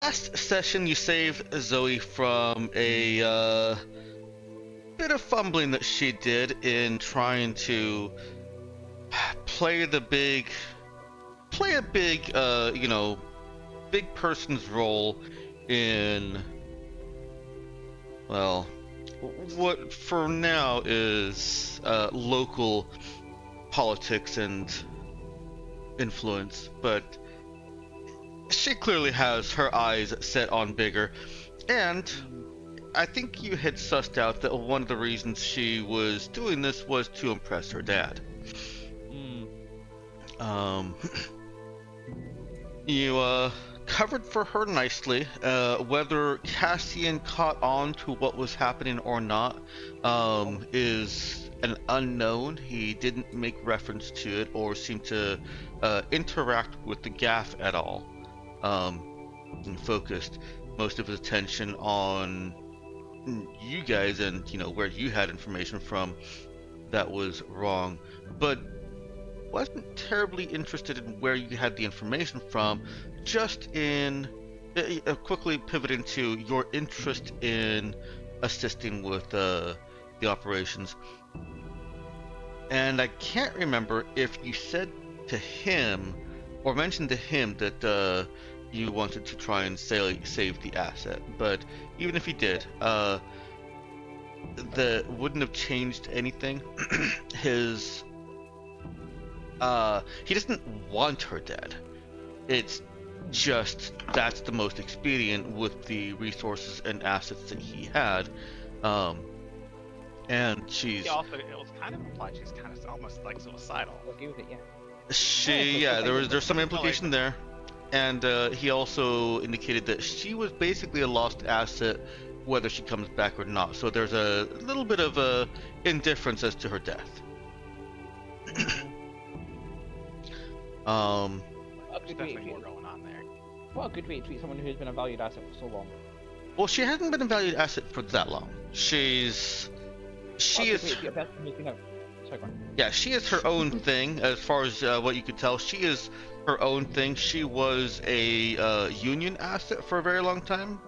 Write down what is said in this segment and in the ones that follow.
Last session, you saved Zoe from a bit of fumbling that she did in trying to play the big, play a big, big person's role in, well, what for now is local politics and influence, but she clearly has her eyes set on bigger, and I think you had sussed out that one of the reasons she was doing this was to impress her dad. Mm. Um, you covered for her nicely. Whether Cassian caught on to what was happening or not is an unknown. He didn't make reference to it or seem to interact with the gaff at all. And focused most of his attention on you guys and where you had information from that was wrong, but wasn't terribly interested in where you had the information from, just in quickly pivoting to your interest in assisting with the operations. And I can't remember if you said to him or mentioned to him that you wanted to try and save the asset, but even if you did, that wouldn't have changed anything. His he doesn't want her dead. It's just that's the most expedient with the resources and assets that he had. Um, and It was kind of implied she's kind of almost like suicidal. I'll agree with it, yeah. There's some implication there, and he also indicated that she was basically a lost asset whether she comes back or not. So there's a little bit of a indifference as to her death. A There's good way to definitely more treat, going on there. what a good way to treat someone who's been a valued asset for so long. Well, she hasn't been a valued asset for that long. She What a is good way to treat a person who's been a... Sorry, go on. Yeah, she is her own thing as far as what you could tell. She is her own thing. She was a Union asset for a very long time.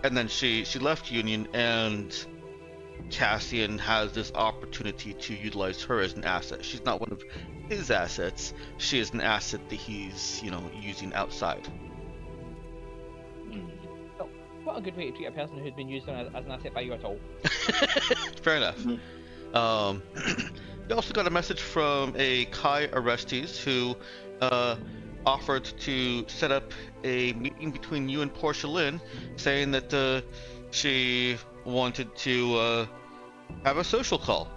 And then she left Union, and Cassian has this opportunity to utilize her as an asset. She's not one of his assets. She is an asset that he's, using outside. So, what a good way to treat a person who's been used as an asset by you at all. Fair enough. We also got a message from a Kai Orestes who offered to set up a meeting between you and Portia Lynn, saying that she wanted to have a social call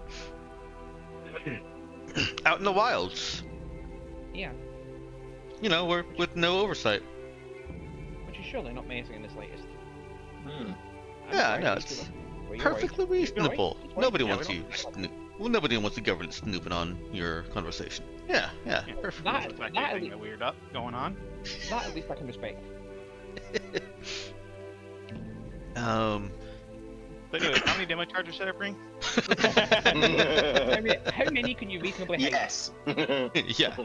out in the wilds. Yeah, We're with no oversight. which is surely not menacing in the slightest. I'm Yeah, sorry, no, these it's people- Well, you're right. perfectly reasonable. It's right. Nobody Yeah, wants we you. don't- Nobody wants the government snooping on your conversation. Yeah, Yeah. perfect. That- Looks like that- anything that weird up going on. That at least I can respect. Um, But anyways, how many demo charges should I bring? How many can you reasonably hide? Yes. yeah.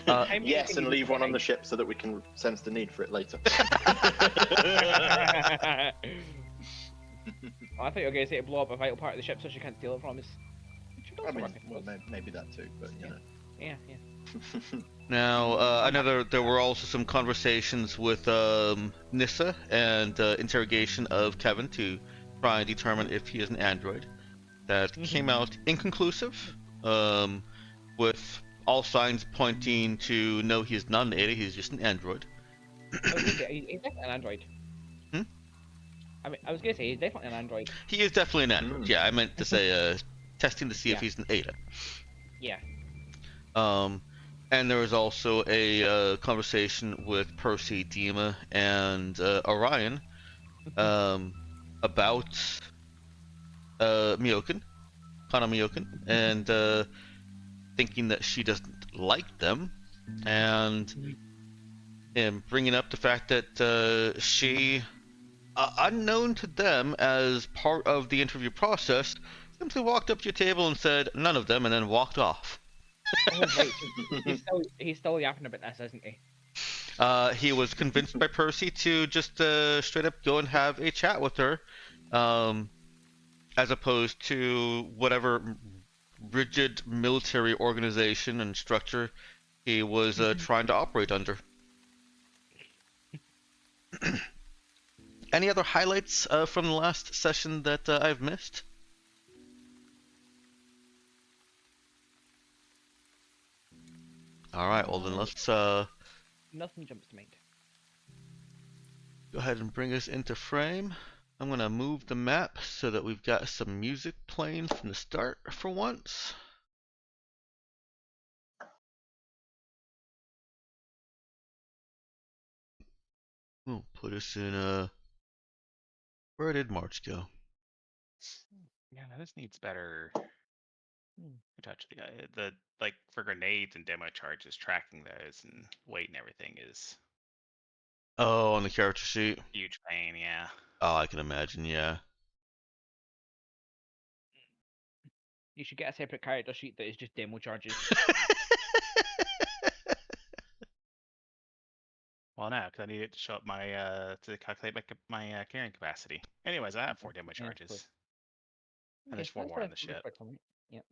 How many Yes, can and you leave one on the reasonably ship so that we can sense the need for it later. hide? Oh, I thought you were going to say to blow up a vital part of the ship so she can't steal it from us. It should I also mean, work, I well, suppose. maybe that too, but you know. Yeah. Now, there were also some conversations with Nissa and interrogation of Kevin to try and determine if he is an android. That came out inconclusive, with all signs pointing to no, he is not an Ada, he's just an android. I was gonna say, he's definitely an android. Hmm? I was going to say, he's definitely an android. He is definitely an android. Mm. Yeah, I meant to say testing to see if Yeah. he's an Ada. Yeah. And there was also a conversation with Percy, Dima, and Orion about Miyokin, Kana Miyokin, and thinking that she doesn't like them, and bringing up the fact that she, unknown to them as part of the interview process, simply walked up to your table and said, "None of them," and then walked off. Oh, right. He's still yapping about this, isn't he? He was convinced by Percy to just straight up go and have a chat with her, as opposed to whatever rigid military organization and structure he was trying to operate under. Any other highlights from the last session that I've missed? All right, well then let's Nothing jumps to mind. go ahead and bring us into frame. I'm gonna move the map so that we've got some music playing from the start for once. We'll put us in where did March go? Yeah, no, this needs better touch. The like for grenades and demo charges, tracking those and weight and everything is Oh, on the character sheet. huge pain. Yeah. Oh, I can imagine, yeah. You should get a separate character sheet that is just demo charges. Well, no, because I need it to show up my to calculate my carrying capacity. Anyways, I have 4 demo Yeah, charges, cool. and there's 4 more on the ship. Yep.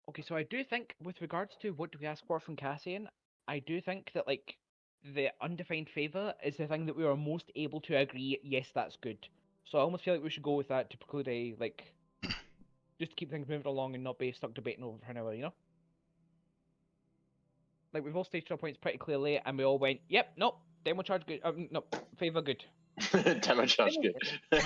Okay, so I do think with regards to what do we ask for from Cassian, I do think that like the undefined favor is the thing that we are most able to agree. Yes, that's good. So I almost feel like we should go with that to preclude a like just to keep things moving along and not be stuck debating over for an hour. You know. Like we've all stated our points pretty clearly, and we all went, "Yep, nope, demo charge good, no, favor good." Demo charge good. I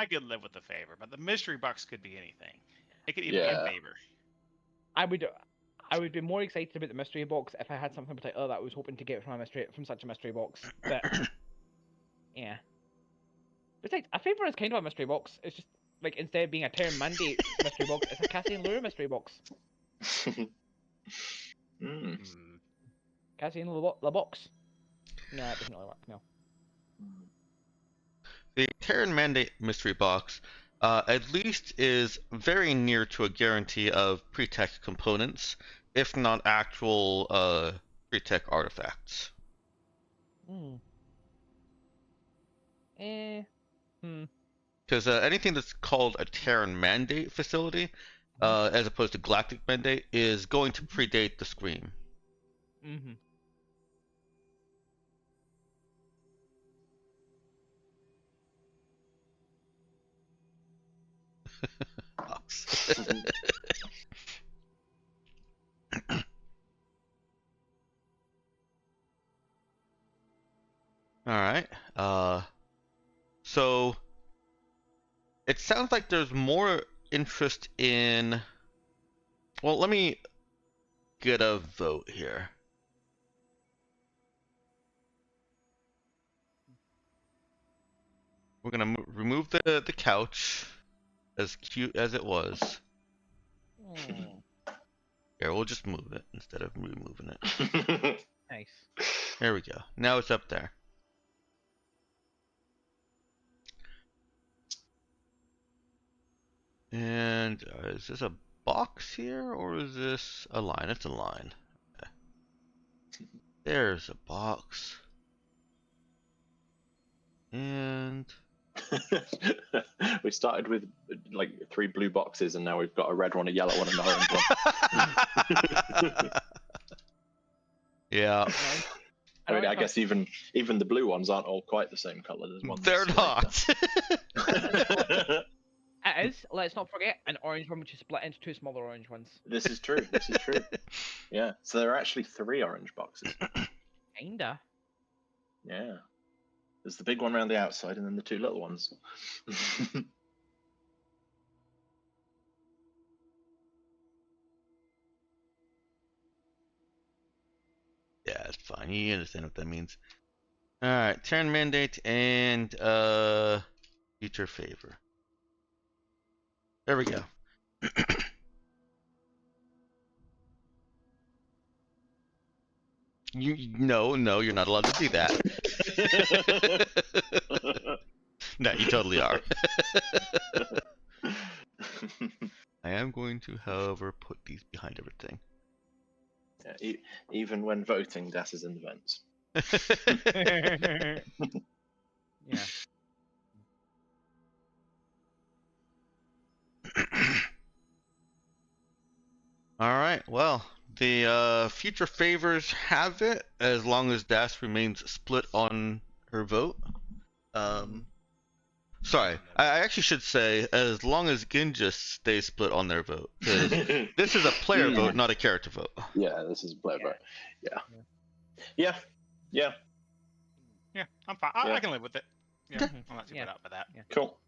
could live with the favor, but the mystery box could be anything. It could even be a favor. I would be more excited about the mystery box if I had something particular that I was hoping to get from such a mystery box. But yeah. Besides, a favor is kind of a mystery box. It's just like instead of being a Terran mandate mystery box, it's a Cassian Lure mystery box. Cassian La box. No, it doesn't really work. No. The Terran Mandate mystery box at least is very near to a guarantee of pre-tech components, if not actual pre-tech artifacts. Because anything that's called a Terran Mandate facility, as opposed to Galactic Mandate, is going to predate the Scream. All right. So it sounds like there's more interest in. Well, let me get a vote here. We're gonna remove the couch, as cute as it was. Here, we'll just move it instead of removing it. Nice. There we go. Now it's up there. And is this a box here, or is this a line? It's a line. Okay. There's a box. And we started with like 3 blue boxes, and now we've got a red one, a yellow one, and an orange one. Yeah. I mean, I guess even the blue ones aren't all quite the same color as one. They're not. It is. Let's not forget an orange one which is split into 2 smaller orange ones. This is true. This is true. Yeah. So there are actually 3 orange boxes. Kinda. Yeah. There's the big one around the outside, and then the 2 little ones. Yeah, it's fine. You understand what that means. Alright, Terran Mandate and future favor. There we go. No, you're not allowed to do that. No, you totally are. I am going to, however, put these behind everything. Yeah, even when voting, Das is in the vents. Yeah. All right. Well, the future favors have it as long as Das remains split on her vote. Sorry, I actually should say as long as Ginja stays split on their vote, because this is a player vote, not a character vote. Yeah, this is player vote. Yeah. Yeah, I'm fine. I can live with it. Yeah, Okay. I'm not too Yeah. bad for that. Yeah. Cool.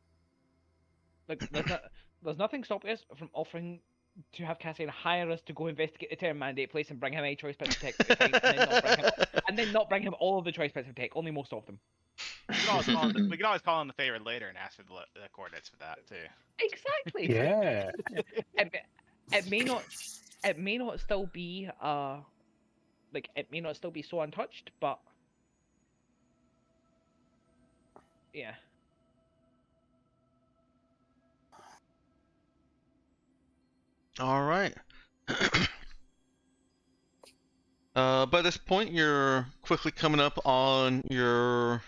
Look, there's nothing stopping us from offering to have Cassian hire us to go investigate the term mandate place and bring him any choice bits of tech that we find, and then not bring him all of the choice bits of tech, only most of them. We can always call in the favor later and ask for the coordinates for that too. Exactly. Yeah. It may not still be it may not still be so untouched, but yeah. All right. By this point, you're quickly coming up on your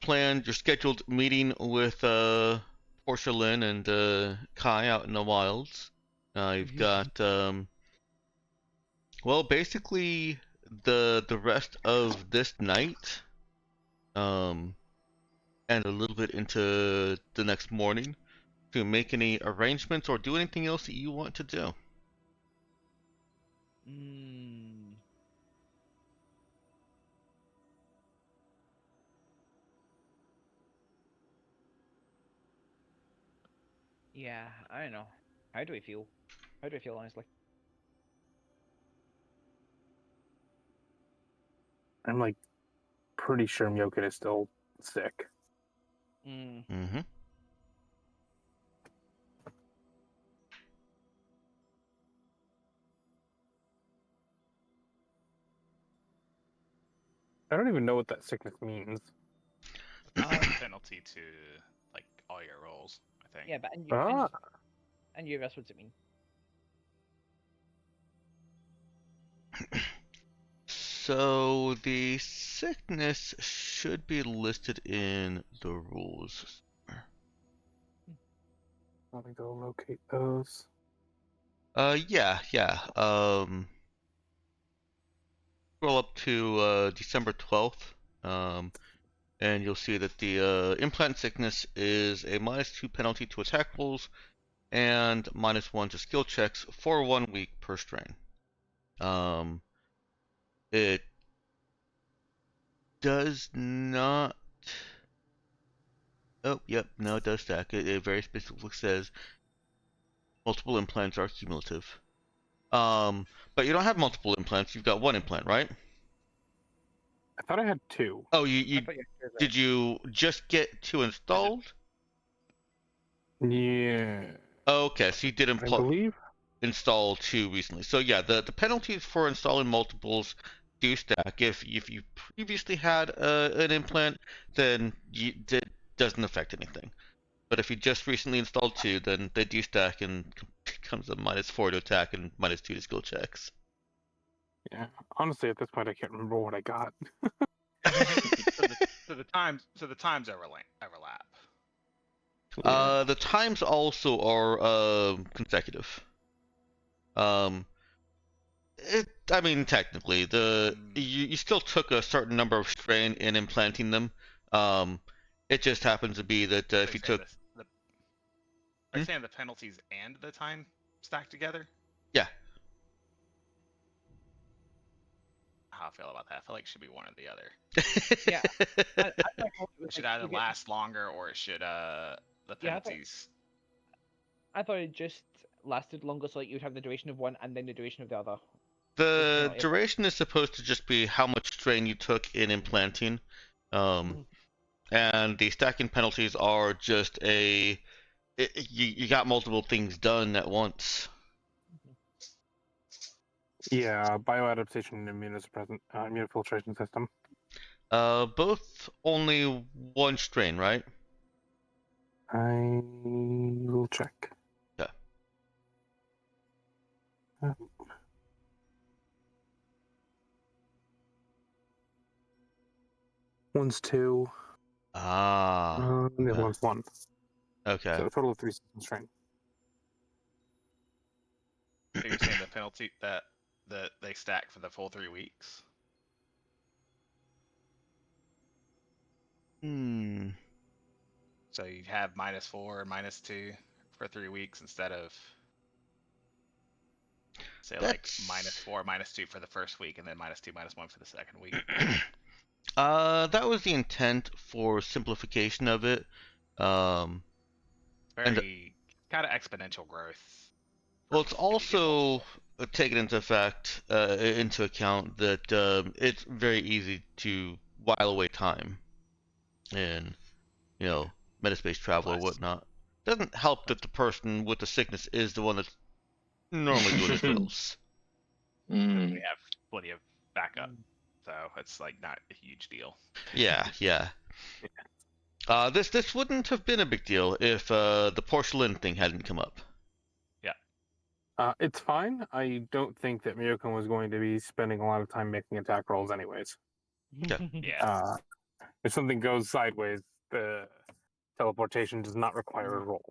planned, your scheduled meeting with Portia, Lynn, and Kai out in the wilds. You've got well, basically the rest of this night, and a little bit into the next morning to make any arrangements or do anything else that you want to do. Yeah, I don't know. How do we feel? How do we feel, honestly? I'm like pretty sure Myokin is still sick. Mm-hmm. I don't even know what that sickness means. Penalty to like all your rolls, I think. Yeah, but and you, that's what's it mean? So the sickness should be listed in the rules. Let me go locate those. Yeah. Scroll up to December 12th, and you'll see that the implant sickness is a -2 penalty to attack rolls and -1 to skill checks for 1 week per strain. It does not. Oh, yep, no, it does stack. It very specifically says multiple implants are cumulative. But you don't have multiple implants. You've got one implant, right? I thought I had 2. Oh, did you just get 2 installed? Yeah. Okay, so you did I believe. install 2 recently. So yeah, the penalties for installing multiples do stack. If you previously had an implant, then it doesn't affect anything. But if you just recently installed 2, then they do stack and becomes a -4 to attack and -2 to skill checks. Yeah. Honestly, at this point, I can't remember what I got. so the times overlap. The times also are consecutive. I mean, technically, you still took a certain number of strain in implanting them. It just happens to be that if you took, Are you saying the penalties and the time stacked together? Yeah. How I feel about that? I feel like it should be one or the other. Yeah. It should either last longer or it should the penalties. I thought it just lasted longer, so like you would have the duration of one and then the duration of the other. The duration is supposed to just be how much strain you took in implanting, and the stacking penalties are just you got multiple things done at once. Yeah, bioadaptation and immunofiltration system. Both only 1 strain, right? I will check. Yeah. One's 2. Ah. The other one's 1. Okay. So a total of 3 system strain. So you're saying the penalty that they stack for the full 3 weeks? Hmm. So you'd have -4 and -2 for 3 weeks instead of, say, like That's -4, -2 for the first week, and then -2, -1 for the second week. that was the intent for simplification of it. And Very kind of exponential growth. well, it's if you get also multiple. taken into account that it's very easy to while away time in, metaspace travel or Less. whatnot. Doesn't help that the person with the sickness is the one that's normally doing the drills. We have plenty of backup, so it's like not a huge deal. Yeah, yeah. This wouldn't have been a big deal if the porcelain thing hadn't come up. It's fine. I don't think that Miyokun was going to be spending a lot of time making attack rolls anyways. Okay. Yeah. If something goes sideways, the teleportation does not require a roll.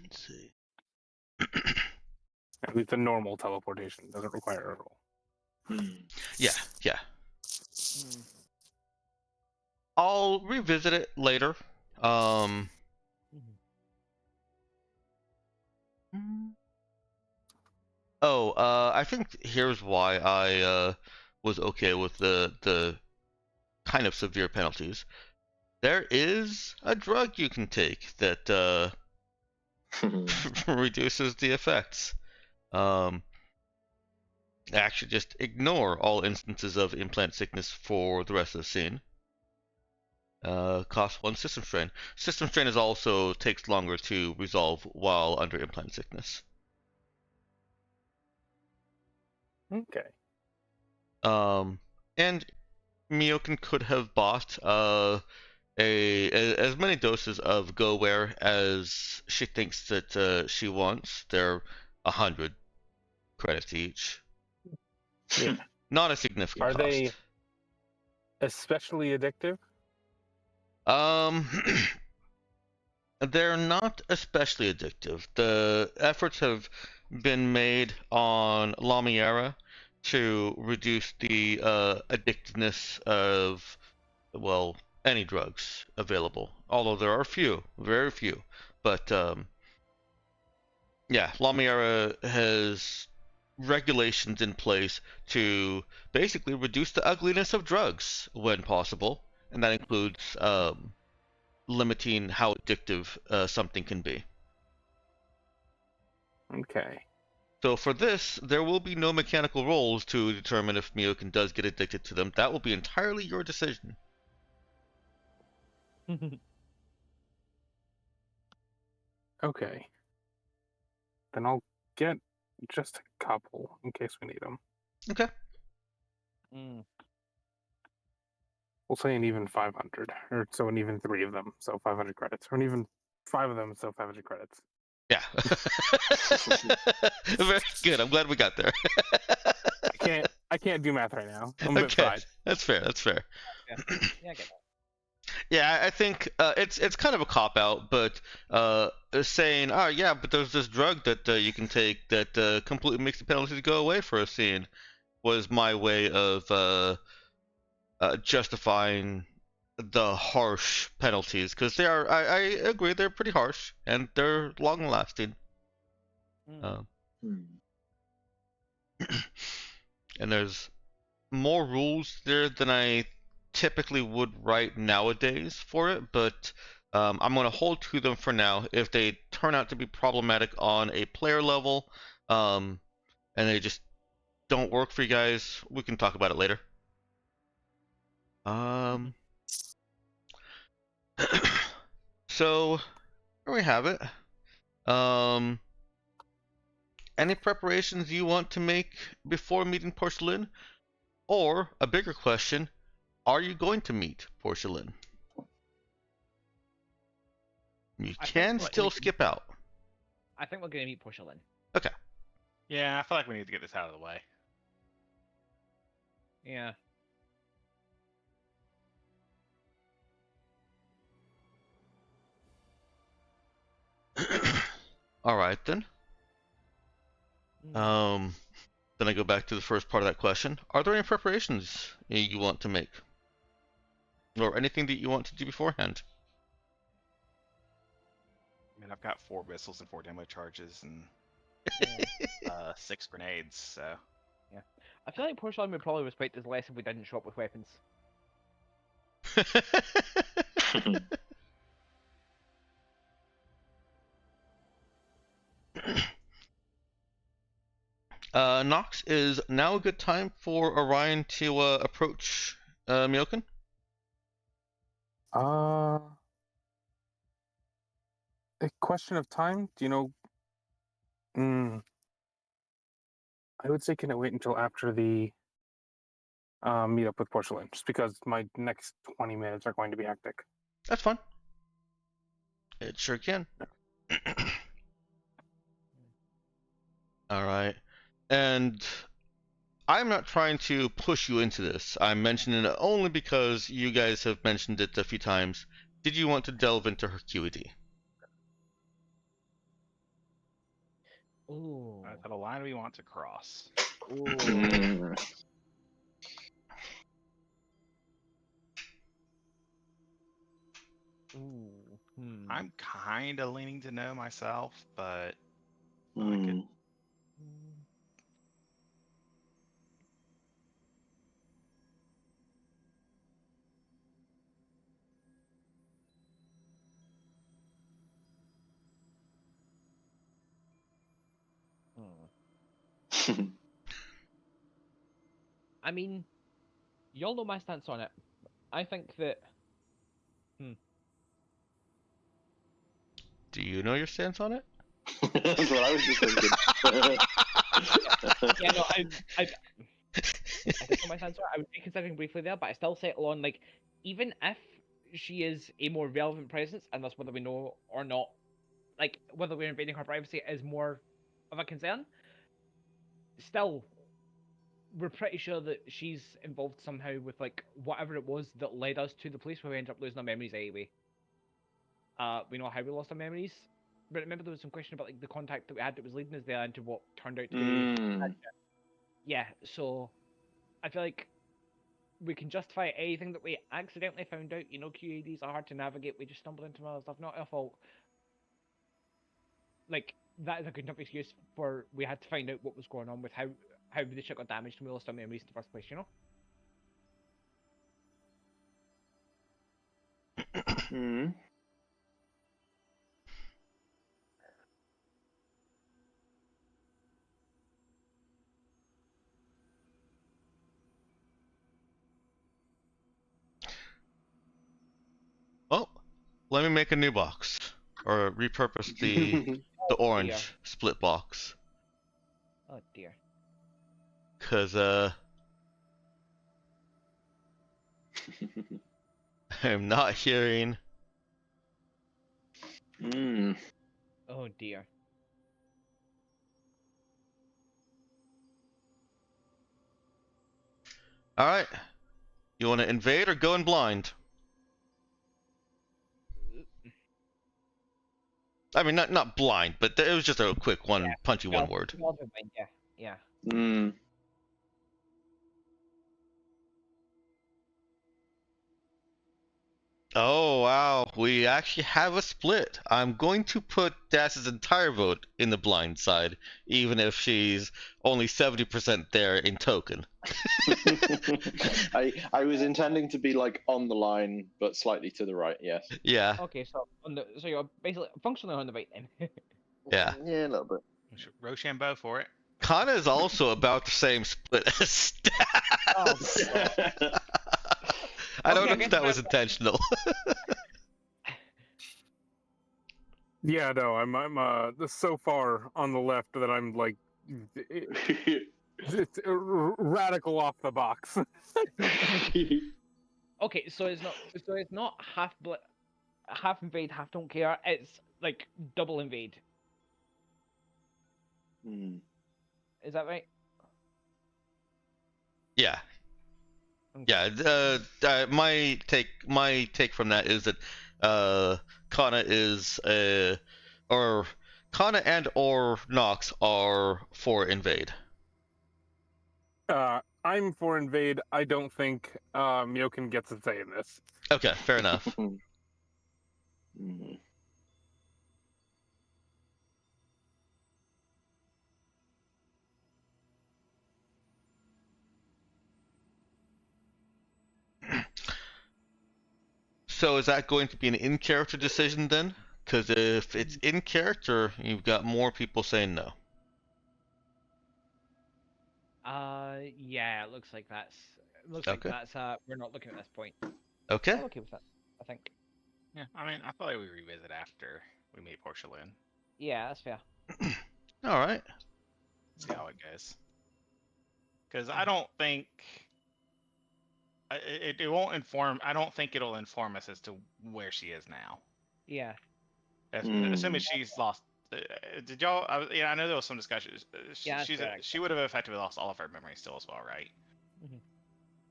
Let's see. At least a normal teleportation doesn't require a roll. Yeah, yeah. I'll revisit it later. I think here's why I was okay with the kind of severe penalties. There is a drug you can take that reduces the effects. Actually, just ignore all instances of implant sickness for the rest of the scene. Costs 1 system strain. System strain is also takes longer to resolve while under implant sickness. Okay. And Miyokin could have bought as many doses of GoWare as she thinks that she wants. They're 100 credits each. Yeah. Not a significant Are cost. they especially addictive? They're not especially addictive. The efforts have been made on Lamiera to reduce the addictiveness of, well, any drugs available. Although there are few, very few. But yeah, Lamiera has regulations in place to basically reduce the ugliness of drugs when possible, and that includes limiting how addictive something can be. Okay. So for this, there will be no mechanical rolls to determine if Miyokin does get addicted to them. That will be entirely your decision. Okay. Then I'll get just a couple in case we need them. Okay. We'll say an even 500, or so an even 3 of them, so 500 credits, or an even 5 of them, so 500 credits. Yeah. Very good. I'm glad we got there. I can't do math right now. I'm a bit Okay. fried. That's fair. That's fair. Yeah, I get that. Yeah, I think it's kind of a cop out, but saying, oh yeah, but there's this drug that you can take that completely makes the penalties go away for a scene, was my way of justifying the harsh penalties, because they are. I agree, they're pretty harsh and they're long lasting. And there's more rules there than I typically would write nowadays for it, but I'm going to hold to them for now. If they turn out to be problematic on a player level, and they just don't work for you guys, we can talk about it later. So there we have it. Any preparations you want to make before meeting Porcelain? Or, a bigger question, are you going to meet Porcelain? You can still skip out. I think we're going to meet Porcelain. Okay. Yeah, I feel like we need to get this out of the way. Yeah. All right then. Mm. Then I go back to the first part of that question. Are there any preparations you want to make, or anything that you want to do beforehand? I mean, I've got 4 missiles and 4 demo charges and Yeah. 6 grenades, so Yeah. I feel like Portia would probably respect us less if we didn't show up with weapons. Nox, is now a good time for Orion to approach Miokin? A question of time. Do you know? I would say, can it wait until after the meet up with Porcelain? Just because my next 20 minutes are going to be hectic. That's fine. It sure can. All right. And I'm not trying to push you into this. I'm mentioning it only because you guys have mentioned it a few times. Did you want to delve into her QED? Ooh. is that a line we want to cross? Ooh. Ooh. Hmm. I'm kind of leaning to no myself, but I Hmm. could. Hmm. I mean, y'all know my stance on it. I think that. Do you know your stance on it? That's what I was just thinking. Yeah, no, I don't know my stance on it. I would be considering briefly there, but I still settle on like, even if she is a more relevant presence, and that's whether we know or not, like whether we're invading her privacy is more of a concern. Still, we're pretty sure that she's involved somehow with like whatever it was that led us to the place where we ended up losing our memories anyway. We know how we lost our memories, but remember there was some question about like the contact that we had that was leading us there into what turned out to be. Yeah, so I feel like we can justify anything that we accidentally found out. You know, QADs are hard to navigate. We just stumbled into other stuff, not our fault. Like that is a good enough excuse for we had to find out what was going on with how the ship got damaged and we lost our memories in the first place. You know. Hmm. Well, let me make a new box, or repurpose the Oh, orange dear. split box, Oh dear. cause I'm not hearing. Oh dear. All right, you want to invade or go in blind? I mean, not blind, but it was just a quick one, punchy one word. Yeah. Yeah. Hmm. Oh wow, we actually have a split. I'm going to put Das's entire vote in the blind side, even if she's only 70% there in token. I was intending to be like on the line, but slightly to the right. Yes. Yeah, Okay, so so you're basically functionally on the right then. yeah. Yeah, a little bit. Rochambeau for it. Kana is also about the same split as Stas. Oh, I don't Okay, know I guess if that was that- intentional. Yeah, no, I'm so far on the left that I'm like it's radical off the box. Okay, so it's not half invade, half don't care. It's like double invade. Hmm. Is that right? Yeah. Yeah, my take from that is that Kana is or Kana and or Nox are for invade. I'm for invade. I don't think Myokin gets a say in this. Okay, fair enough. Mm. So is that going to be an in-character decision then? Because if it's in character, you've got more people saying no. Yeah, it looks like that's Okay. we're not looking at this point. Okay. I'm okay with that. I think. Yeah, I mean, I thought we revisit after we meet Portia Lynn. Yeah, that's fair. All right. See how it goes. Because I don't think it won't inform. I don't think it'll inform us as to where she is now. Yeah. Assuming she's lost. Did y'all? Yeah, I know there was some discussion. Yeah, that's fair, She would have effectively lost all of her memory still as well, right? Mhm.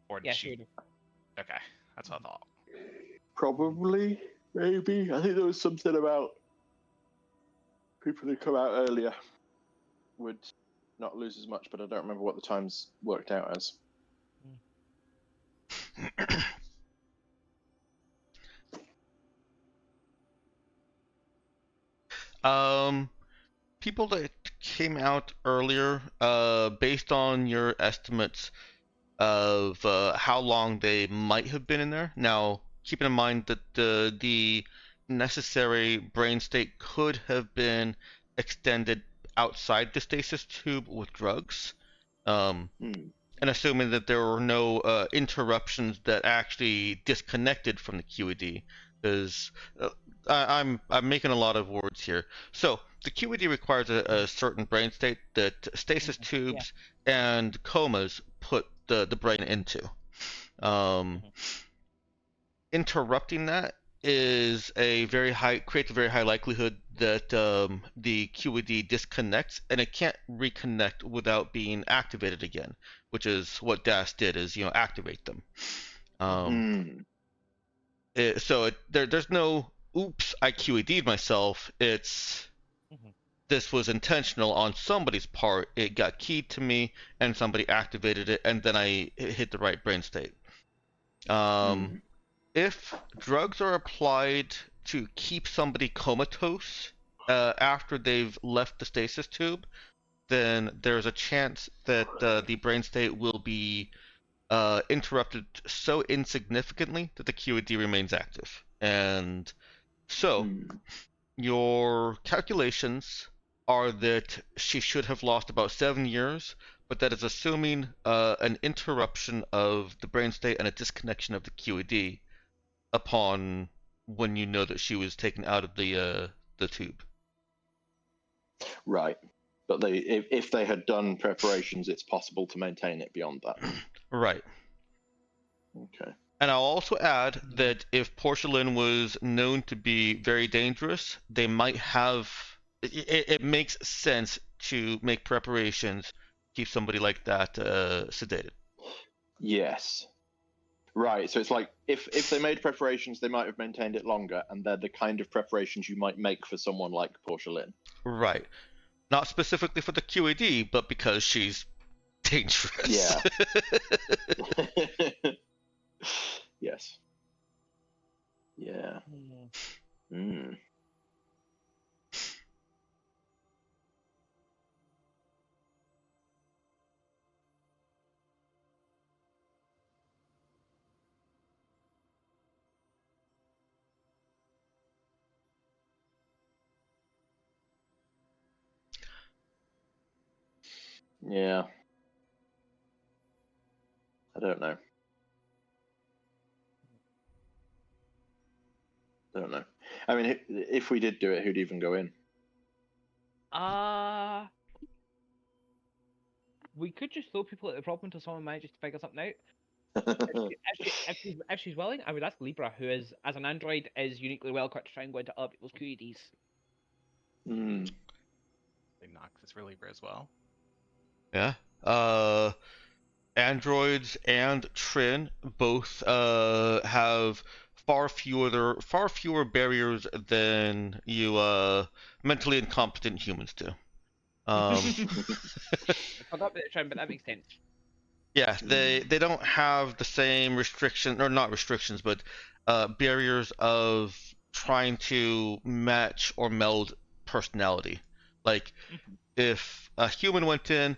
Or did Yeah, she? she would. Okay, that's what I thought. Probably, maybe. I think there was something about people who come out earlier would not lose as much, but I don't remember what the times worked out as. People that came out earlier, based on your estimates of how long they might have been in there. Now, keeping in mind that the necessary brain state could have been extended outside the stasis tube with drugs. And assuming that there were no interruptions that actually disconnected from the QED, because I'm making a lot of words here. So the QED requires a certain brain state that stasis tubes and comas put the brain into. Interrupting that is creates a very high likelihood that the QED disconnects, and it can't reconnect without being activated again, which is what DAS did, is activate them. There's no oops, I QED'd myself. It's this was intentional on somebody's part. It got keyed to me, and somebody activated it, and then I hit the right brain state. If drugs are applied to keep somebody comatose after they've left the stasis tube, then there's a chance that the brain state will be interrupted so insignificantly that the QED remains active. And so, your calculations are that she should have lost about 7 years, but that is assuming an interruption of the brain state and a disconnection of the QED upon when you know that she was taken out of the tube. Right. But if they had done preparations, it's possible to maintain it beyond that. Right. Okay. And I'll also add that if Portia Lynn was known to be very dangerous, they might have. It makes sense to make preparations, keep somebody like that sedated. Yes. Right. So it's like if they made preparations, they might have maintained it longer, and they're the kind of preparations you might make for someone like Portia Lynn. Right. Not specifically for the QED, but because she's dangerous. Yeah. Yes. Yeah. Yeah. I don't know. I mean, if we did do it, who'd even go in? We could just throw people at the problem until someone manages to figure something out. If she's willing, I would ask Libra, who is, as an android, is uniquely well equipped to try and go into other people's QEDs. They knock this for Libra as well. Yeah. androids and Trin both have far fewer barriers than you mentally incompetent humans do. I forgot about the trend, but that makes sense. Yeah, they don't have the same restriction, or not restrictions, but barriers of trying to match or meld personality. Like if a human went in,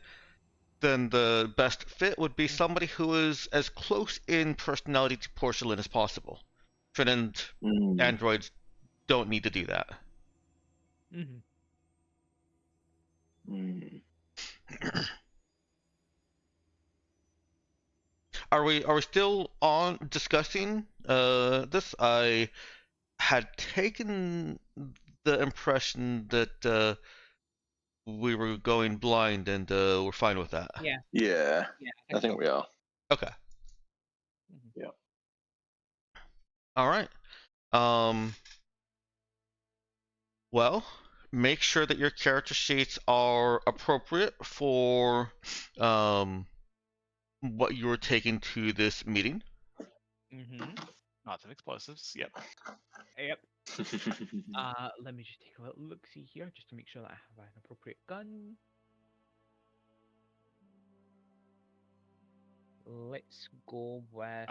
then the best fit would be somebody who is as close in personality to porcelain as possible. And androids don't need to do that. Mm-hmm. Are we still on discussing this? I had taken the impression that we were going blind and we're fine with that. Yeah. Yeah, Yeah. I think so. we are. Okay. Mhm. Yeah. All right. Well, make sure that your character sheets are appropriate for what you were taking to this meeting. Mm-hmm. Lots of explosives. Yep. Yep. Let me just take a little look see here, just to make sure that I have an appropriate gun. Let's go with.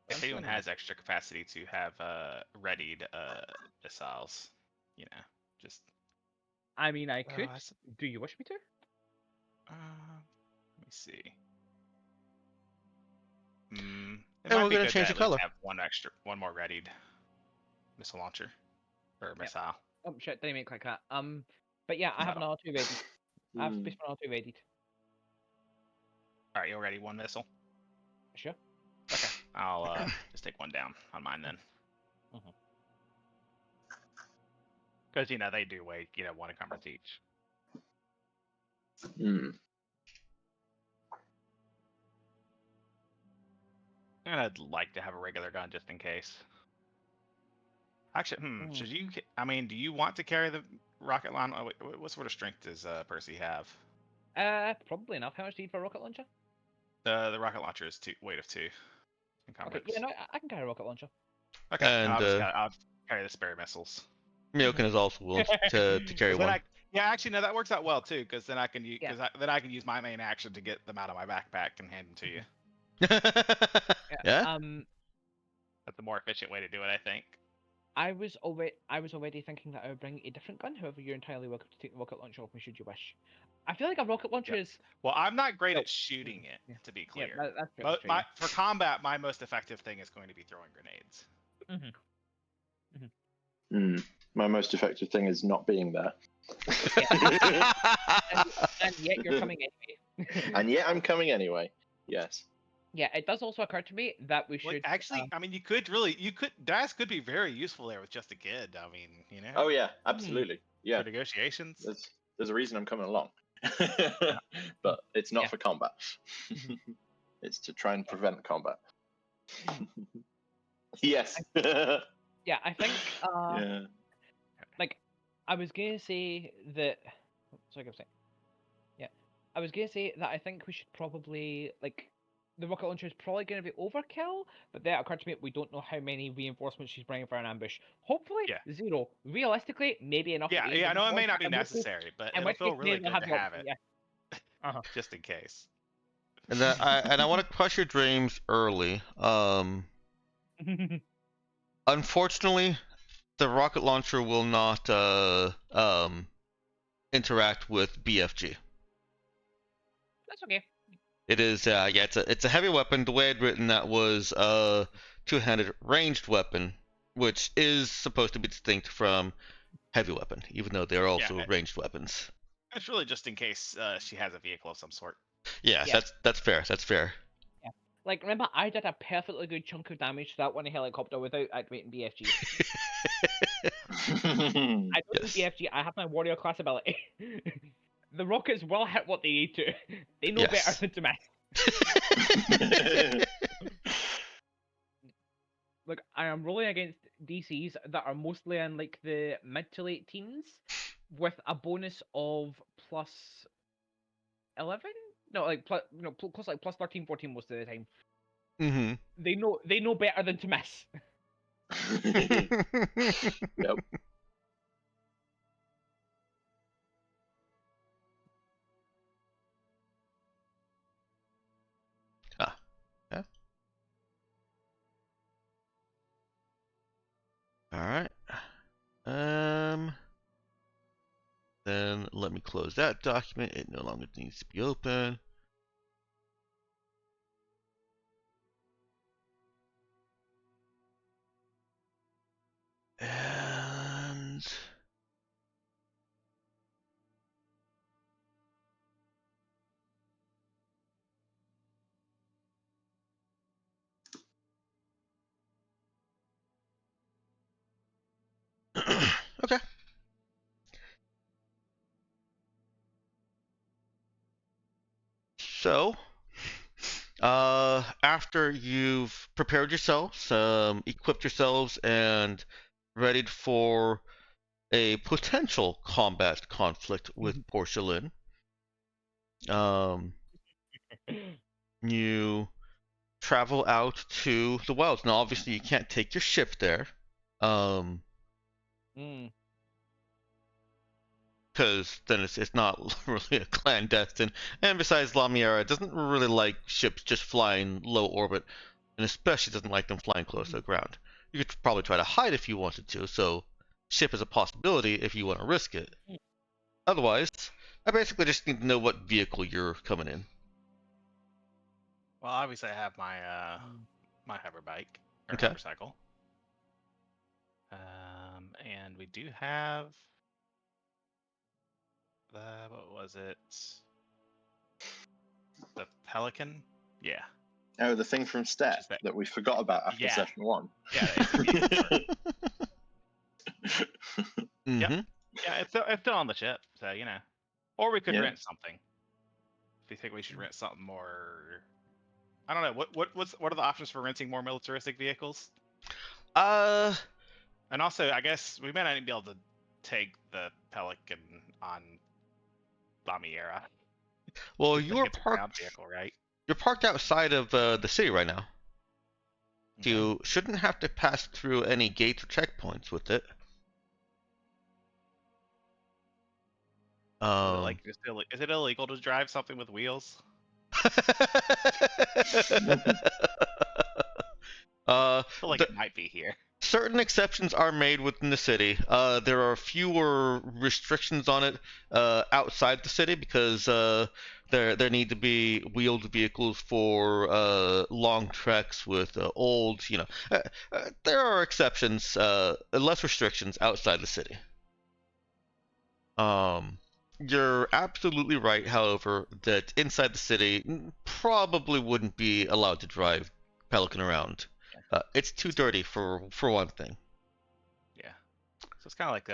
If anyone something- has extra capacity to have readied missiles, you know, just I mean, I could. that's- Do you wish me to? let me see. It And might we're be gonna good change to the at least color. have one more readied missile launcher or missile. Oh shit! Didn't make like that. But yeah, I have an No. R2 ready. I have Spaceman R2 ready. All right, you'll ready one missile. Sure. Okay, I'll just take one down on mine then. Mhm. Because they do weigh one encumbrance each. And I'd like to have a regular gun just in case. Actually, should you? I mean, do you want to carry the rocket launcher? Oh, wait, what sort of strength does Percy have? Probably enough. How much do you need for a rocket launcher? The rocket launcher is weight of 2 Okay, encumbrance. yeah, no, I can carry a rocket launcher. Okay, And I'll carry the spare missiles. Miokin is also willing to carry 'Cause then one. yeah, actually, no, that works out well too, because then I can use Yeah. then I can use my main action to get them out of my backpack and hand them to you. Yeah. That's the more efficient way to do it, I think. I was already thinking that I would bring a different gun. However, you're entirely welcome to take the rocket launcher off me should you wish. I feel like a rocket launcher Yep. is. Well, I'm not great No. at shooting it, Yeah. to be Yeah, clear. that's true. That's true, My, for combat, my most effective thing is going to be throwing grenades. My most effective thing is not being there. and yet you're coming anyway. And yet I'm coming anyway. Yes. Yeah, it does also occur to me that we should. Well, actually, I mean, Daz could be very useful there with just a kid. I mean, Oh yeah, absolutely. Yeah. For negotiations. There's a reason I'm coming along. But it's not for combat. It's to try and prevent combat. Yes. Yeah, I think. Yeah. Like, I was gonna say that. Sorry, I'm saying. Yeah, I was gonna say that I think we should probably the rocket launcher is probably gonna be overkill, but then it occurred to me we don't know how many reinforcements she's bringing for an ambush. Hopefully, 0. Realistically, maybe enough. Yeah, to aid I the know it may launcher, not be and which case- necessary, but in it'll which feel case really maybe we'll good to the have option, it, Yeah. just in case. And I want to crush your dreams early. Unfortunately, the rocket launcher will not interact with BFG. That's okay. It is it's a heavy weapon. The way I'd written that was a two-handed ranged weapon, which is supposed to be distinct from heavy weapon, even though they're also ranged weapons. It's really just in case she has a vehicle of some sort. Yes, yeah. That's fair. That's fair. Yeah. Like, remember, I did a perfectly good chunk of damage to that one helicopter without activating BFG. I don't need BFG, I have my warrior class ability. The rockets will hit what they need to. They know better than to miss. Look, I am rolling against DCs that are mostly in like the mid to late teens, with a bonus of plus 11, No, like close like plus 13, 14 most of the time. Mm-hmm. They know better than to miss. Yep. Ah, yeah. All right. Then let me close that document. It no longer needs to be open. And okay. So, after you've prepared yourselves, equipped yourselves, and readied for a potential combat conflict with Portia Lynn, you travel out to the wilds. Now, obviously, you can't take your ship there, Mm. because then it's not really a clandestine. And besides, Lamiera doesn't really like ships just flying low orbit, and especially doesn't like them flying close to the ground. You could probably try to hide if you wanted to, so ship is a possibility if you want to risk it. Otherwise, I basically just need to know what vehicle you're coming in. Well, obviously I have my my hover bike or Okay. hovercycle. And we do have the what was it? The Pelican? Yeah. Oh, the thing from Stat Which is that- that we forgot about after Yeah. session 1. Yeah, the ATV. Mm-hmm. Yep. Yeah, it's still on the ship, so you know. Or we could Yeah. rent something. If you think we should rent something more, I don't know. What are the options for renting more militaristic vehicles? And also, I guess we may not even be able to take the Pelican on Lamiera. Well, I think it's a ground vehicle, right? You're parked outside of the city right now. Okay. You shouldn't have to pass through any gates or checkpoints with it. Is it illegal to drive something with wheels? I feel like it might be here. Certain exceptions are made within the city. There are fewer restrictions on it outside the city because there need to be wheeled vehicles for long treks with old. There are exceptions, less restrictions outside the city. You're absolutely right, however, that inside the city probably wouldn't be allowed to drive Pelican around. It's too dirty for one thing. Yeah. So it's kind of like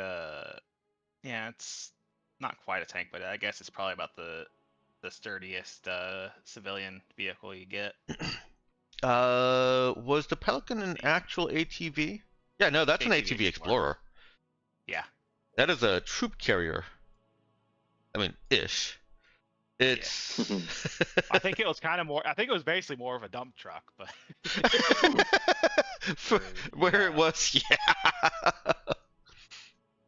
yeah, it's not quite a tank, but I guess it's probably about the sturdiest civilian vehicle you get. Was the Pelican an actual ATV? Yeah, no, that's an ATV ATV Explorer. Yeah. That is a troop carrier. I mean, ish. It's. I think it was kind of more. I think it was basically more of a dump truck, but. Where it was, yeah.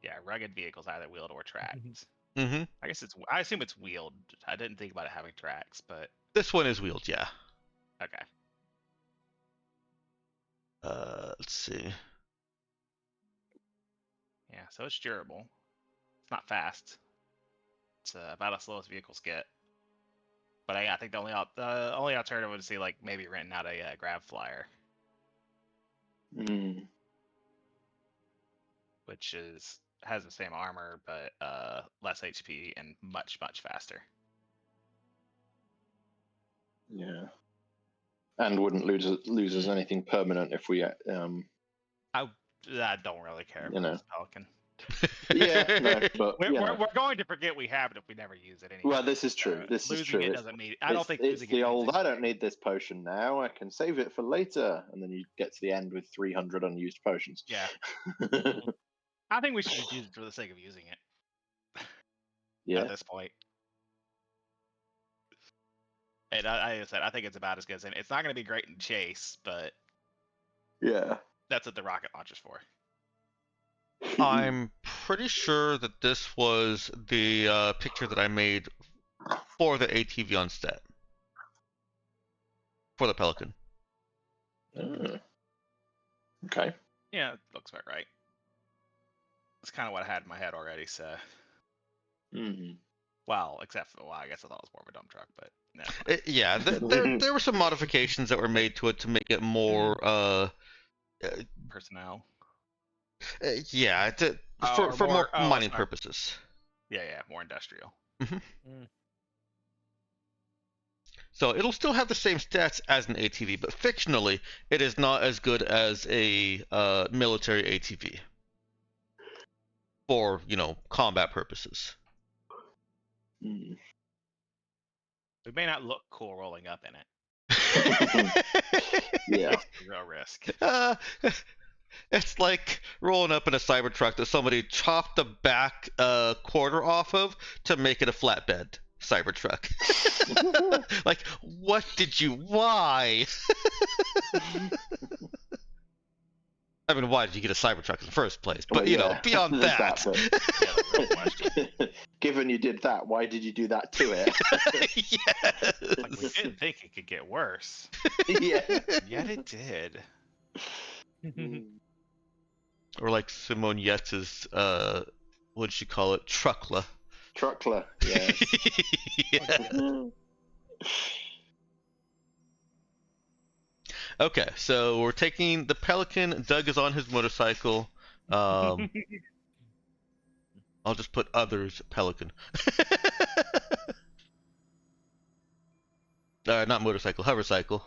Yeah, rugged vehicles either wheeled or tracked. Mm-hmm. I assume it's wheeled. I didn't think about it having tracks, but This one is wheeled, yeah. okay. Let's see. Yeah, so it's durable. It's not fast. It's about as slow as vehicles get. But I think the only alternative would be like maybe renting out a grab flyer, which has the same armor but less HP and much faster. Yeah. And wouldn't lose us anything permanent if we I don't really care about this Pelican. Yeah, no, but we're going to forget we have it if we never use it anyway. Well, this is true. Losing it doesn't mean. I don't think it's losing the it old. means I don't need this potion now. I can save it for later, and then you get to the end with 300 unused potions. Yeah. I think we should just use it for the sake of using it. Yeah. At this point. And I said I think it's about as good as any. It's not going to be great in chase, but Yeah. that's what the rocket launcher's for. I'm pretty sure that this was the picture that I made for the ATV on stat. For the Pelican. Mm. Okay. Yeah, it looks about right. That's kind of what I had in my head already. So, Mm. well, except for I guess I thought it was more of a dump truck, but no. Yeah, there were some modifications that were made to it to make it more Personnel. yeah, Or for more more, mining sorry. purposes. Yeah, more industrial. So it'll still have the same stats as an ATV, but fictionally, it is not as good as a military ATV for combat purposes. Mm. It may not look cool rolling up in it. Yeah. That's the real risk. It's like rolling up in a Cybertruck that somebody chopped the back quarter off of to make it a flatbed Cybertruck. Like, what did you? Why? I mean, why did you get a Cybertruck in the first place? But Well, you yeah, know, beyond there's that, bit. Yeah, the real question. Given you did that, why did you do that to it? yes. Like, we didn't think it could get worse, Yeah. yet it did. Or like Simone Yates' what did she call it? Truckla. Truckler. Yes. Yeah. Okay, so we're taking the Pelican. Doug is on his motorcycle. I'll just put others Pelican. Not motorcycle, hovercycle.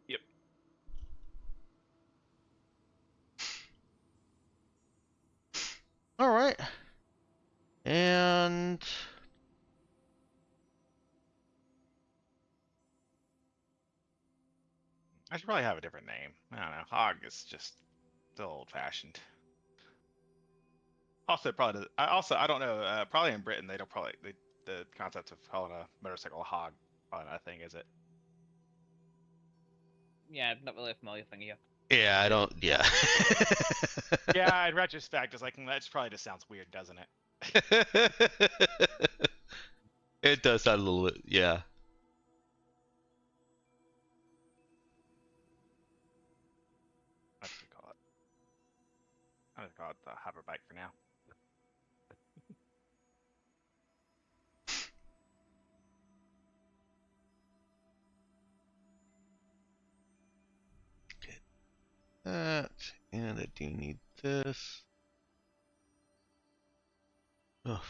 Yep. All right. And I should probably have a different name. I don't know. Hog is just still old-fashioned. Also, probably. I don't know. Probably in Britain, they don't probably the concept of calling a motorcycle a hog probably not a thing, is it? Yeah, not really a familiar thing here. yeah, I don't. Yeah. Yeah, in retrospect, it's like that probably just sounds weird, doesn't it? It does sound a little bit. Yeah. What do we call it? I'm gonna call it the hover bike for now. That, and I do need this. Ugh.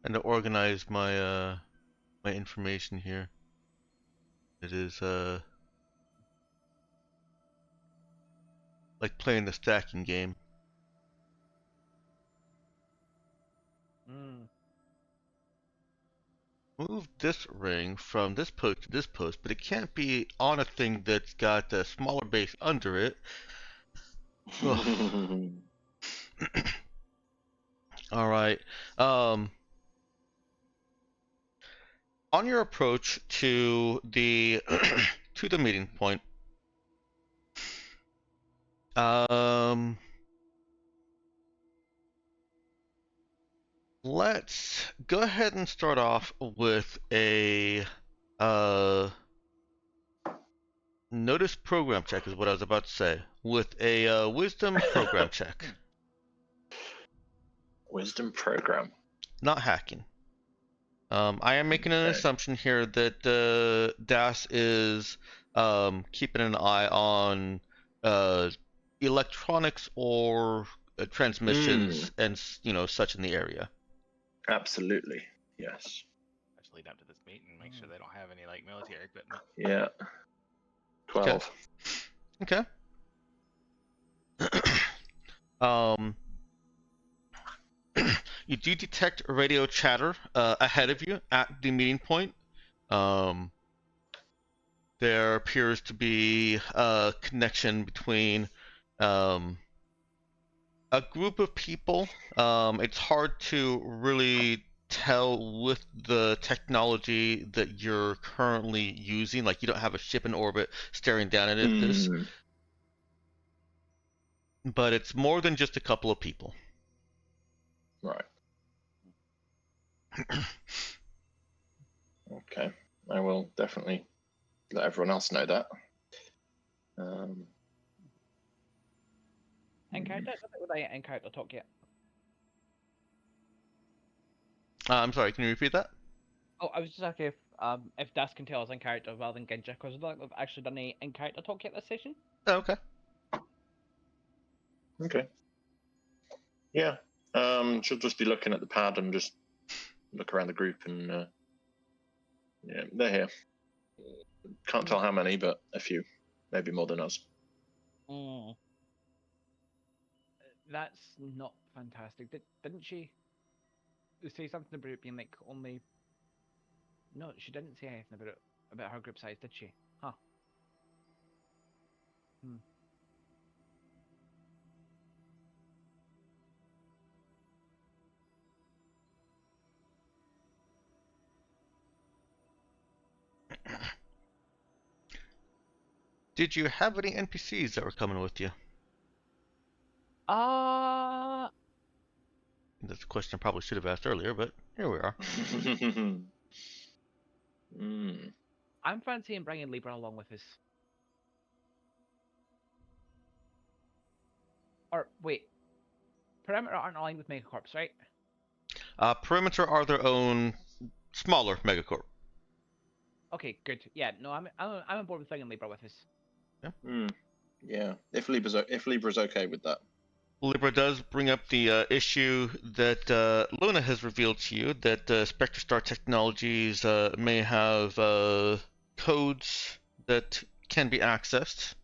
And to organize my my information here. It is like playing the stacking game. Move this ring from this post to this post, but it can't be on a thing that's got a smaller base under it. Ugh. All right. On your approach to the to the meeting point, let's go ahead and start off with a notice program check is what I was about to say. With a wisdom program check. Wisdom program. Not hacking. I am making an Okay. assumption here that Das is keeping an eye on electronics or transmissions and such in the area. Absolutely. Yes. Let's lead up to this meeting, make sure they don't have any like military equipment. Yeah. 12. Okay. You do detect radio chatter ahead of you at the meeting point. That there appears to be a connection between a group of people. It's hard to really tell with the technology that you're currently using. Like, you don't have a ship in orbit staring down at this, but it's more than just a couple of people. Right. Okay. I will definitely let everyone else know that. Encounter? I don't think we've done encounter talk yet. I'm sorry, can you repeat that? Oh, I was just asking if Das can tell us in character rather than Ginja, because I don't think we've actually done any in character talk yet this session. Oh, okay. Okay. Yeah. She'll just be looking at the pad and just look around the group and yeah, they're here. Can't tell how many, but a few. Maybe more than us. Mm. That's not fantastic. Didn't she say something about it being like only? No, she didn't say anything about her group size, did she? Huh. Hmm. Did you have any NPCs that were coming with you? That's a question I probably should have asked earlier, but here we are. I'm fancying bringing Libra along with us. Or wait, Perimeter aren't aligned with Megacorps, right? Perimeter are their own smaller megacorp. Okay, good. Yeah, no, I'm on board with bringing Libra with us. Yeah. If Libra's okay with that. Libra does bring up the issue that Luna has revealed to you, that Spectrestar Technologies may have codes that can be accessed.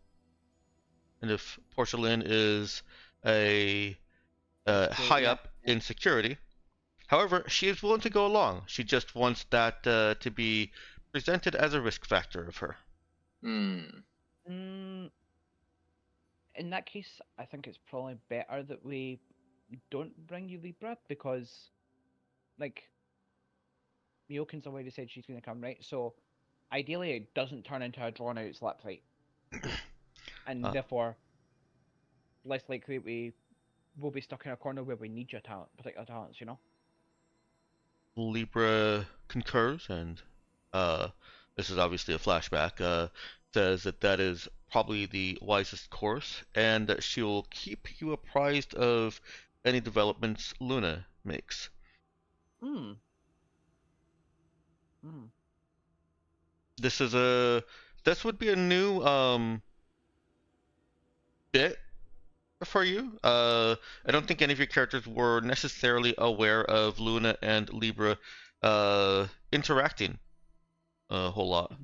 And if Portia is a high up in security, however, she is willing to go along. She just wants that to be presented as a risk factor of her. In that case, I think it's probably better that we don't bring you Libra, because, like, Miokin's already said she's going to come, right? So, ideally, it doesn't turn into a drawn-out slap fight. And therefore, less likely we will be stuck in a corner where we need your particular talents, you know? Libra concurs, and this is obviously a flashback, says that is probably the wisest course, and that she will keep you apprised of any developments Luna makes. This would be a new bit for you. I don't think any of your characters were necessarily aware of Luna and Libra interacting a whole lot.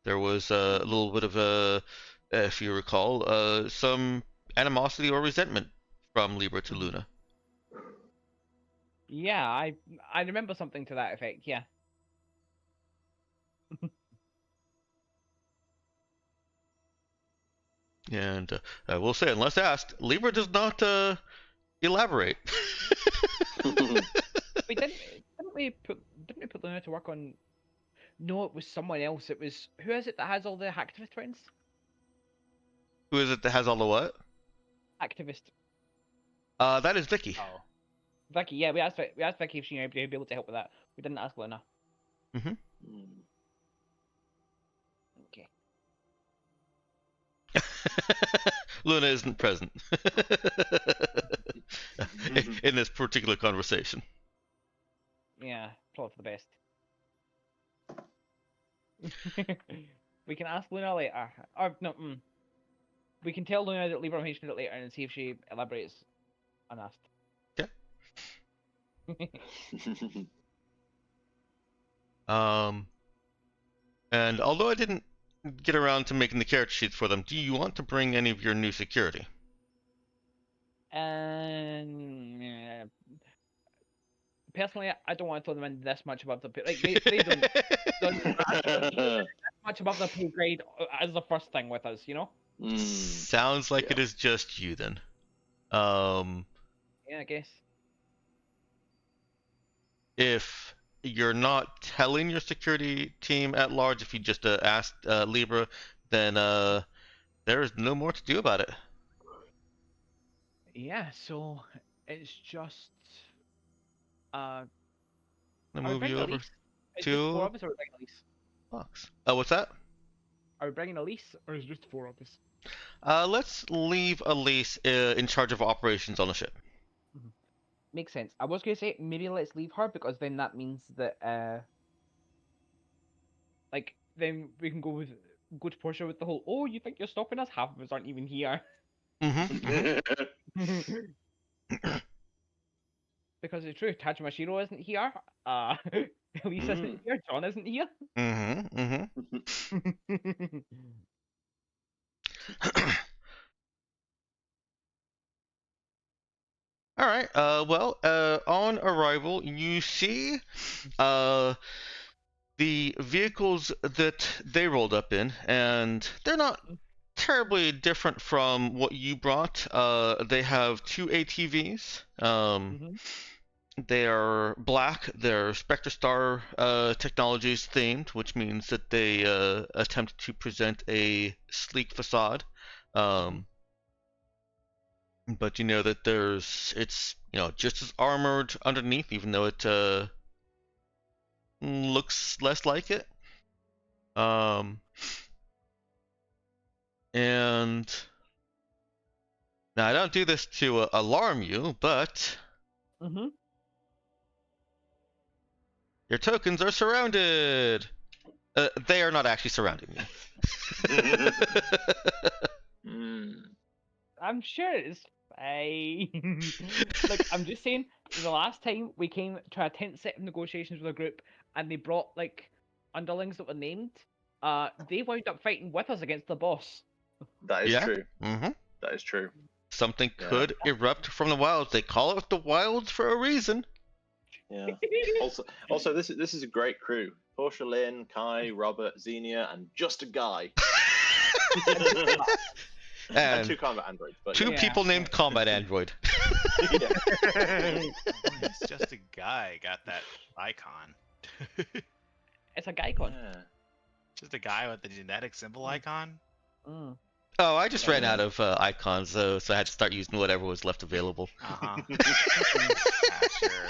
There was a little bit of if you recall, some animosity or resentment from Libra to Luna. Yeah, I remember something to that effect, yeah. And I will say, unless asked, Libra does not elaborate. Wait, didn't we put Luna to work on? No, it was someone else. It was, who is it that has all the hacktivist twins? Who is it that has all the what? Activist. That is Vicky. Oh, Vicky. Yeah, we asked Vicky if she would be able to help with that. We didn't ask Luna. Okay. Luna isn't present in this particular conversation. Yeah, probably for the best. We can ask Luna later. Or no, we can tell Luna that Libra mentioned it later and see if she elaborates unasked. Yeah. And although I didn't get around to making the character sheets for them, do you want to bring any of your new security? Personally, I don't want to throw them in this much above the like they don't much much above the pay grade as the first thing with us, you know? Sounds like Yeah. it is just you then. Um, Yeah, I guess. if you're not telling your security team at large, if you just asked Libra, then there is no more to do about it. Yeah, so it's just I'm are gonna we move you bringing over Elise? It's just four to of us, or are we bringing Elise? box. Oh, what's that? Are we bringing Elise, or is it just four of us? Let's leave Elise in charge of operations on the ship. Makes sense. I was gonna say maybe let's leave her because then that means that like then we can go to Portia with the whole oh you think you're stopping us? Half of us aren't even here. Because it's true, Tajimashiro isn't here. Elise isn't here. John isn't here. All right. Well, on arrival, you see the vehicles that they rolled up in, and they're not terribly different from what you brought. They have two ATVs. They are black. They're Spectre Star Technologies themed, which means that they attempt to present a sleek facade. But you know that it's just as armored underneath, even though it looks less like it. And now I don't do this to alarm you, but your tokens are surrounded. They are not actually surrounding you. I'm sure it's fine. Look, I'm just saying, the last time we came to a tense set of negotiations with a group and they brought like underlings that were named, they wound up fighting with us against the boss. That is Yeah. true. Mm-hmm. That is true. Something Yeah. could erupt from the wilds. They call it the wilds for a reason. Yeah. Also, this is a great crew. Portia, Lynn, Kai, Robert, Xenia, and just a guy. and And two combat androids. But two Yeah. people named Combat Android. yeah. It's just a guy got that icon. It's a Gaikon. Yeah. Just a guy with the genetic symbol icon. Mm. Oh, I just ran Yeah. out of icons, so I had to start using whatever was left available. Uh-huh. Sure.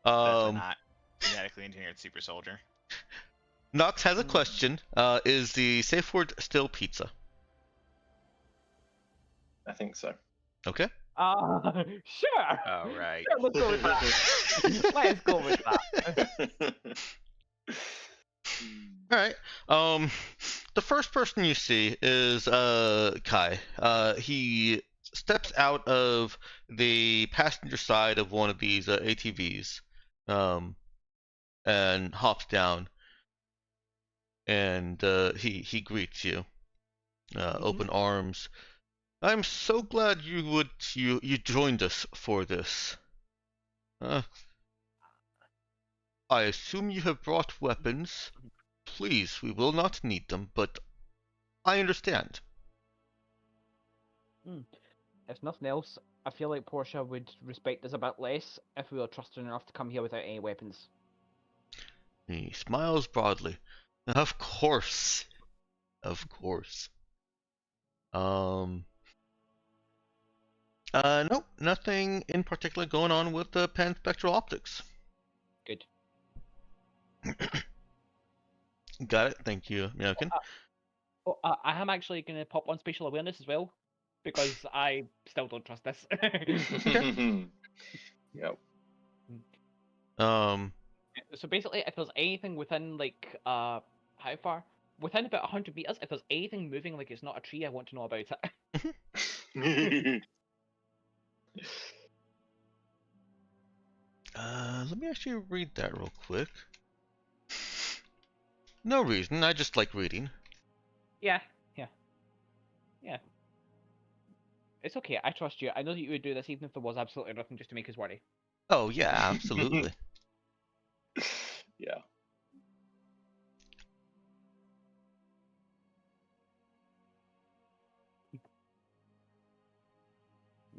Definitely not genetically engineered super soldier. Nox has a question. Is the safe word still pizza? I think so. Okay. Sure. Oh, right. Sure, let's go with that. Let's go with that. All right. The first person you see is Kai. He steps out of the passenger side of one of these ATVs, and hops down, and he greets you, open arms. I'm so glad you joined us for this. I assume you have brought weapons. Please, we will not need them, but I understand. If nothing else, I feel like Portia would respect us a bit less if we were trusted enough to come here without any weapons. He smiles broadly. Of course. Of course. Nope, nothing in particular going on with the panspectral optics. Good. Got it. Thank you, Myokin. I am actually going to pop on spatial awareness as well, because I still don't trust this. Yep. So basically, if there's anything within like how far? Within about 100 meters, if there's anything moving like it's not a tree, I want to know about it. Let me actually read that real quick. No reason, I just like reading. Yeah. It's okay, I trust you. I know that you would do this even if there was absolutely nothing just to make us worry. Oh yeah, absolutely. Yeah.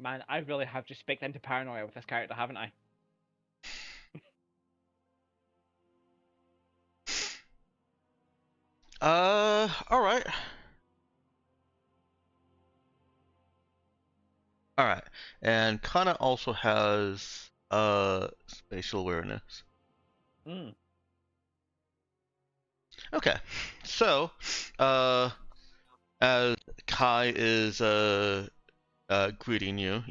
Man, I really have just specced into paranoia with this character, haven't I? All right. All right. And Kana also has spatial awareness. Mm. Okay. So, as Kai is greeting you,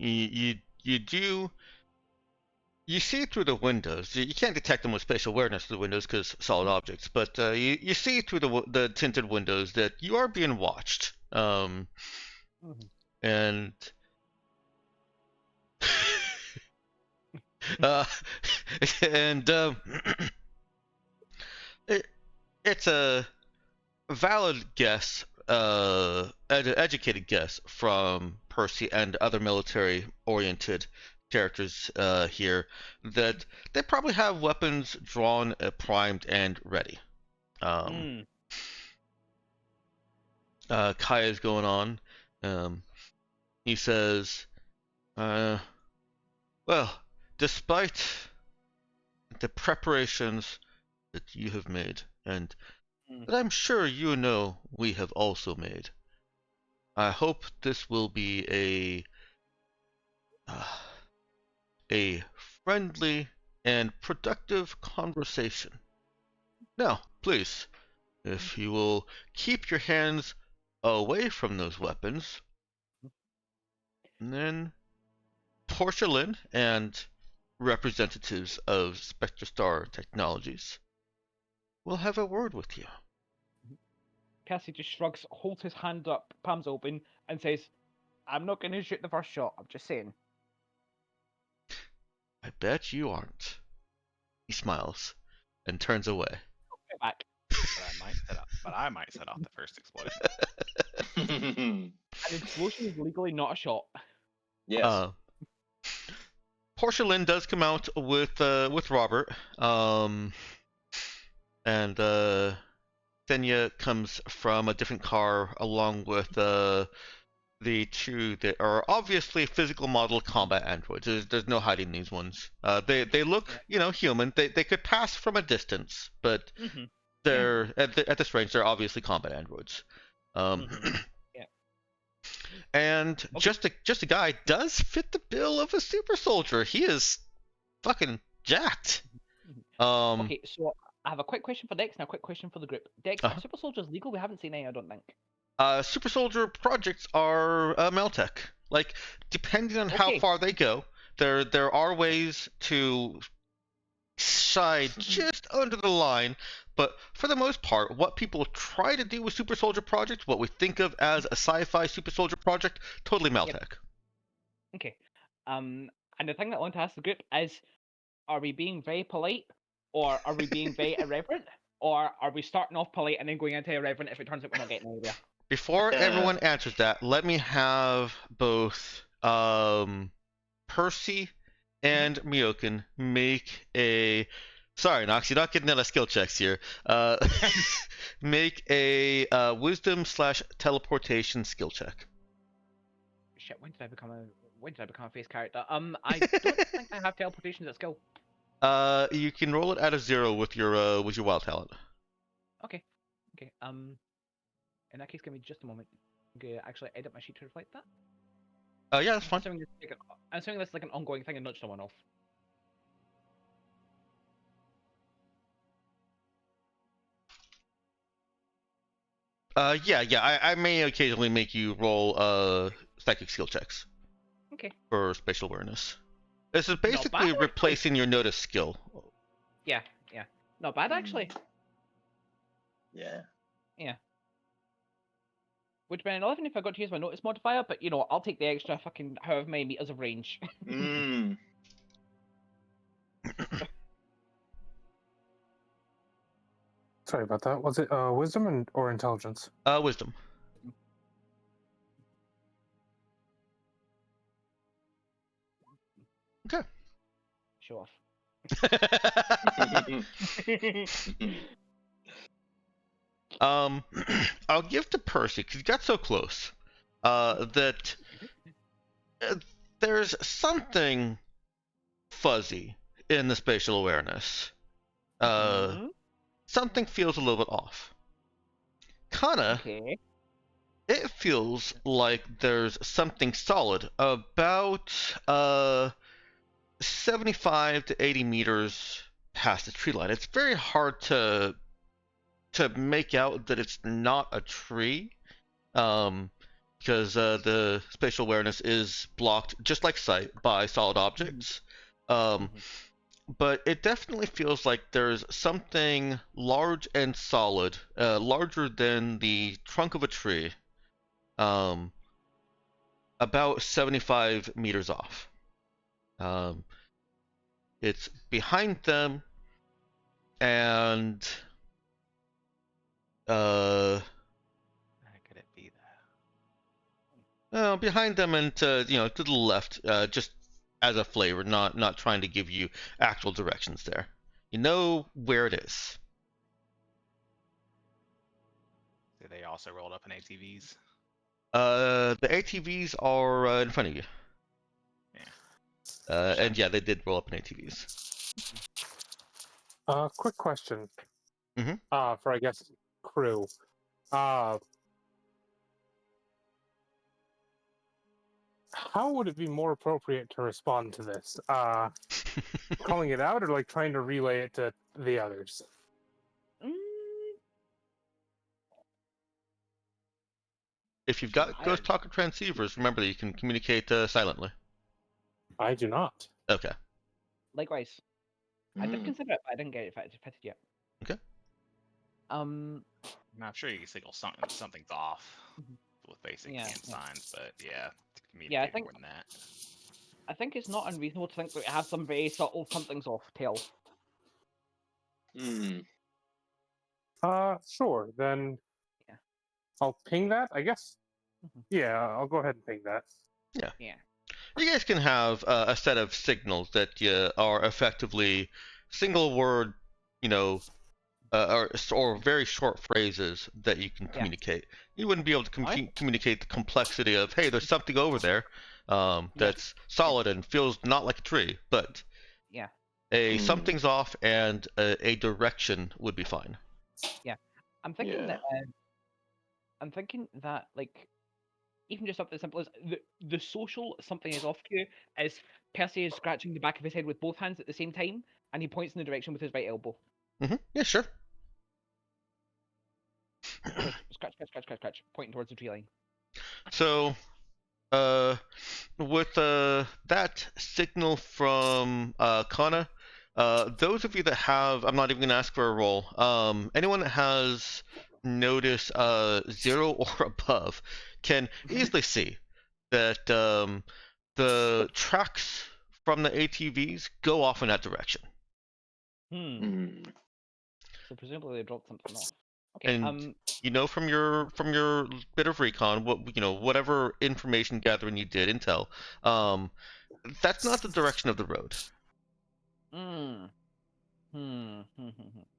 you see through the windows. You can't detect them with spatial awareness through the windows because solid objects, but you see through the tinted windows that you are being watched. And uh, and it's a valid guess, educated guess from Percy and other military-oriented characters here that they probably have weapons drawn, primed, and ready. Kai is going on. He says, well, despite the preparations that you have made, and that I'm sure you know we have also made, I hope this will be a friendly and productive conversation. Now, please, if you will keep your hands away from those weapons, then Portia Lynn and representatives of Spectrestar Technologies will have a word with you. Cassie just shrugs, holds his hand up, palms open, and says, I'm not going to shoot the first shot, I'm just saying. I bet you aren't. He smiles and turns away. Get back. But I might set off the first explosion. An explosion is legally not a shot. Yes. Portia Lynn does come out with Robert, and Thenya comes from a different car along with the two that are obviously physical model combat androids. There's no hiding these ones. They look, human. They could pass from a distance, but they're at this range. They're obviously combat androids. Yeah. And Okay. just a guy does fit the bill of a super soldier. He is fucking jacked. Okay, so I have a quick question for Dex and a quick question for the group. Dex, Uh-huh. are super soldiers legal? We haven't seen any, I don't think. Super soldier projects are Meltech. Like, depending on how Okay. far they go, there are ways to side just under the line, but for the most part, what people try to do with super soldier projects, what we think of as a sci-fi super soldier project, totally Meltech. Okay. And the thing that I want to ask the group is, are we being very polite, or are we being very irreverent, or are we starting off polite and then going into irreverent if it turns out we're not getting anywhere? Before everyone answers that, let me have both Percy and Myokin make a. Sorry, Nox, you're not getting out of skill checks here. Make a wisdom / teleportation skill check. Shit, when did I become a face character? I don't think I have teleportation as a skill. You can roll it out of 0 with your wild talent. Okay. In that case, give me just a moment. I'm gonna actually edit my sheet to reflect that. Yeah, that's fine. I'm assuming this is like an ongoing thing and not just a one-off. Yeah. I may occasionally make you roll psychic skill checks. Okay. For spatial awareness. This is basically actually. replacing your notice skill. Yeah. Not bad, actually. Yeah. Would be an 11 if I got to use my notice modifier, but I'll take the extra fucking however many meters of range. Sorry about that. Was it wisdom or intelligence? Wisdom. Okay. Show off. I'll give to Percy because he got so close. That there's something fuzzy in the spatial awareness. Mhm. Something feels a little bit off. Kinda, Okay. it feels like there's something solid about 75 to 80 meters past the tree line. It's very hard to make out that it's not a tree, because the spatial awareness is blocked, just like sight, by solid objects. Mhm. But it definitely feels like there's something large and solid, larger than the trunk of a tree, um, about 75 meters off. Um, it's behind them, and How could it be that? behind them and to to the left, just as a flavor, not trying to give you actual directions there. You know where it is. Do they also rolled up in ATVs? The ATVs are in front of you. Yeah. And yeah, they did roll up in ATVs. Quick question. Mhm. For I guess crew. How would it be more appropriate to respond to this? Calling it out or like trying to relay it to the others? Mm, If you've got I- ghost talker transceivers, remember that you can communicate silently. I do not. Okay. Likewise. I did Mm. consider it, but I didn't get it fitted yet. Okay. I'm not sure you can signal something's off Mhm. with basic Yeah, hand yeah. signs, but yeah, to communicate Yeah, I think- more than that. I think it's not unreasonable to think that we have some very subtle something's off tell. Mm. Sure. Then Yeah. I'll ping that, I guess. Mhm. Yeah, I'll go ahead and ping that. Yeah. You guys can have a set of signals that are effectively single word, or very short phrases that you can communicate. You wouldn't be able to Alright. communicate the complexity of, hey, there's something over there that's solid and feels not like a tree, but Yeah. something's off and a direction would be fine. I'm thinking Yeah. that like even just something as simple as the social something is off cue is Percy is scratching the back of his head with both hands at the same time, and he points in the direction with his right elbow. Yeah, sure. Scratch, scratch, scratch, scratch, scratch, pointing towards the tree line. So, with that signal from Kana, those of you that have, I'm not even going to ask for a roll. Anyone that has notice 0 or above can easily see that the tracks from the ATVs go off in that direction. Mm. So presumably they dropped something off. Okay. And from your bit of recon, whatever information gathering you did, intel, that's not the direction of the road.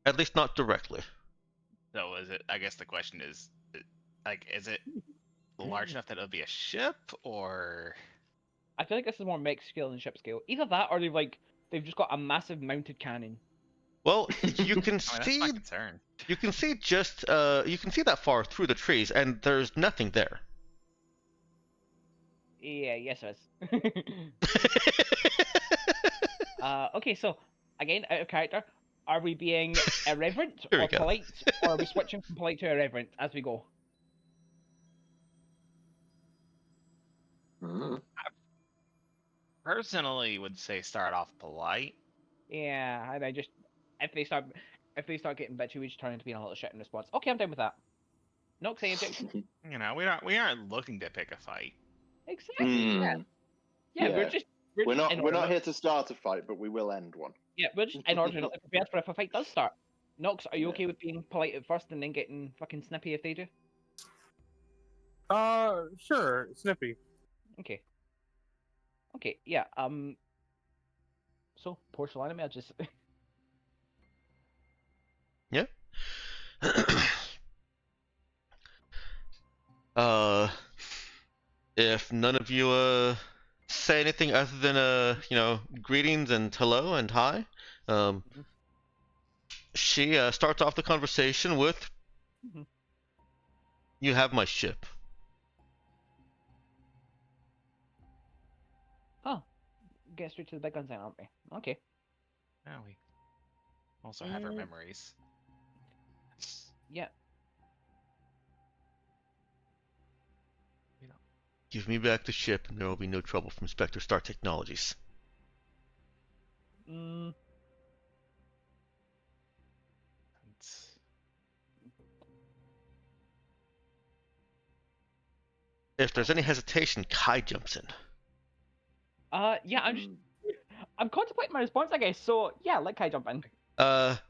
At least not directly. So is it? I guess the question is, is it large enough that it would be a ship, or? I feel like this is more mech scale than ship scale. Either that, or they've just got a massive mounted cannon. Well, you can I mean, that's see my concern. you can see just you can see that far through the trees, and there's nothing there. Yeah, yes, it is. Okay, so again, out of character, are we being irreverent Here we or go. polite, or are we switching from polite to irreverent as we go? Mm. Personally, would say start off polite. Yeah, and I just if they start getting bitchy, we just turn into being a little shit in response. Okay, I'm down with that. No any objection. We aren't looking to pick a fight. Exactly. Yeah. Mm. Yeah, Yeah. we're just We're not here to start a fight, but we will end one. Yeah, we're just inordinately prepared for if a fight does start. Nox, are you okay with being polite at first and then getting fucking snippy if they do? Sure, Snippy. Okay. Okay, yeah, so, Portia anime, I'll just... Yeah. If none of you say anything other than greetings and hello and hi. Um, Mhm. she starts off the conversation with, Mhm. "You have my ship." Oh, get straight to the big guns then, aren't we? Okay. Yeah, we also have our Mm, memories. yeah. You know, Give me back the ship, and there will be no trouble from Spectre Star Technologies. Mm, it's, If there's any hesitation, Kai jumps in. yeah. I'm contemplating my response, I guess. So yeah, let Kai jump in.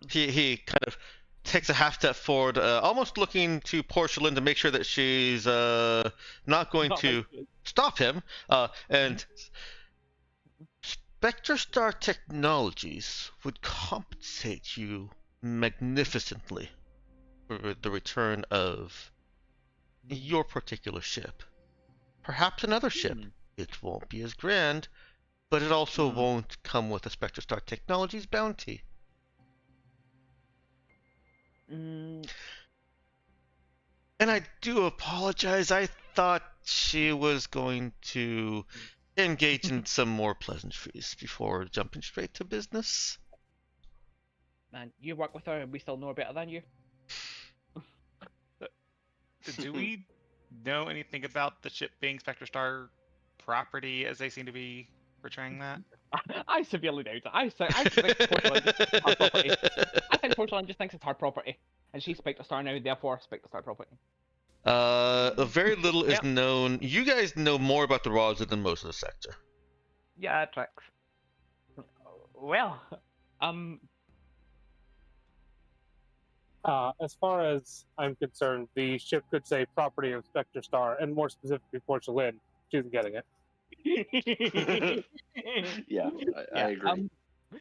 He kind of takes a half step forward, almost looking to Portia to make sure that she's not going Not to like stop him. And Spectre Star Technologies would compensate you magnificently for the return of your particular ship. Perhaps another ship. Hmm. It won't be as grand, but it also Hmm. won't come with a Spectre Star Technologies bounty. Mm, And I do apologize. I thought she was going to engage in some more pleasantries before jumping straight to business. man, you work with her, and we still know her better than you. do we know anything about the ship being Spectre Star property as they seem to be portraying that? I severely doubt it. I think Porcelain just thinks it's her property. I think Porcelain just thinks it's her property, and she's Spectre Star now, therefore Spectre Star property. Very little is Yep. known. You guys know more about the Rods than most of the sector. Yeah, it tracks. Well, um, As far as I'm concerned, the ship could say property of Spectre Star, and more specifically Portia. She's getting it. Yeah, I agree.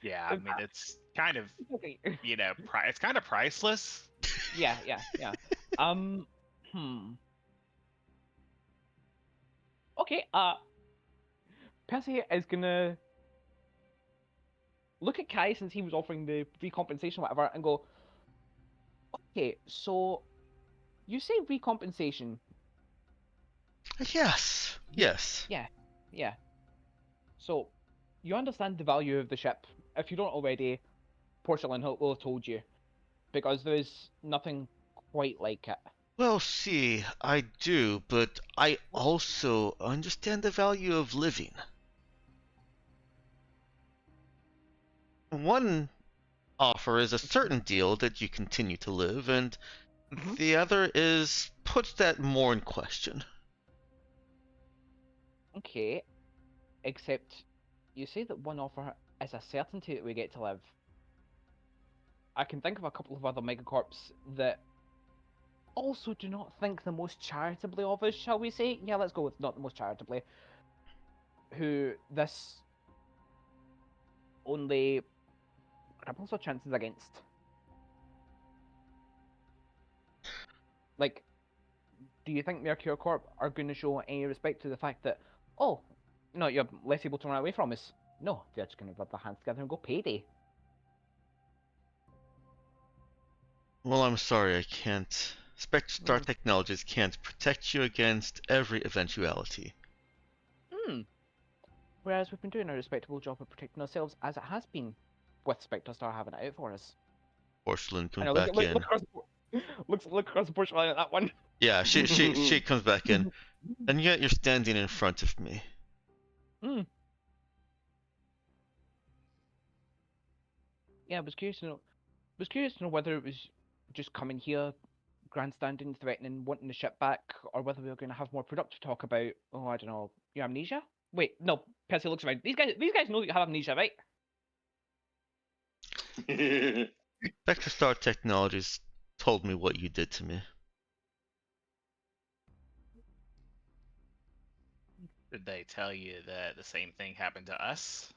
Yeah, I mean it's kind of okay. it's kind of priceless. Yeah. Um, hmm. Okay, Percy is gonna look at Kai since he was offering the free compensation, whatever, and go, okay, so you say free compensation. Yes, yes. Yeah, yeah. So you understand the value of the ship. If you don't already, Porcelain will have told you, because there's nothing quite like it. Well, see, I do, but I also understand the value of living. One offer is a certain deal that you continue to live, and Mhm. the other is puts that more in question. Okay, except you say that one offer is a certainty that we get to live. I can think of a couple of other megacorps that also do not think the most charitably of us, shall we say? Yeah, let's go with not the most charitably. Who this only cripples our chances against. Like, do you think Mercure Corp are going to show any respect to the fact that, oh, no, you're less able to run away from us? No, they're just going to rub their hands together and go payday. Well, I'm sorry, I can't. Spectre Star Hmm. Technologies can't protect you against every eventuality. Hmm. Whereas we've been doing a respectable job of protecting ourselves as it has been, with Spectre Star having it out for us. Porcelain I comes know. back Look in. across the look across the porch line at that one. Yeah, she comes back in, and yet you're standing in front of me. Hmm. Yeah, I was curious to know. Was curious to know whether it was just coming here, grandstanding, threatening, wanting the ship back, or whether we were going to have more productive talk about. Oh, I don't know. Your amnesia? Wait, no. Percy looks around. These guys know that you have amnesia, right? Spectre Star Technologies told me what you did to me. Did they tell you that the same thing happened to us?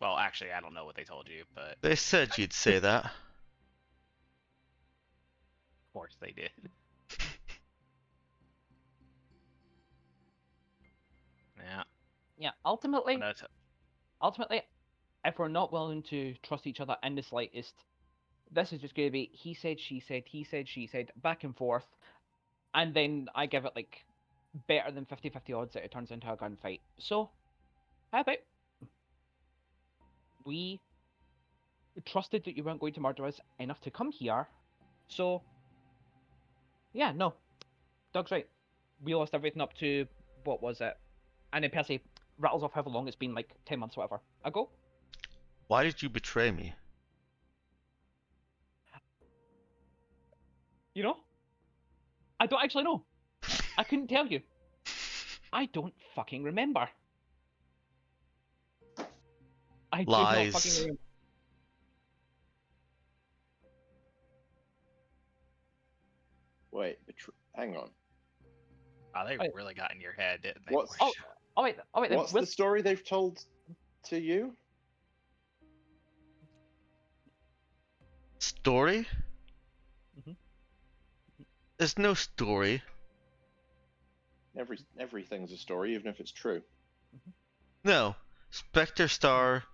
Well, actually, I don't know what they told you, but They said you'd say that. of course they did. Yeah. Yeah, ultimately, But that's ultimately, if we're not willing to trust each other in the slightest, this is just going to be he said, she said, back and forth, and then I give it like better than 50-50 odds that it turns into a gunfight. So, how about we trusted that you weren't going to murder us enough to come here, so yeah, no, Doug's right. We lost everything up to, what was it? And then Percy rattles off however long it's been, like 10 months, whatever, ago. Why did you betray me? You know? I don't actually know. I couldn't tell you. I don't fucking remember. I do not Lies. fucking remember. Wait, hang on. oh, they Wait. really got in your head, didn't they? What's- Portia? Oh wait, then. What's the story they've told to you? Story? Mhm. There's no story. Everything's a story, even if it's true. No. Spectre Star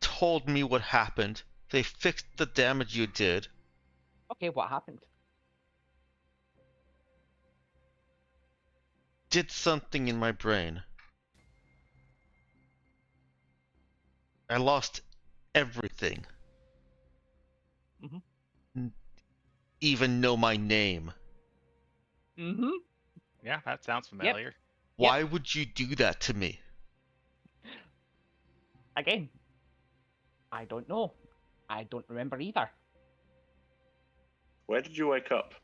told me what happened. They fixed the damage you did. Okay, what happened? Did something in my brain. I lost everything. Mhm. Even know my name. Mm-hmm. Yeah, that sounds familiar. Why would you do that to me? Again, I don't know. I don't remember either. Where did you wake up?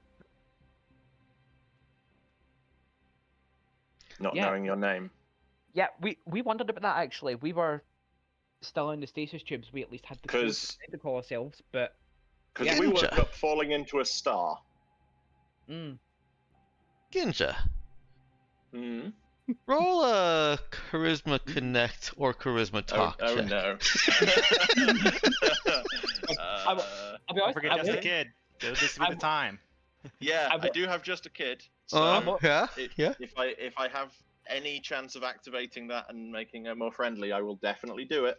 Not Yeah. knowing your name. Yeah, we wondered about that actually. We were still in the stasis tubes. We at least had the tools to call ourselves, but Because Yeah. we woke Ninja. up falling into a star. Ginja. Hmm. Roll a Charisma Connect or Charisma Talk oh check. no. I'll be Don't honest, forget I just a won't- kid. This would be the time. Yeah, I I will- do have just a kid. So Yeah, if, yeah. if I have any chance of activating that and making her more friendly, I will definitely do it.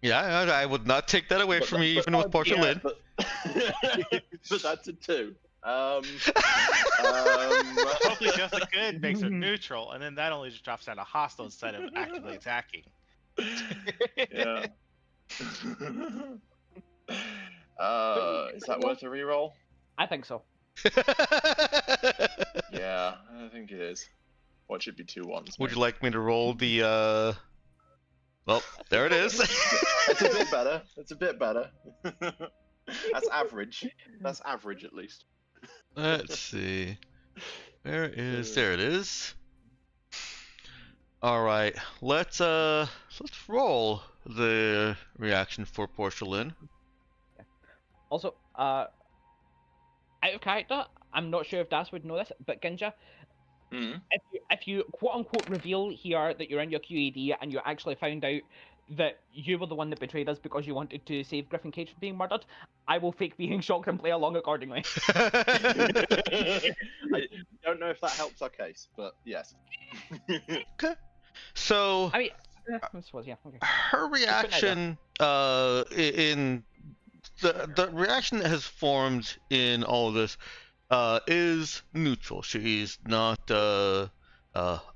Yeah, I would not take that away But from that- you, but- even with Portia Yeah, Lynn. but, but that's a 2. Hopefully, just a good makes her neutral, and then that only just drops down to hostile instead of actively attacking. Yeah. Is that worth a reroll? I think so. Yeah, I think it is. What should be 2 ones? Would you maybe? like me to roll the, Well, there it is. It's a bit better. It's a bit better. That's average. That's average at least. Let's see. Where is... There it is. Alright, let's roll the reaction for Portia Lynn. Also, out of character, I'm not sure if Das would know this, but Ginja, Mm. if you quote unquote reveal here that you're in your QED and you actually found out that you were the one that betrayed us because you wanted to save Griffin Cage from being murdered, I will fake being shocked and play along accordingly. I don't know if that helps our case, but yes. So, I mean, I suppose, yeah, okay. her reaction, in the reaction that has formed in all of this, is neutral. She's not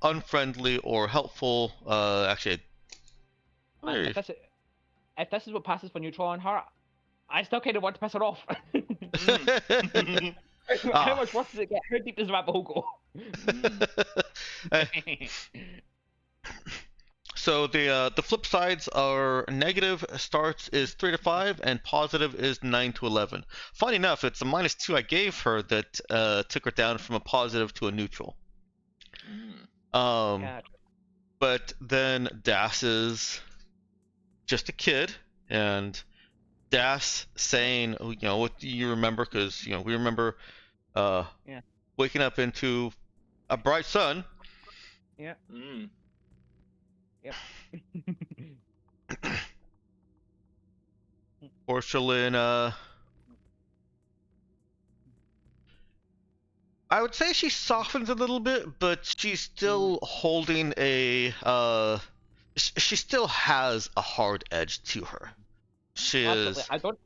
unfriendly or helpful. Actually, Man, if this is what passes for neutral on her, I still kind of want to piss her off. How much worse does it get? How deep does the rabbit hole go? So the flip sides are negative starts is 3 to 5 and positive is 9 to 11. Funny enough, it's a -2 I gave her that took her down from a positive to a neutral. Yeah. But then Das is just a kid, and Das saying, you know, what do you remember? Because you know we remember Yeah. waking up into a bright sun. Yeah. Mm. Yep. Portia Lynn I would say she softens a little bit, but she's still holding a she still has a hard edge to her. She Absolutely. is, I don't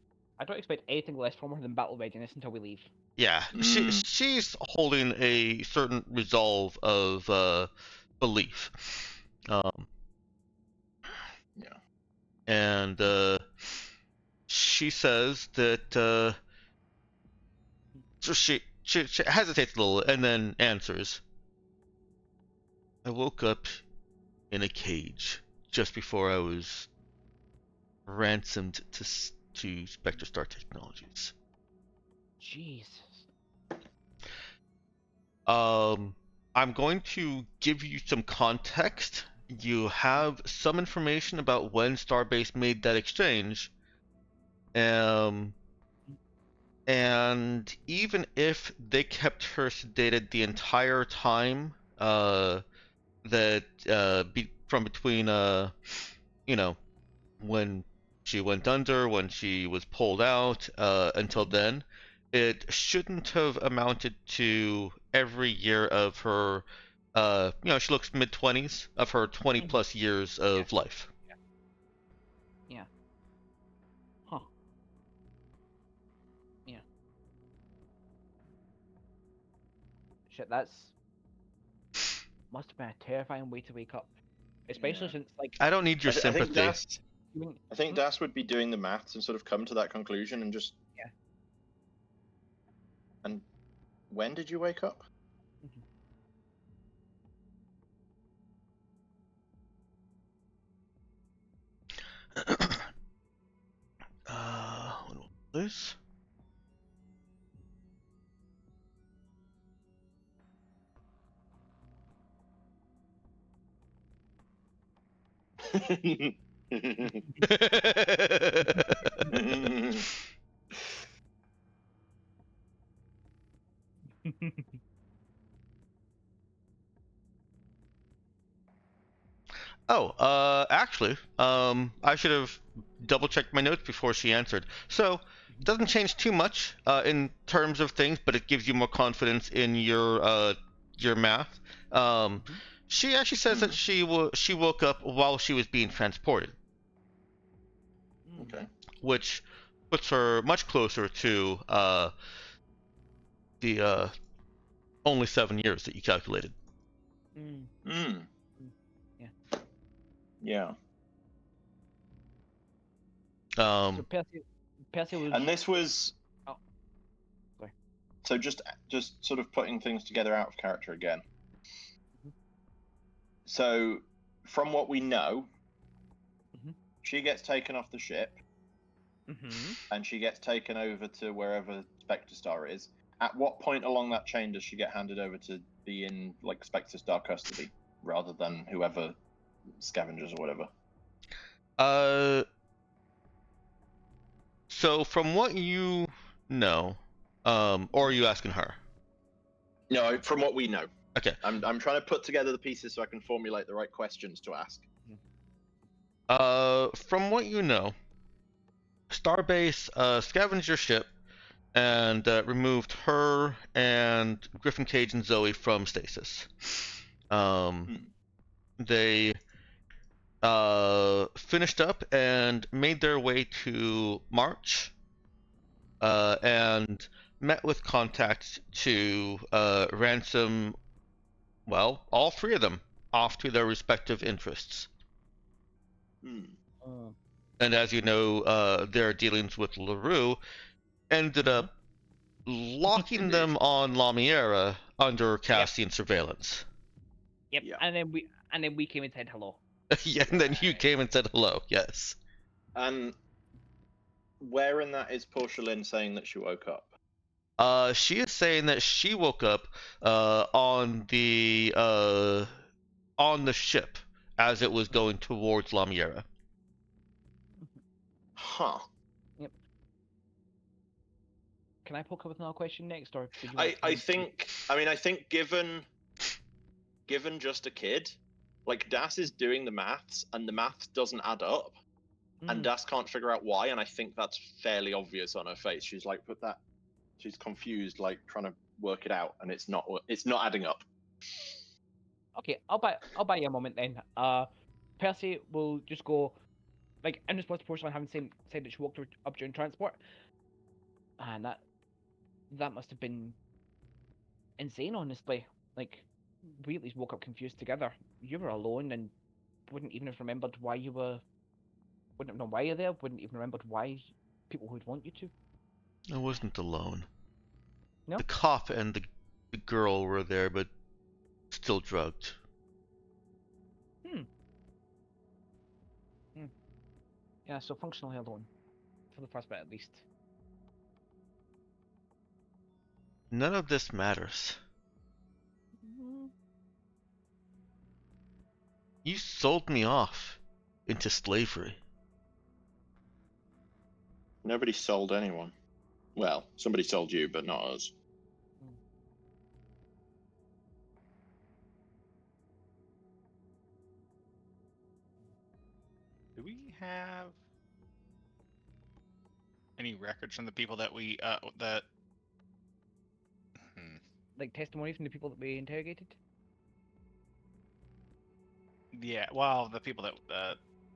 expect anything less from her than battle readiness until we leave. yeah, she's holding a certain resolve of belief. Yeah. And she says that so she hesitates a little and then answers. I woke up in a cage just before I was ransomed to Spectrestar Technologies. Jesus. I'm going to give you some context. You have some information about when Starbase made that exchange. And even if they kept her sedated the entire time, from between you know, when she went under, when she was pulled out, until then, it shouldn't have amounted to every year of her, she looks mid-20s, of her 20 plus years of life. Yeah. Huh. Yeah. Shit, that's must have been a terrifying way to wake up. Especially Yeah. since, like, I don't need your I think sympathy. I think Das would be doing the maths and sort of come to that conclusion and just. Yeah. And when did you wake up? What was this? Oh, actually, I should have double checked my notes before she answered. So, it doesn't change too much in terms of things, but it gives you more confidence in your math. She actually says that she woke up while she was being transported, Okay. which puts her much closer to the only 7 years that you calculated. Yeah. Yeah. So Percy was. And this was. Oh. Sorry. So just sort of putting things together out of character again. So, from what we know, she gets taken off the ship, and she gets taken over to wherever Spectrestar is. At what point along that chain does she get handed over to be in like Spectrestar custody, rather than whoever scavengers or whatever? So from what you know, or are you asking her? No, from what we know. Okay. I'm trying to put together the pieces so I can formulate the right questions to ask. From what you know, Starbase scavenged your ship and removed her and Griffin Cage and Zoe from stasis. They finished up and made their way to March, and met with contacts to ransom, well, all three of them off to their respective interests. And as you know, their dealings with LaRue ended up locking them on Lamiera under Cassian surveillance. Yep. Yeah. And then we came and said hello. Yeah, and then you came and said hello. Yes. And where in that is Portia Lynn saying that she woke up? She is saying that she woke up on the ship as it was going towards Lamiera. Huh. Yep. Can I poke up with another question next, or did you? I think given just a kid, like Das is doing the maths and the maths doesn't add up, and Das can't figure out why, and I think that's fairly obvious on her face. She's like, she's confused, like trying to work it out, and it's not adding up. Okay, I'll buy you a moment then. Percy will just go, like, in response to Portia having said that she walked up during transport, and that must have been insane, honestly. Like, we at least woke up confused together. You were alone and wouldn't even have remembered why you were. Wouldn't have known why you're there. Wouldn't even remembered why people would want you to. I wasn't alone. No? The cop and the girl were there, but still drugged. Yeah, so functionally alone, for the first bit at least. None of this matters. You sold me off into slavery. Nobody sold anyone. Well, somebody sold you, but not us. Do we have any records from the people that we that? Like testimony from the people that we interrogated. Yeah, well, the people that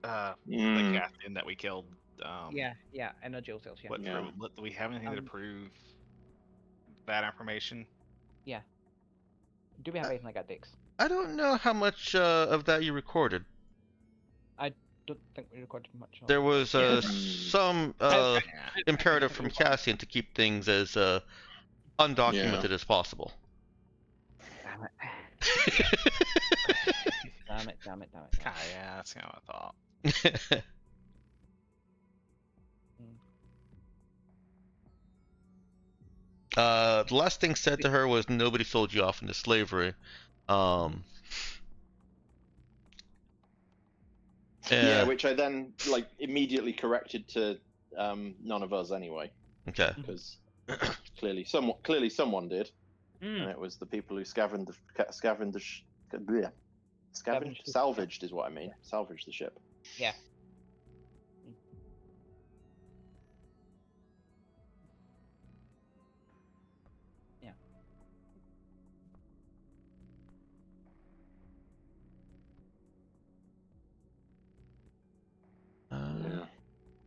like Cassian that we killed. Yeah, in the jail cells. Yeah. What Yeah. do we have anything to prove that information? Do we have anything like that, Dix? I don't know how much of that you recorded. Don't think we recorded much. Of There it. was Yeah. some Yeah. imperative from Cassian to keep things as undocumented as possible. Damn it. Damn it. Yeah, that's kind of what I thought. The last thing said to her was nobody sold you off into slavery. Yeah, which I then like immediately corrected to none of us anyway, Okay. because clearly someone did, and it was the people who salvaged is what I mean. Salvaged the ship. Yeah.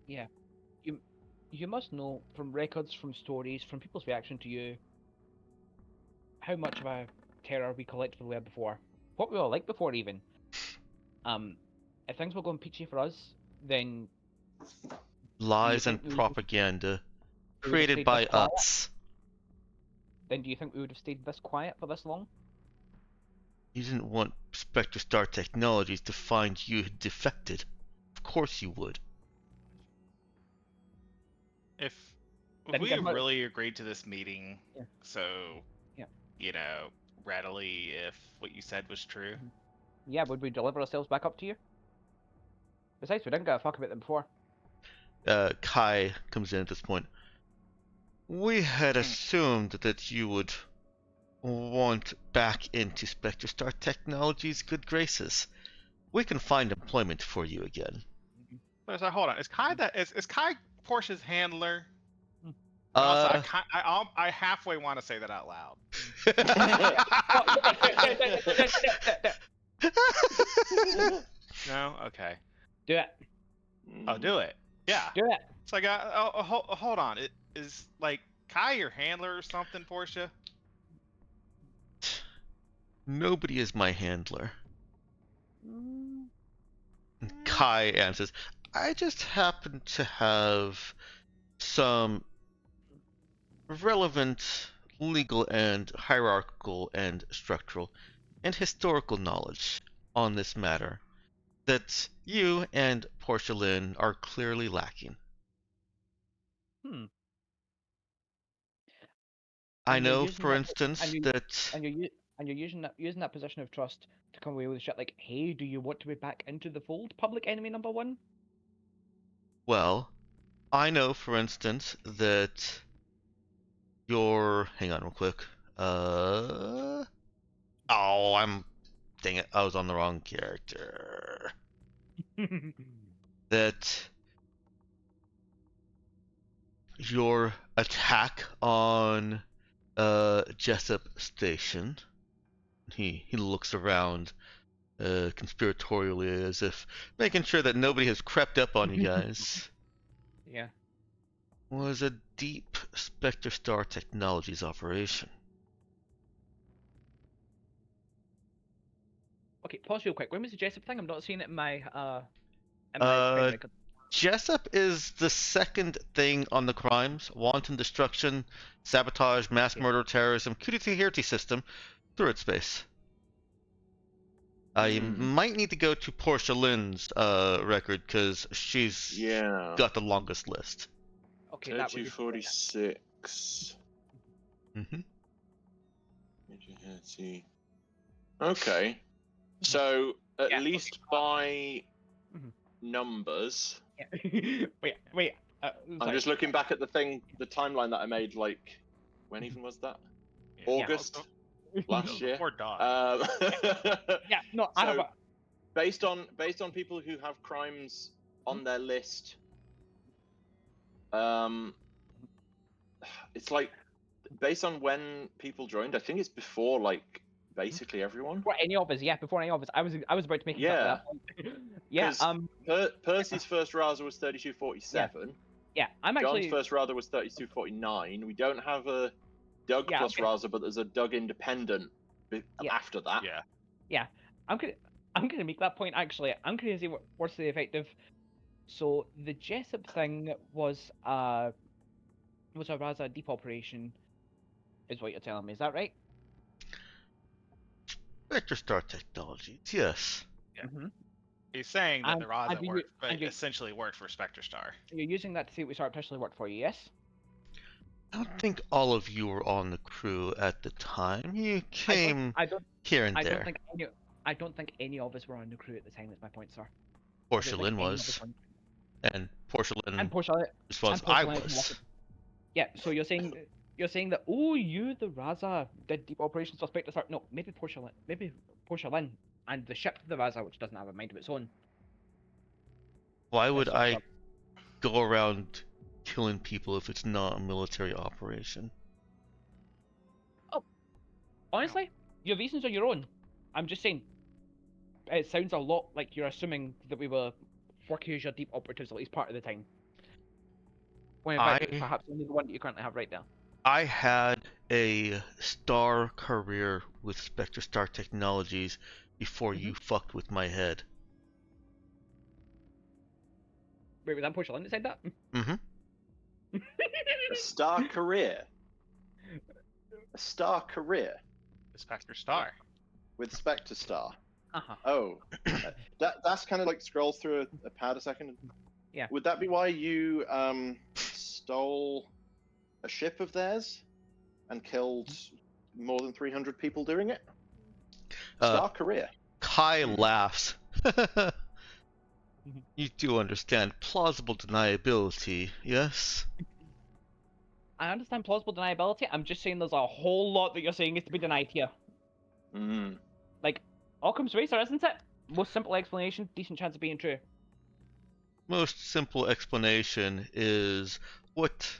Yeah. You must know from records, from stories, from people's reaction to you, how much of a terror we collectively were before. What we were like before, even. If things were going peachy for us, then Lies you and think we- propaganda we would've created stayed by this quiet? us. Then do you think we would have stayed this quiet for this long? You didn't want Spectre Star Technologies to find you had defected. Of course you would. If Then we get her- really agreed to this meeting, Yeah. so Yeah. readily, if what you said was true. Yeah, would we deliver ourselves back up to you? Besides, we didn't give a fuck about them before. Kai comes in at this point. We had assumed that you would want back into Spectre Star Technologies' good graces. We can find employment for you again. So hold on, is Kai is Kai Portia's handler? Uh, I halfway want to say that out loud. No, okay. Do it. Oh, do it. Yeah. Do it. It's like, hold on. It is like Kai your handler or something, Portia? Nobody is my handler. Kai answers, I just happen to have some relevant legal and hierarchical and structural and historical knowledge on this matter that you and Portia Lynn are clearly lacking. I And you're know, using for that- instance, and you- that And you're using that position of trust to come away with shit like, hey, do you want to be back into the fold, public enemy number one? well, I know, for instance, that hang on real quick. Dang it, I was on the wrong character. That your attack on Jessup Station. He looks around conspiratorially as if making sure that nobody has crept up on you guys. Yeah. Was a deep Spectre Star Technologies operation. Okay, pause real quick. When was the Jessup thing? I'm not seeing it in my Uh, crime record. Jessup is the second thing on the crimes: wanton destruction, sabotage, mass murder, terrorism, coup d'etat system, through its space. You might need to go to Portia Lynn's record because she's Yeah. got the longest list. Okay, that would be 3246. Mm-hmm. Okay. So at Yeah, least by Mhm. numbers. Yeah. wait. I'm Sorry. just looking back at the timeline that I made. Like, when even was that? Yeah, August last year. Before dawn. Yeah, no, I have So, a. based on people who have crimes on their list, it's like based on when people joined. I think it's before like basically everyone. Before any of us, yeah, before any of us. I was about to make Yeah. that point. Yeah, 'Cause Percy's first rouser was 3247. yeah, I'm John's actually. first rouser was 3249. We don't have a Doug Yeah, plus okay. rouser, but there's a Doug independent Yeah. after that. Yeah. I'm gonna make that point actually. I'm gonna say what's the effective. So the Jessup thing was a Raza deep operation, is what you're telling me. Is that right? Spectre Star Technologies, yes. Mm-hmm. He's saying that the Raza you- worked, and you- essentially worked for Spectre Star. You're using that to see what surreptitiously worked for you, yes? I don't think all of you were on the crew at the time. You came I don't here and I there. don't think any of us were on the crew at the time. That's my point, sir. Portia I don't Lynn think any of us was, were on- and Portia Lynn and Portia. response and Portia I Lynn was. Yeah. So you're saying that you the Raza did deep operations for Spectre Star? No, maybe Portia Lynn and the ship the Raza, which doesn't have a mind of its own. Why would That's what I go around killing people if it's not a military operation? Honestly, your reasons are your own. I'm just saying. It sounds a lot like you're assuming that we were working as your deep operatives at least part of the time. When in fact, it's perhaps only the one that you currently have right now. I had a star career with Spectre Star Technologies before you fucked with my head. Wait, was that Portia Lynn that said that? Mm-hmm. A star career. A star career The Spectre Star. with Spectre Star. Uh-huh. Oh, that's kind of like scroll through a pad a second. Yeah. Would that be why you stole a ship of theirs and killed more than 300 people doing it? Star career. Kai laughs. You do understand plausible deniability, yes? I understand plausible deniability. I'm just saying there's a whole lot that you're saying is to be denied here. Like, Occam's razor, isn't it? Most simple explanation, decent chance of being true. Most simple explanation is what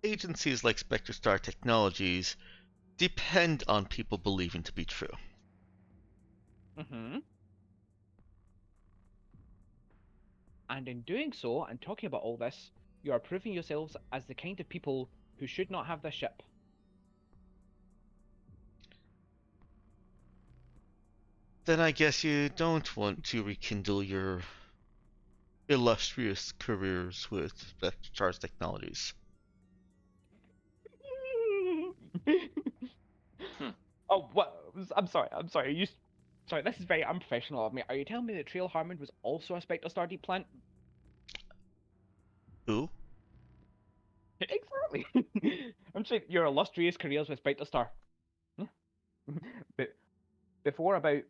agencies like Spectre Star Technologies depend on people believing to be true. Mm-hmm. And in doing so, and talking about all this, you are proving yourselves as the kind of people who should not have this ship. Then I guess you don't want to rekindle your illustrious careers with Spectre Star Technologies. Oh, what? I'm sorry. Sorry, this is very unprofessional of me. Are you telling me that Trail Harmon was also a Spectre Star deep plant? Who? Exactly. I'm saying your illustrious careers with Spectre Star. But before about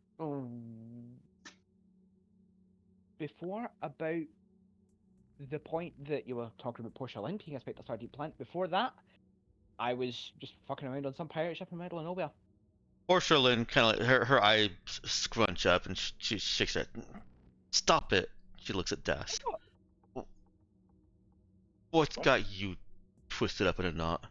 the point that you were talking about Portia Lynn being a Spectre Star deep plant, before that, I was just fucking around on some pirate ship in the middle of nowhere. Portia Lynn kind of her eyes scrunch up and she shakes her head. Stop it. She looks at Das. What's got you twisted up in a knot?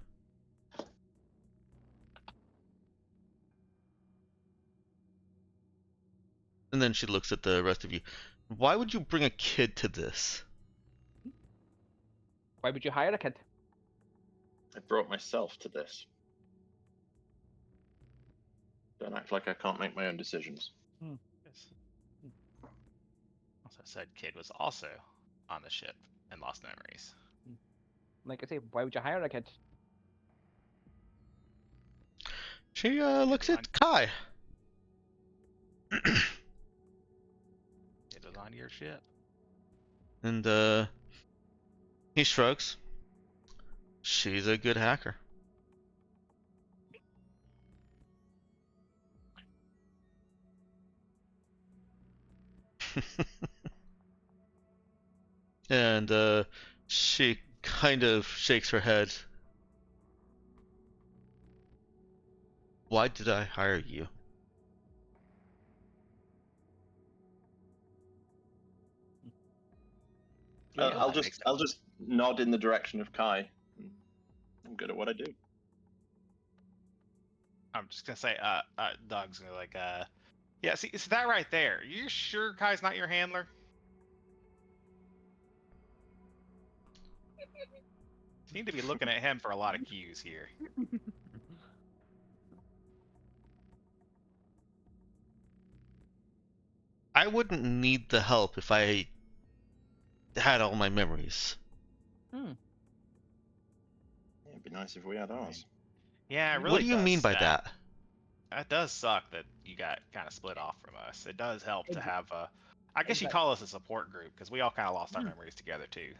And then she looks at the rest of you. Why would you bring a kid to this? Why would you hire a kid? I brought myself to this. Don't act like I can't make my own decisions. Yes. Also said kid was also on the ship and lost memories. Like I say, why would you hire a kid? She looks at Kai. It was on your ship. And he shrugs. She's a good hacker. And she kind of shakes her head. Why did I hire you? I'll just nod in the direction of Kai. I'm good at what I do. I'm just gonna say, Doug's gonna like, yeah, see, it's that right there. You sure Kai's not your handler? Seem to be looking at him for a lot of cues here. I wouldn't need the help if I had all my memories. Yeah, it'd be nice if we had ours. Yeah, it really What do you does mean by suck. that? That does suck that you got kind of split off from us. It does help to have a. I guess you Exactly. call us a support group because we all kind of lost our memories together too.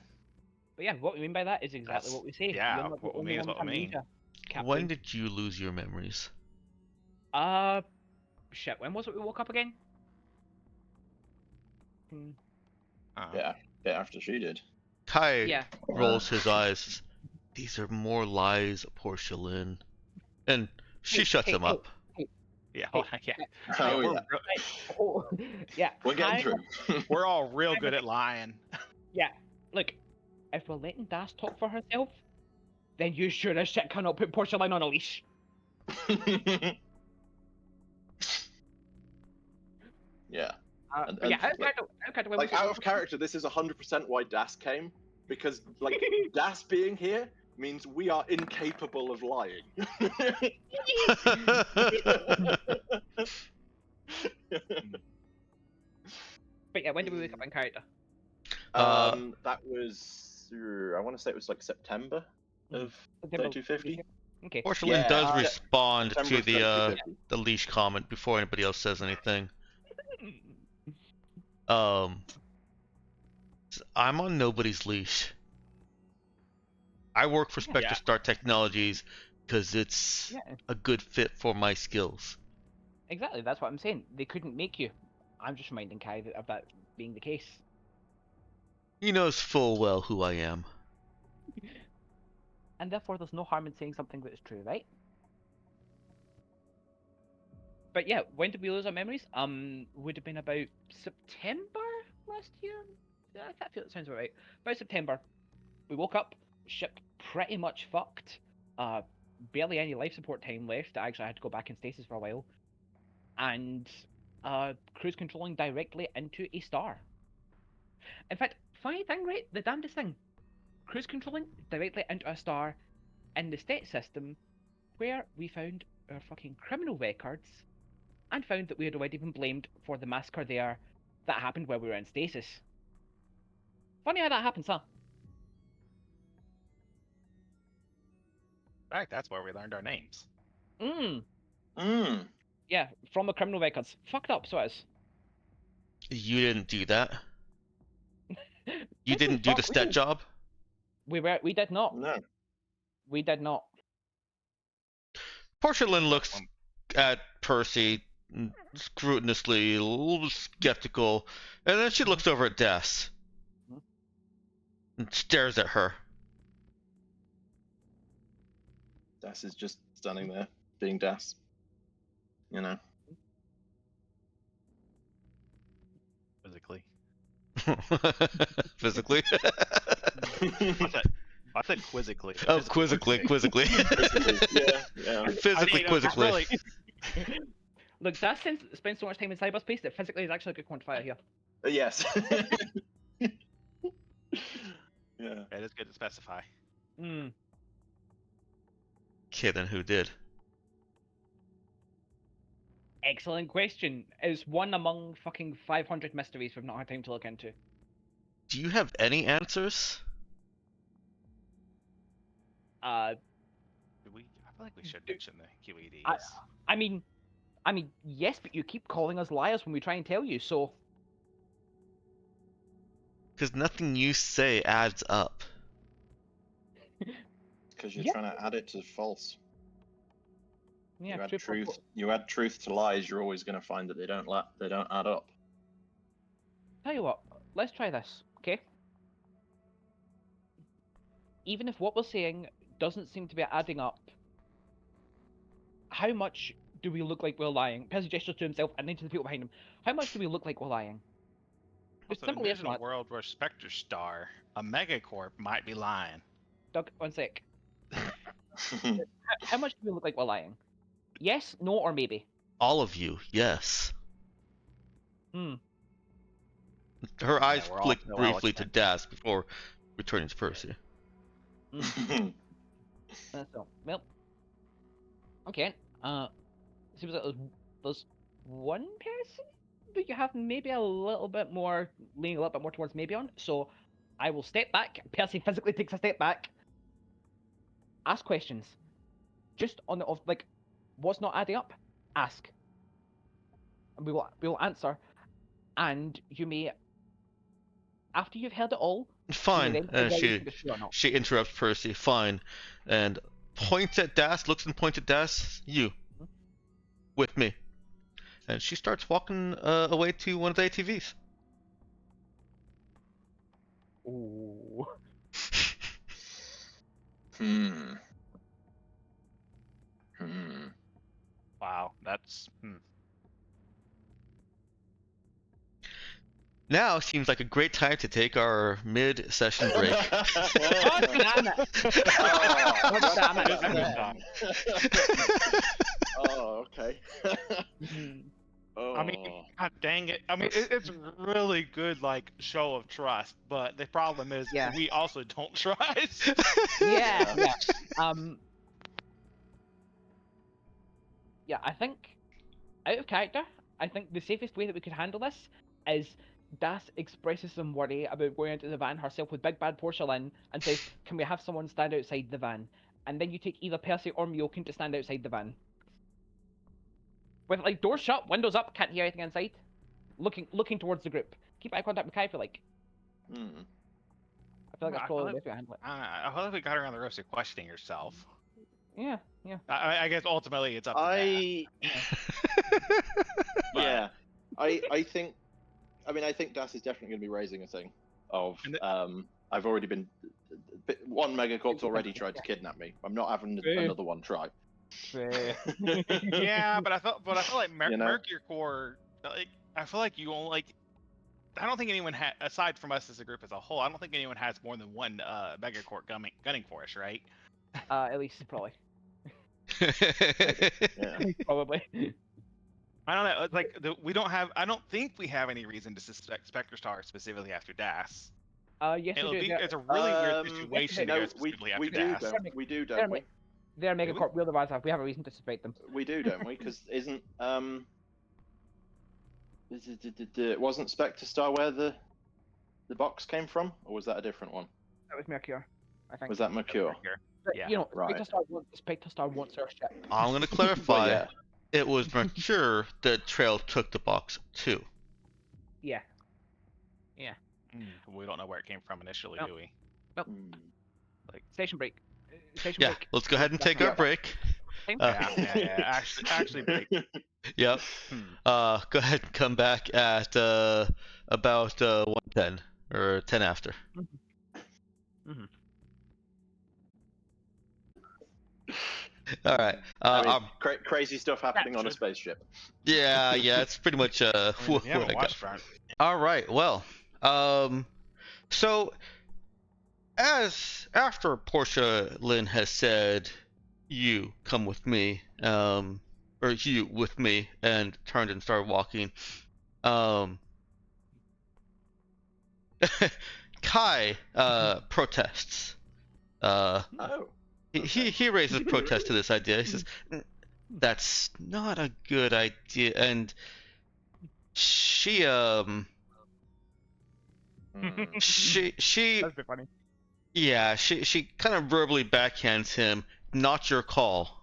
But yeah, what we mean by that is exactly That's- what we say. yeah, You're not the what we only mean is what we one-time mean. ninja, Captain. When did you lose your memories? Shit, when was it we woke up again? Yeah, bit after she did. Kai Yeah. rolls his eyes. These are more lies, Portia Lynn. And she Hey, shuts hey, him up. Yeah, hold on, yeah. Oh, we're, yeah. Oh, yeah. We're getting Kai- through. we're all real good at lying. Yeah, look, if we're letting Das talk for herself, then you sure as shit cannot put Porcelain on a leash. Yeah. And- But yeah, and, like out of character. character, this is 100% why Das came, because like Das being here means we are incapable of lying. But yeah, when did we wake up in character? That was I want to say it was like September of 3250. Okay. Porcelain Yeah, does respond September to of 3250. the leash comment before anybody else says anything. I'm on nobody's leash. I work for Spectre Yeah. Star Technologies because it's Yeah, a good fit for my skills. exactly. That's what I'm saying. They couldn't make you. I'm just reminding Kai of that being the case. He knows full well who I am. And therefore, there's no harm in saying something that is true, right? But yeah, when did we lose our memories? Would have been about September last year. Yeah, I feel it sounds about right. About September, we woke up, ship pretty much fucked. Barely any life support time left. I actually had to go back in stasis for a while, and cruise controlling directly into a star. In fact, funny thing, right? The damnedest thing. Cruise controlling directly into a star in the state system where we found our fucking criminal records and found that we had already been blamed for the massacre there that happened while we were in stasis. Funny how that happens, huh? In fact, that's where we learned our names. Yeah, from the criminal records. Fucked up, so it is. You didn't do that. You What didn't do the fuck? stat job. We did not. No. We did not. Porcelain looks at Percy scrupulously, a little skeptical, and then she looks over at Des and stares at her. Das is just standing there, being Das. You know. Physically. Physically. I said quizzically. Oh, quizzically. Yeah. Physically, I mean, quizzically. Really, Look, that spends so much time in cyberspace that physically is actually a good quantifier here. Yes. Yeah. It is good to specify. Hmm. Okay, then who did? Excellent question. Is one among fucking 500 mysteries we've not had time to look into. Do you have any answers? Uh, I feel like we should mention the QEDs. I mean, yes, but you keep calling us liars when we try and tell you, so... Because nothing you say adds up. Because you're Yeah. trying to add it to false. Yeah, you add true. truth. You add truth to lies. You're always going to find that they don't add up. Tell you what, let's try this, okay? Even if what we're saying doesn't seem to be adding up, how much do we look like we're lying? Percy gestures to himself and then to the people behind him. How much do we look like we're lying? Just Also, simple yes envision or a not. world where Spectre Star, a megacorp, might be lying. Doug, 1 sec. How much do we look like we're lying? Yes, no, or maybe? All of you, yes. Hmm. Her eyes we're all flicked so briefly to eloquent. Das before returning to Percy. So, well. Okay. Seems like there's one person that you have maybe a little bit more, leaning a little bit more towards maybe on. So, I will step back. Percy physically takes a step back. Ask questions. Just on the off, like, what's not adding up? Ask. And we will answer. And you may, after you've heard it all, Fine. then And decide whether you think it's true or not. she interrupts Percy. Fine, and points at Das. Looks and points at Das. You, with me. And she starts walking away to one of the ATVs. Ooh. Wow, that's Now seems like a great time to take our mid-session break. God damn it! God damn it! Oh, okay. Mhm. Oh. I mean, god dang it. I mean, it's really good, like, show of trust, but the problem is Yeah. we also don't trust. Yeah, yeah. Yeah, I think, out of character, I think the safest way that we could handle this is Das expresses some worry about going into the van herself with Big Bad Portia Lynn and says, can we have someone stand outside the van? And then you take either Percy or Miokin to stand outside the van. With, like, doors shut, windows up, can't hear anything inside. Looking towards the group. Keep eye contact with Kai for, like, I feel like that's probably the best way to handle it. I feel like we got around the roast of questioning yourself. Yeah, yeah. I guess ultimately it's up to Yeah. I think Das is definitely going to be raising a thing of I've already been one megacorp's already tried to kidnap me. I'm not having another one try. Yeah, but I feel like You know? Mercury Core, like, I feel like you only, like, I don't think anyone aside from us as a group as a whole, I don't think anyone has more than one megacorp gunning for us, right? At least, probably. Yeah. Probably. I don't know. It's like we don't have. I don't think we have any reason to suspect Spectre Star specifically after Das. Yes, we do. It's a really weird situation to No, go specifically we after do, Das. we do, don't we? They're Megacorp. We're the ones have. We have a reason to suspect them. We do, don't we? Because isn't wasn't Spectre Star where the box came from, or was that a different one? That was Mercure, I think. Was that Mercure? But, Yeah, you know, right. Spectre Star wants our ship. I'm gonna clarify. Yeah. It was Mercure that Trail took the box to. Yeah. We don't know where it came from initially, No. do we? Station break. Station Yeah, break. let's go ahead and take our break. Yeah. Actually, break. Yep. Go ahead and come back at about 1:10 or 10 after. All right. I mean, crazy stuff happening on a spaceship. Yeah, it's pretty much Yeah, what I got. Waterfront. All right. Well, so after Portia Lynn has said, "You come with me," or you with me, and turned and started walking. Um, Kai protests. Uh, Oh. he raises protest to this idea. He says, "That's not a good idea," and she she That'd be funny. yeah, she kind of verbally backhands him. Not your call.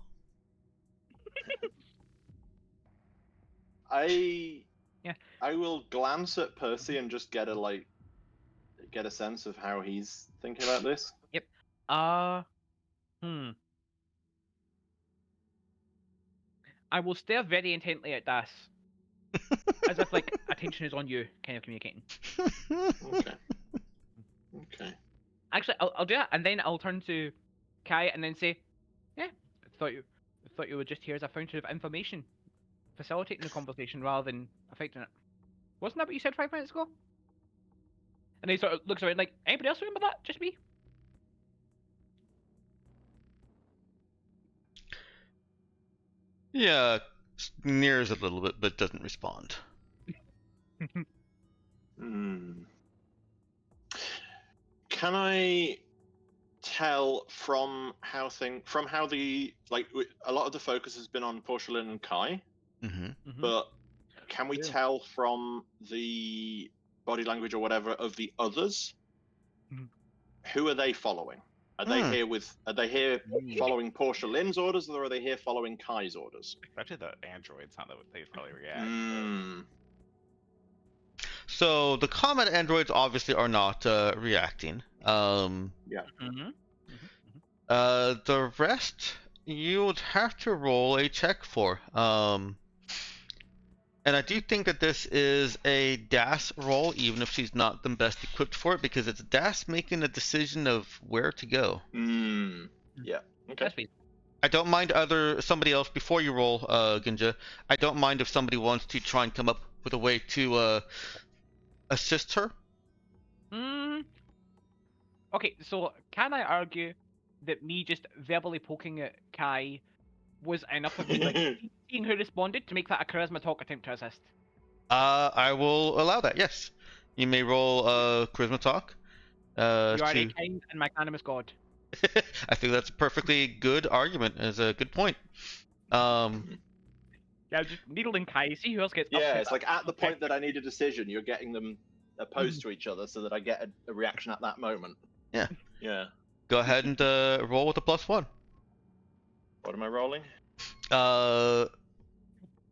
I Yeah. I will glance at Percy and just get a sense of how he's thinking about this. Uh, hmm. I will stare very intently at Das, as if like attention is on you, kind of communicating. Okay. Okay. Actually, I'll do that, and then I'll turn to Kai and then say, "Yeah, I thought you were just here as a fountain of information, facilitating the conversation rather than affecting it. Wasn't that what you said 5 minutes ago?" And he sort of looks around like, "Anybody else remember that? Just me?" Yeah, sneers a little bit, but doesn't respond. Hmm. Can I tell from how the a lot of the focus has been on Porcelain and Kai, Mm-hmm. but can we Yeah. tell from the body language or whatever of the others? Mhm. Who are they following? Are they Hmm. here Ooh. following Portia Lynn's orders, or are they here following Kai's orders? Especially the androids, how they probably react. Hmm. So the common androids obviously are not reacting. Mm-hmm. The rest you would have to roll a check for. And I do think that this is a DAS roll, even if she's not the best equipped for it, because it's DAS making a decision of where to go. Hmm. Yeah. Okay. That's me. I don't mind somebody else before you roll, Ginja. I don't mind if somebody wants to try and come up with a way to assist her. Mm. Okay, so can I argue that me just verbally poking at Kai was enough of me, like, seeing who responded to make that a charisma talk attempt to assist? I will allow that. Yes, you may roll charisma talk. You are a To kind and magnanimous god. I think that's a perfectly good argument. Is a good point. Yeah, just needling Kai, see who else gets Yeah, upset. it's like at the point that I need a decision, you're getting them opposed to each other, so that I get a reaction at that moment. Yeah. Yeah. Go ahead and roll with a +1. What am I rolling?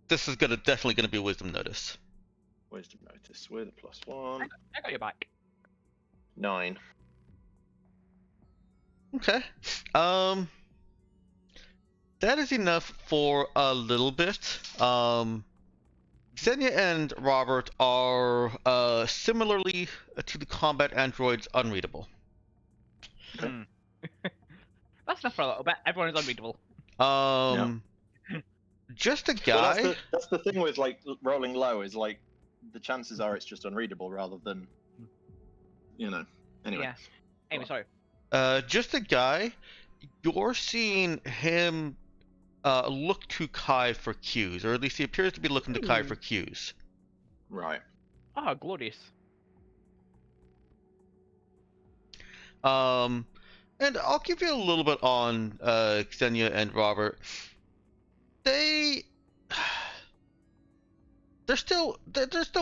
This is definitely gonna be wisdom notice. Wisdom notice with a +1. I got your back. 9. Okay. That is enough for a little bit. Xenia and Robert are similarly to the combat androids unreadable. Hmm. That's enough for a little bit. Everyone is unreadable. Just a Well, guy. that's the thing with like rolling low is like the chances are it's just unreadable rather than, Anyway. Yeah. Anyway, sorry. Just a guy. You're seeing him look to Kai for cues, or at least he appears to be looking to Kai for cues. Right. Ah, glorious. And I'll give you a little bit on Xenia and Robert. They're still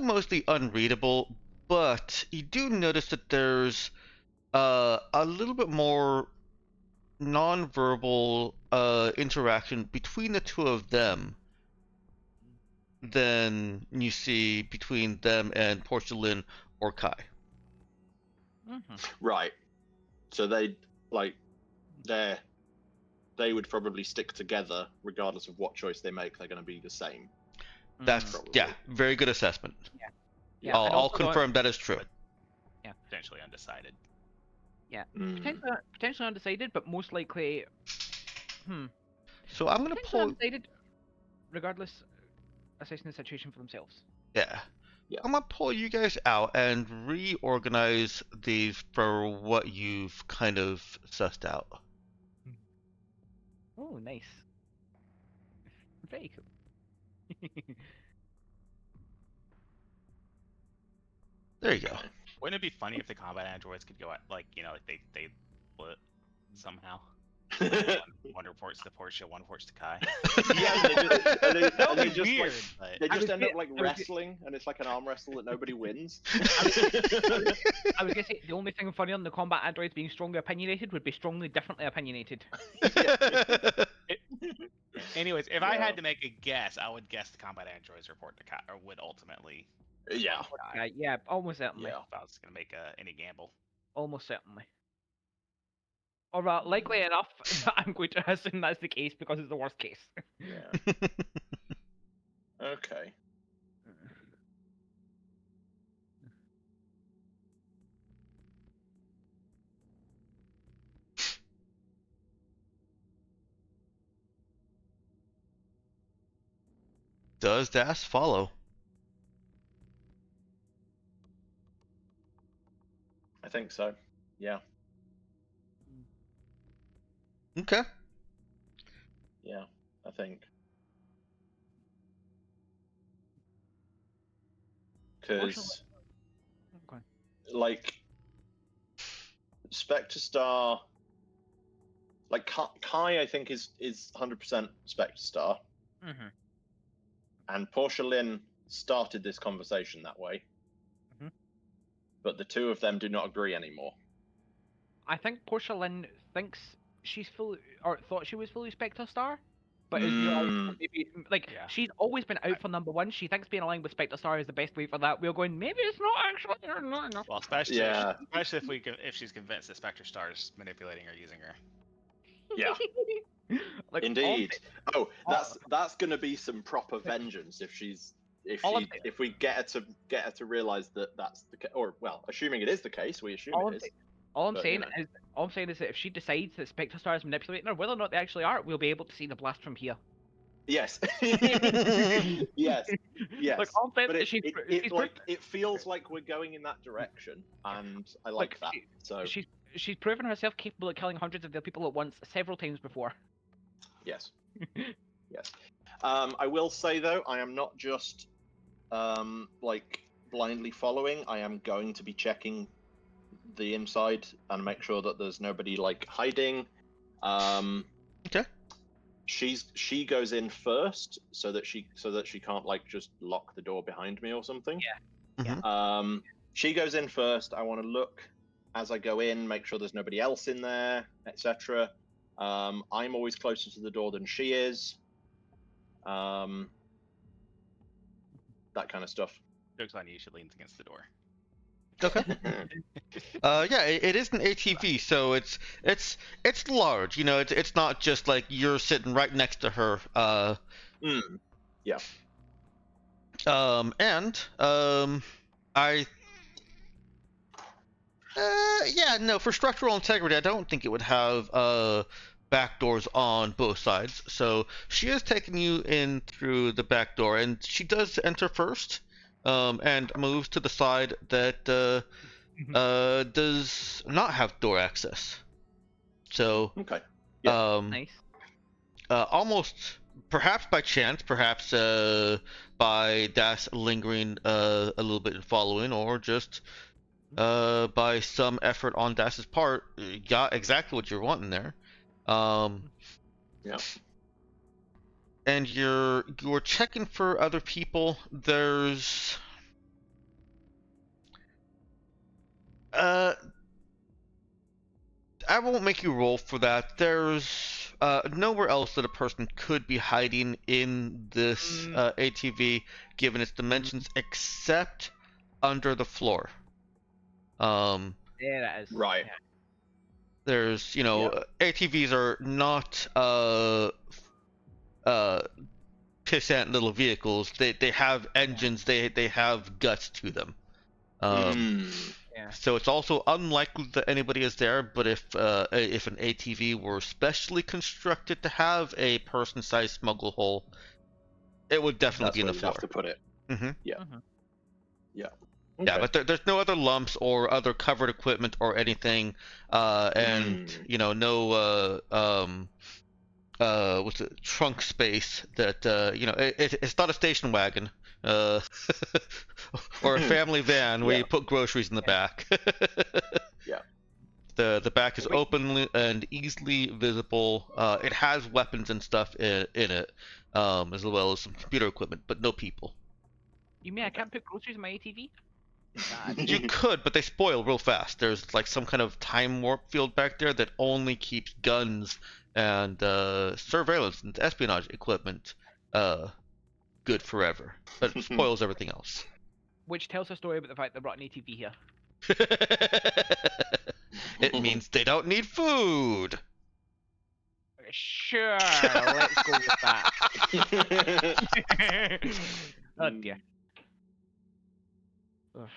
mostly unreadable, but you do notice that there's a little bit more non-verbal interaction between the two of them than you see between them and Portia Lynn or Kai. Mm-hmm. Right. So they would probably stick together regardless of what choice they make. They're going to be the same. That's Probably. very good assessment. Yeah, and I'll also confirm that is true. Potentially undecided. potentially undecided, but most likely. So I'm gonna Potentially pull. undecided, regardless, assessing the situation for themselves. Yeah. Yeah. I'm gonna pull you guys out and reorganize these for what you've kind of sussed out. Oh, nice. Very cool. There you go. Wouldn't it be funny if the combat androids could go at, like, you know, like they split somehow? One reports to Portia, one reports to Kai. Yeah, and they That would be just weird. like But they I just was end gonna- up like I was- wrestling, and it's like an arm wrestle that nobody wins. I was gonna say the only thing funny on the combat androids being strongly opinionated would be strongly differently opinionated. anyways, if I Yeah. had to make a guess, I would guess the combat androids report to Kai, or would ultimately. Yeah. Yeah, almost certainly. Yeah. If I was gonna make any gamble. Almost certainly. Or likely enough, I'm going to assume that's the case because it's the worst case. Yeah. Okay. Does Das follow? I think so. Yeah. Okay. Yeah. I think. Because, Okay. like, Spectre Star, like Kai, I think is 100% Spectre Star, Mm-hmm. and Portia Lynn started this conversation that way. Mhm. But the two of them do not agree anymore. I think Portia Lynn thinks she's fully, or thought she was fully Spectre Star, but is realized that maybe, like, Yeah. she's always been out for number one. She thinks being aligned with Spectre Star is the best way for that. We're going, maybe it's not actually, or not enough. Well, especially Yeah. especially if she's convinced that Spectre Star is manipulating or using her. Yeah. Like, Indeed. Oh, that's gonna be some proper vengeance if All I'm if we get her to realize that that's the case, or well, assuming it is the case, we assume All it I'm, is. say- all I'm but, saying you know. all I'm saying is that if she decides that Spectre Star is manipulating her, whether or not they actually are, we'll be able to see the blast from here. Yes. Yes. Yes. Like, all I'm saying But is it feels like we're going in that direction, and I like that. So she's proven herself capable of killing hundreds of their people at once several times before. yes. Yes. I will say though, I am not just like blindly following. I am going to be checking the inside and make sure that there's nobody like hiding. Okay. She goes in first so that she can't like just lock the door behind me or something. Yeah. Mhm. She goes in first. I want to look as I go in, make sure there's nobody else in there, etc. I'm always closer to the door than she is. That kind of stuff. Joke's on you. She leans against the door. Okay. Yeah, it is an ATV, so it's large. You know, it's not just like you're sitting right next to her. Yeah. Yeah, no, for structural integrity, I don't think it would have back doors on both sides. So she is taking you in through the back door, and she does enter first, and moves to the side that does not have door access. So Okay. Nice. almost perhaps by chance, perhaps by Das lingering a little bit and following, or just by some effort on Das's part, you got exactly what you're wanting there. Yeah. And you're checking for other people. There's I won't make you roll for that. There's nowhere else that a person could be hiding in this ATV, given its dimensions, except under the floor. Yeah, that is. Right. Yeah. There's, ATVs are not pissant little vehicles. They have engines. They have guts to them. Yeah. So it's also unlikely that anybody is there. But if an ATV were specially constructed to have a person-sized smuggle hole, it would definitely That's be in where the you'd floor. have to put it. Mm-hmm. Yeah. Mhm. Yeah. Yeah, Okay. but there's no other lumps or other covered equipment or anything, and Mm. what's it, trunk space that it's not a station wagon, or a family van where Yeah. you put groceries in the back. Yeah. The back is Wait. openly and easily visible. It has weapons and stuff in it, as well as some computer equipment, but no people. You mean I can't put groceries in my ATV? You could, but they spoil real fast. There's like some kind of time warp field back there that only keeps guns and surveillance and espionage equipment good forever, but it spoils everything else. Which tells a story about the fact they brought an ATV here. It means they don't need food. Sure, let's go with that. Oh dear. Ugh.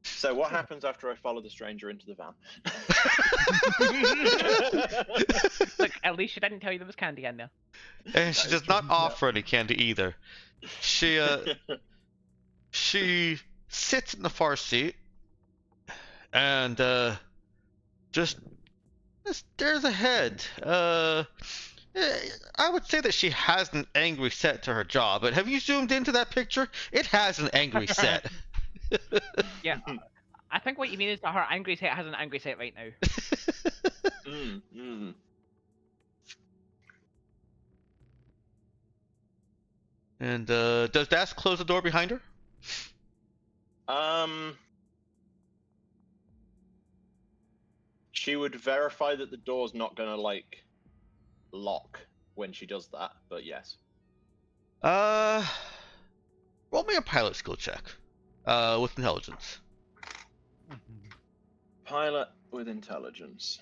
So what happens after I follow the stranger into the van? Look, at least she didn't tell you there was candy in there. And she does not offer any candy either. She sits in the far seat and just stares ahead. I would say that she has an angry set to her jaw, but have you zoomed into that picture? It has an angry set. Yeah, I think what you mean is that her angry set has an angry set right now. And does Das close the door behind her? She would verify that the door's not gonna like lock when she does that, but yes. Roll me a pilot skill check. With intelligence. Pilot with intelligence.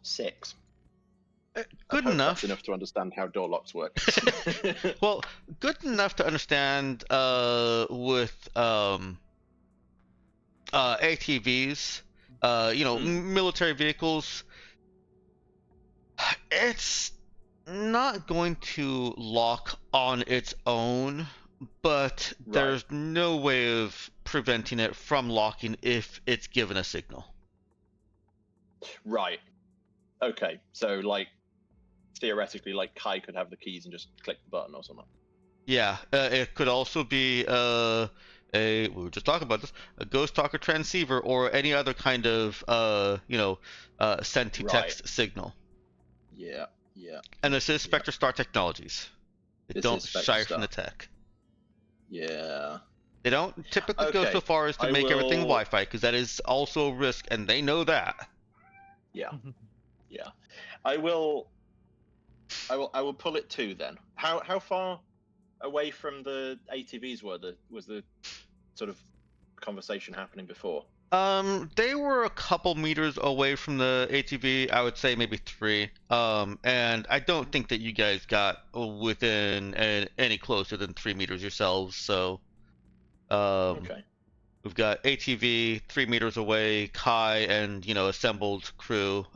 6. Good I hope enough. That's enough to understand how door locks work. Well, good enough to understand with ATVs, military vehicles. It's not going to lock on its own, but there's no way of preventing it from locking if it's given a signal. Right. Okay. So, like, theoretically, like, Kai could have the keys and just click the button or something. Yeah, it could also be we were just talking about this, a ghost talker transceiver or any other kind of send to text signal. Yeah, yeah. And this is Spectre Star Technologies. They This don't is Spectre shy Star. from the tech. Yeah. They don't typically go Okay, so far as to I make everything will- Wi-Fi, because that is also a risk, and they know that. Yeah. Yeah. I will pull it 2 then. How far away from the ATVs was the sort of conversation happening before? They were a couple meters away from the ATV. I would say maybe 3. And I don't think that you guys got within any closer than 3 meters yourselves. So, Okay. we've got ATV 3 meters away, Kai and assembled crew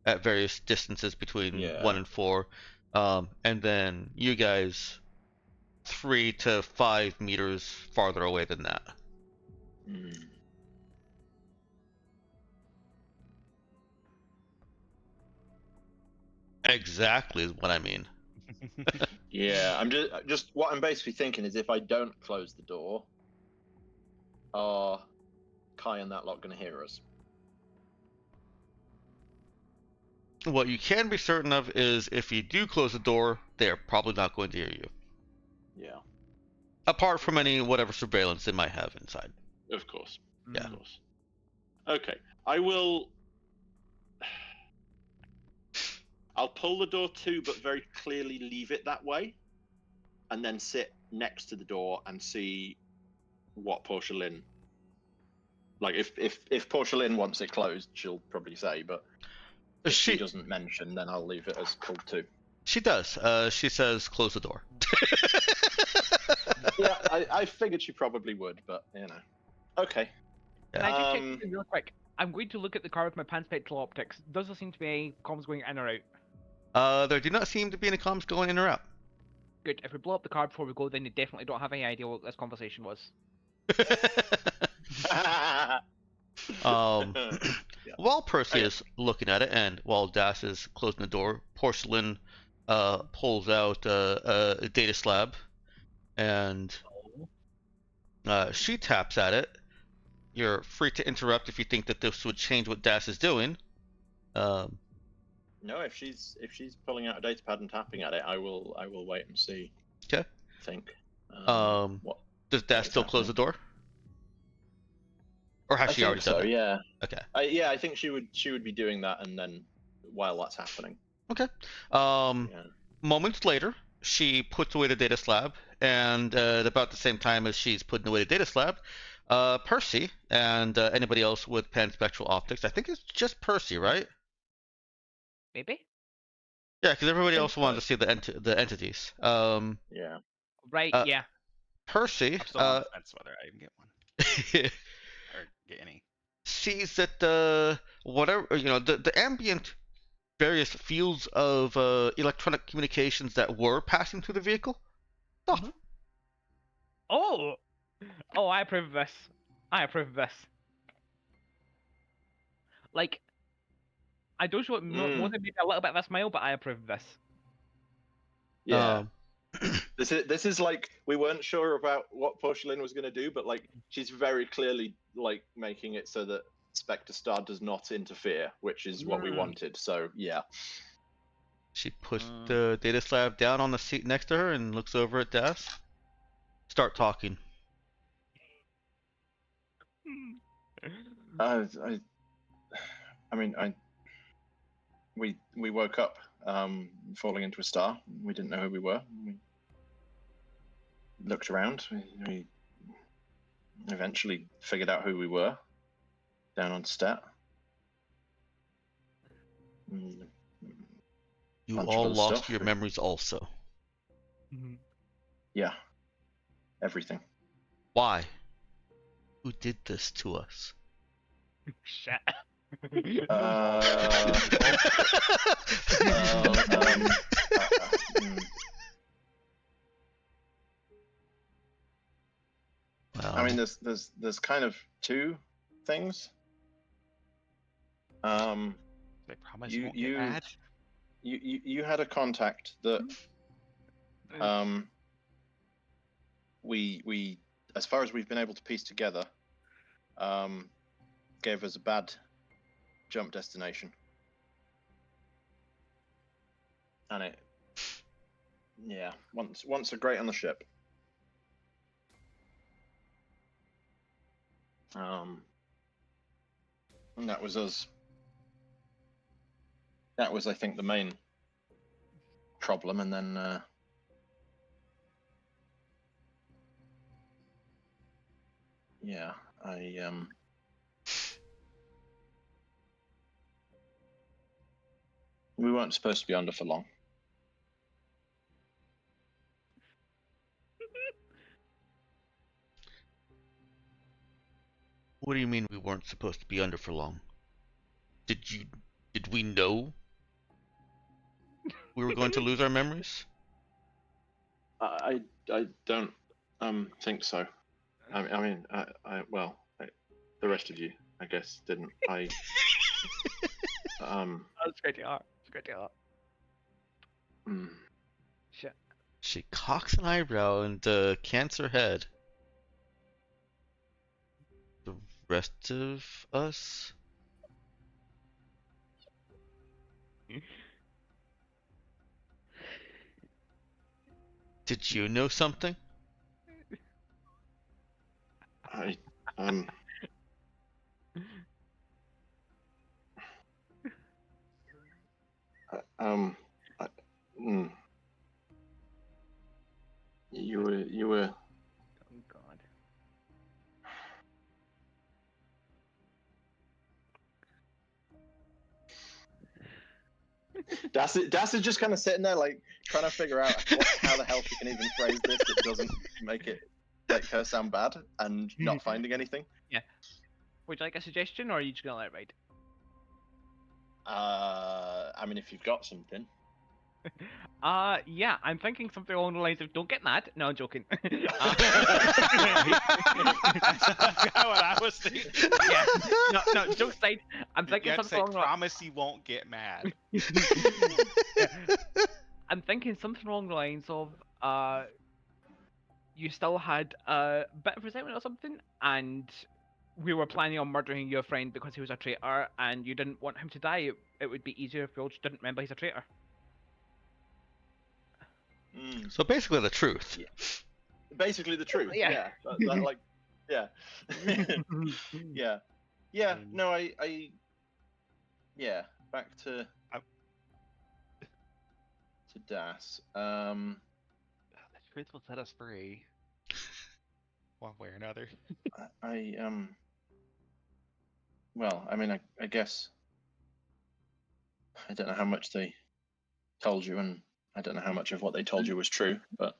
at various distances between 1 and 4, and then you guys 3 to 5 meters farther away than that. Exactly is what I mean. Yeah, I'm just what I'm basically thinking is if I don't close the door, are Kai and that lot going to hear us? What you can be certain of is if you do close the door, they're probably not going to hear you. Yeah, Apart from any whatever surveillance they might have inside. of course. Yeah. Of course. Okay, I'll pull the door to, but very clearly leave it that way, and then sit next to the door and see what Portia Lynn. Like, if Portia Lynn wants it closed, she'll probably say, but if she doesn't mention, then I'll leave it as pulled to. She does. She says, "Close the door." Yeah, I figured she probably would, but Okay. Can I just check something real quick? I'm going to look at the car with my panspectral optics. Does there seem to be any comms going in or out? There do not seem to be any comms going in or out. Good. If we blow up the car before we go, then they definitely don't have any idea what this conversation was. While Percy Oh, yeah. is looking at it, and while Das is closing the door, Porcelain pulls out a data slab, and she taps at it. You're free to interrupt if you think that this would change what Das is doing. No, if she's pulling out a data pad and tapping at it, I will wait and see. Okay. I think. What? Does Das is still close the door? Or has I she think already so. done that? Yeah. Okay. I think she would be doing that, and then while that's happening. Okay. Yeah. Moments later, she puts away the data slab, and at about the same time as she's putting away the data slab, Percy and anybody else with panspectral optics, I think it's just Percy, right? Maybe. Yeah, because everybody think else wanted so. to see the entities. Yeah. Right. Uh, yeah. Percy I'm still on the fence whether I even get one or get any. sees that whatever the ambient various fields of electronic communications that were passing through the vehicle. Mhm. Oh, I approve of this. I approve of this. Like, I don't show it more than maybe a little bit of a smile, but I approve of this. Yeah. This is like, we weren't sure about what Porcelain was going to do, but like she's very clearly like making it so that Spectre Star does not interfere, which is what we wanted. So yeah. She puts the data slab down on the seat next to her and looks over at Das. Start talking. We woke up falling into a star. We didn't know who we were. We looked around. We eventually figured out who we were down on Stat. You Bunch of all other lost stuff. your memories also. Yeah. Everything. Why? Who did this to us? Shit. Well, I mean, there's kind of two things. They promise You- won't you- get bad. You had a contact that we as far as we've been able to piece together, gave us a bad jump destination, and it once a great on the ship. And that was us. That was, I think, the main problem, and then we weren't supposed to be under for long. what do you mean we weren't supposed to be under for long? Did we know we were going to lose our memories? I don't think so. I mean, the rest of you, I guess, didn't. That's great to hear. It's great to hear. Shit. She cocks an eyebrow and cants her head. The rest of us? Did you know something? You were. Oh god. Das is just kind of sitting there, like trying to figure out how the hell she can even phrase this that doesn't make her sound bad, and not finding anything. Would you like a suggestion, or are you just gonna let it ride? I mean, if you've got something. Yeah, I'm thinking something along the lines of "Don't get mad." No, I'm joking. That's kind of what I was thinking. Yeah, no, jokes aside, I'm You thinking have to something say, along. promise you won't get mad. I'm thinking something along the lines of you still had a bit of resentment or something, and we were planning on murdering your friend because he was a traitor, and you didn't want him to die. It would be easier if we all just didn't remember he's a traitor. Mm. So basically, the truth. Basically, the truth. Yeah. Yeah. Like, yeah. Yeah. No, I. Yeah. Back to Das. The truth will set us free. One way or another. Well, I mean, I guess I don't know how much they told you, and I don't know how much of what they told you was true, but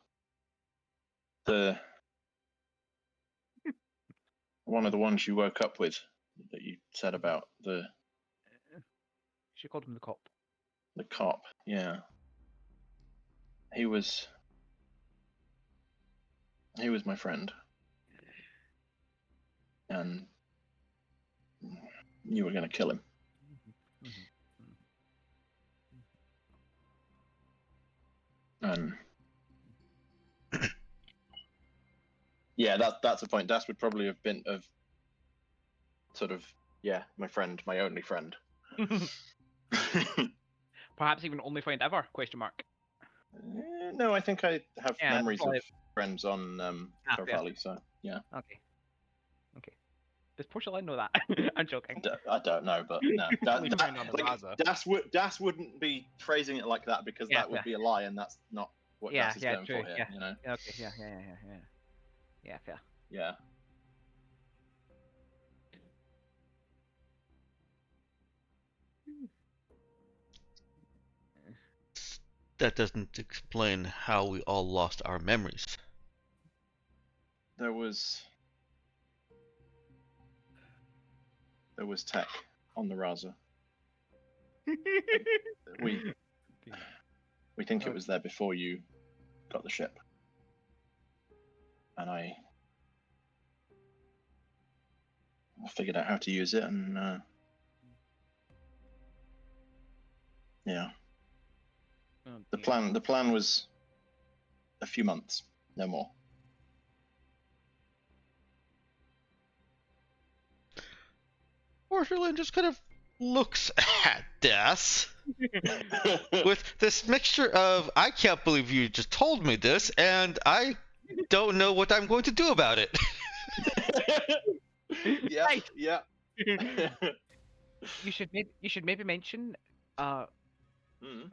one of the ones you woke up with that you said about the She called him the cop. cop, yeah, he was my friend, and you were going to kill him. And yeah, that's a point. Das would probably have been sort of, yeah, my friend, my only friend. Perhaps even only friend ever? Question mark. No, I think I have Yeah, memories of probably. friends on Fair. Carvalli, so yeah. Okay. Does Portia know that? I'm joking. I don't know, but no. Only friend on the Raza. Das wouldn't be phrasing it like that because Yeah, that would fair. be a lie, and that's not what Yeah, Das is yeah, going true. for here. Yeah. You know? Yeah, okay. Yeah. Yeah, fair. Yeah. That doesn't explain how we all lost our memories. There was tech on the Raza. We think it was there before you got the ship, and I figured out how to use it, and yeah. Oh, The dear. plan was a few months, no more. Porcelain just kind of looks at Das with this mixture of, I can't believe you just told me this, and I don't know what I'm going to do about it. Yeah, Right. yeah. You should maybe mention. I'm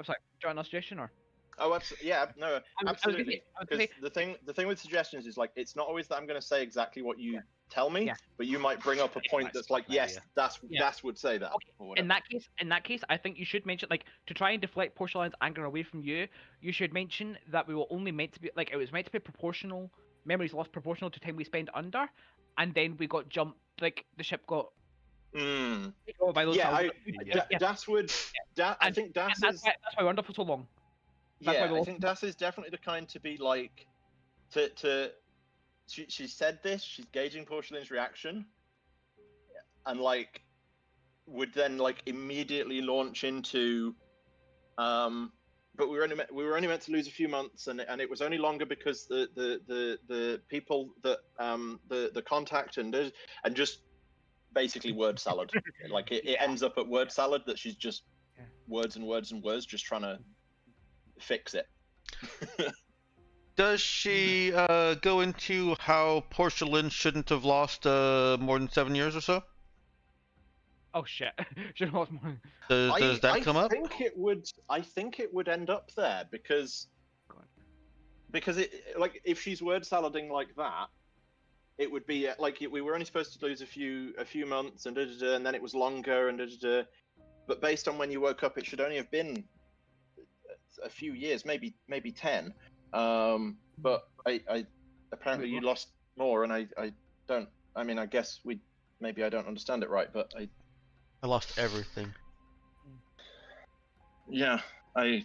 sorry. Join a suggestion or? Oh, yeah, no, absolutely. I was gonna Because say- the thing with suggestions is like it's not always that I'm going to say exactly what you tell me, Yeah. but you might bring up a point that's that's like, an yes, idea. Das would say that. Okay, Or whatever. in that case, I think you should mention, like, to try and deflect Porcelain's anger away from you. You should mention that we were only meant to be, like, it was meant to be proportional. Memories lost proportional to time we spend under, and then we got jumped. Like the ship got taken over by those. Yeah, cells. Das would. I think Das And that's is. why we're under for so long. That's why Yeah, we I lost- think Das is definitely the kind to be like, she said this. She's gauging Porcelain's reaction, and like, would then like immediately launch into, but we were only meant to lose a few months, and it was only longer because the people that the contact and just basically word salad. Like it ends up at word salad that she's just words and words and words, just trying to fix it. Does she go into how Porcelain shouldn't have lost more than 7 years or so? Oh shit! Should have lost more. Does that come up? I think it would end up there because it, like, if she's word salading like that, it would be like we were only supposed to lose a few months and and then it was longer and but based on when you woke up, it should only have been a few years, maybe 10. But I apparently you lost more, and I don't. I mean, I guess maybe I don't understand it right, but I lost everything. yeah, I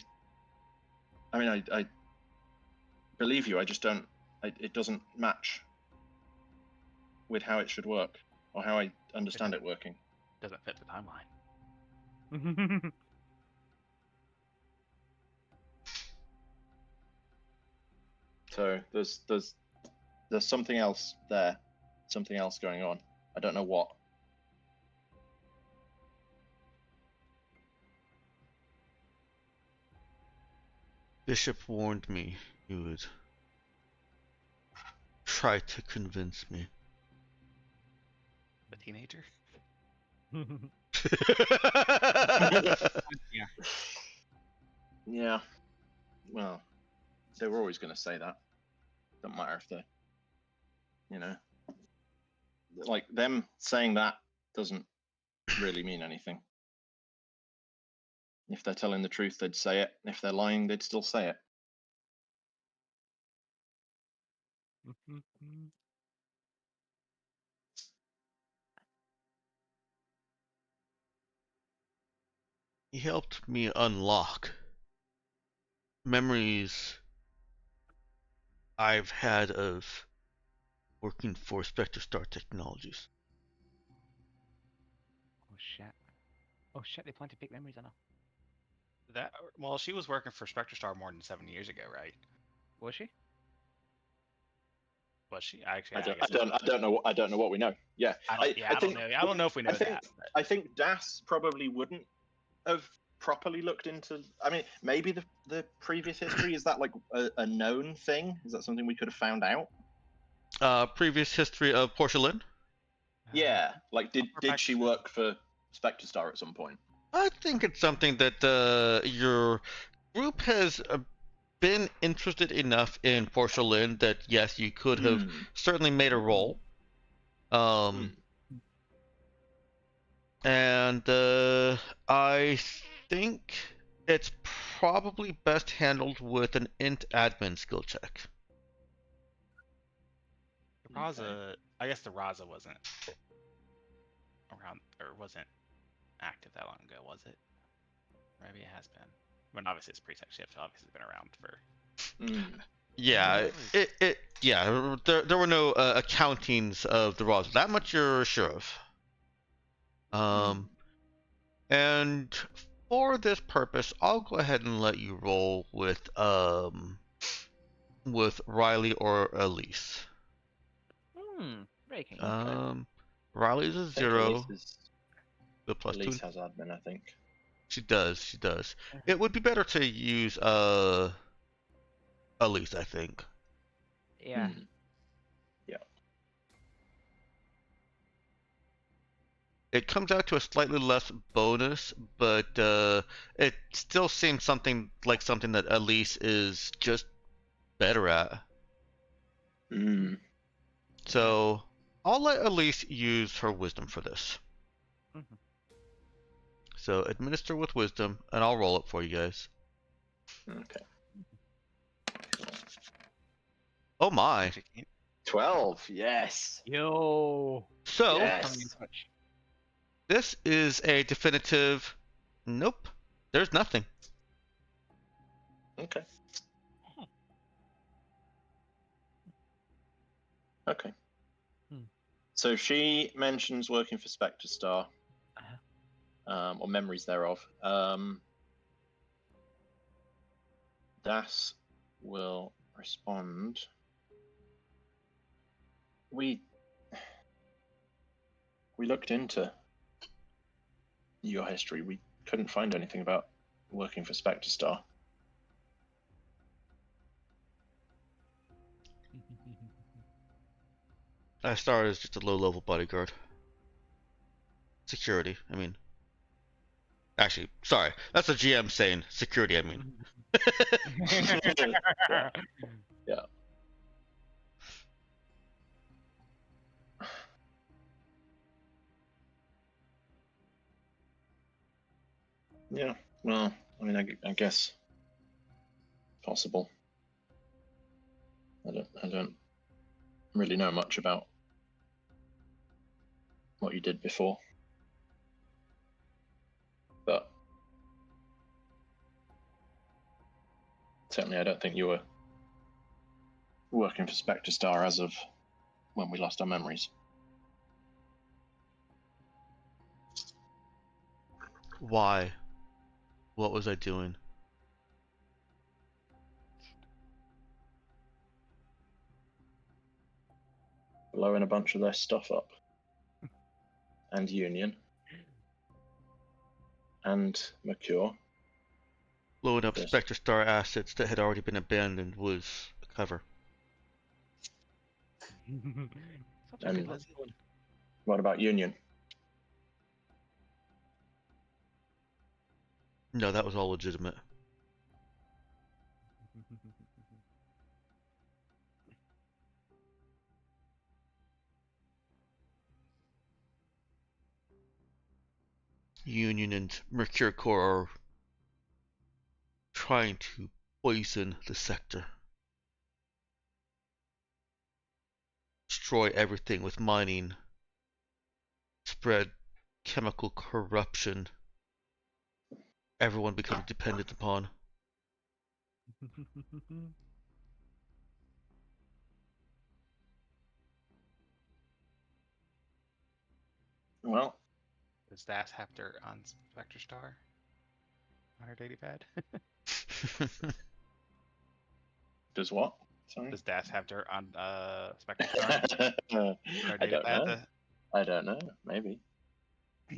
I mean, I believe you. I just don't. It doesn't match with how it should work, or how I understand it working. Doesn't fit the timeline. So there's something else there, something else going on. I don't know what. Bishop warned me he would try to convince me. The teenager. Yeah. Yeah. Well, they were always going to say that. Don't matter if they're, like them saying that doesn't really mean anything. If they're telling the truth, they'd say it. If they're lying, they'd still say it. He helped me unlock memories I've had of working for Spectrestar Technologies. Oh shit. Oh shit, they plan to pick memories enough. Well, she was working for Spectrestar more than 7 years ago, right? Was she? Was she? Actually, I guess don't know. I don't know what we know. Yeah. I don't know. I don't know if we know that. But... I think Das probably wouldn't have properly looked into. I mean, maybe the previous history, is that like a known thing? Is that something we could have found out? Previous history of Portia Lynn? Yeah. Like, did back- she work for Spectrestar at some point? I think it's something that your group has been interested enough in Portia Lynn that yes, you could have certainly made a roll. And I think it's probably best handled with an int admin skill check. Raza, I guess the Raza wasn't around or wasn't active that long ago, was it? Maybe it has been. But obviously it's pre-tech shift, so obviously it's been around for. Yeah, yeah. There were no accountings of the Raza. That much you're sure of. And for this purpose, I'll go ahead and let you roll with Riley or Elise. Very kind. Riley's a 0. The plus Elise 2. has admin, I think. She does. It would be better to use Elise, I think. Yeah. Yeah. It comes out to a slightly less bonus, but it still seems something that Elise is just better at. So I'll let Elise use her wisdom for this. So administer with wisdom, and I'll roll it for you guys. Okay. Oh my. 12. Yes. Yo. So Yes. this is a definitive. Nope. There's nothing. Okay. Okay. So she mentions working for Spectrestar, or memories thereof. Das will respond. We looked into your history. We couldn't find anything about working for Spectrestar. I started as just a low-level bodyguard. Security, I mean. Actually, sorry. That's a GM saying security, I mean. Yeah. Yeah. Well, I mean, I guess possible. I don't really know much about what you did before, but Certainly, I don't think you were working for Spectrestar as of when we lost our memories. Why? What was I doing? Blowing a bunch of their stuff up. And Union. And Mercure. Blowing up Yes. Spectre Star assets that had already been abandoned was a cover. Such a good And- little villain. What about Union? No, that was all legitimate. Union and Mercure Corps are trying to poison the sector. Destroy everything with mining. Spread chemical corruption. Everyone becomes dependent upon. Well, Does Das have dirt on Spectre Star? On her dating pad? does what? Sorry? Does Das have dirt on Spectre Star? On her I dating don't pad? know. I don't know. Maybe. Yeah.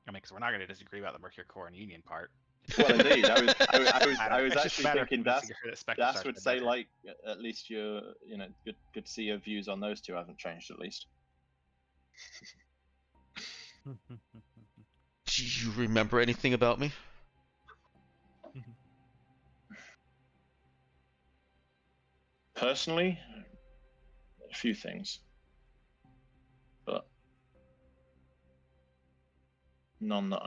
I mean, because we're not going to disagree about the Mercure Core and Union part. Well, indeed. I was It's just a actually matter of thinking convincing her that Spectre Das Star's would the say better. like at least your good to see your views on those two haven't changed at least. Do you remember anything about me? Personally, a few things, but none that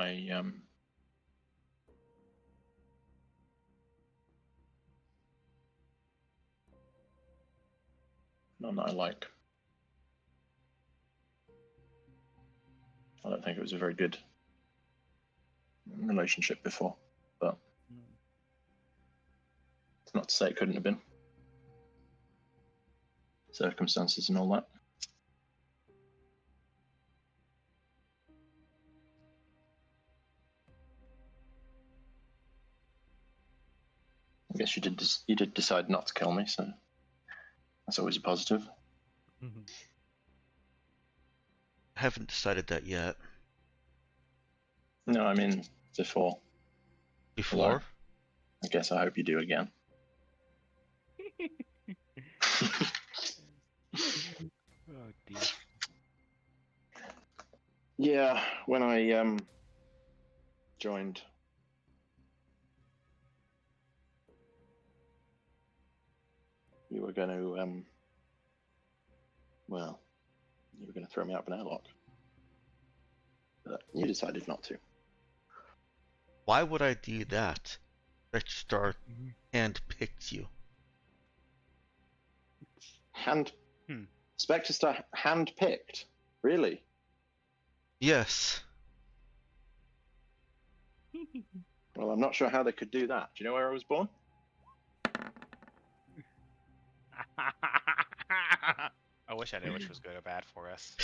I like. I don't think it was a very good relationship before, but it's not to say it couldn't have been. Circumstances and all that. I guess you did decide not to kill me, so that's always a positive. I haven't decided that yet. No, I mean before. Before? I guess I hope you do again. Oh dear. Yeah, when I joined, you were going to you were going to throw me out of an airlock, but you decided not to. Why would I do that? Spectre Star handpicked you. Spectre Star hand-picked, really? Yes. Well, I'm not sure how they could do that. Do you know where I was born? I wish I knew which was good or bad for us.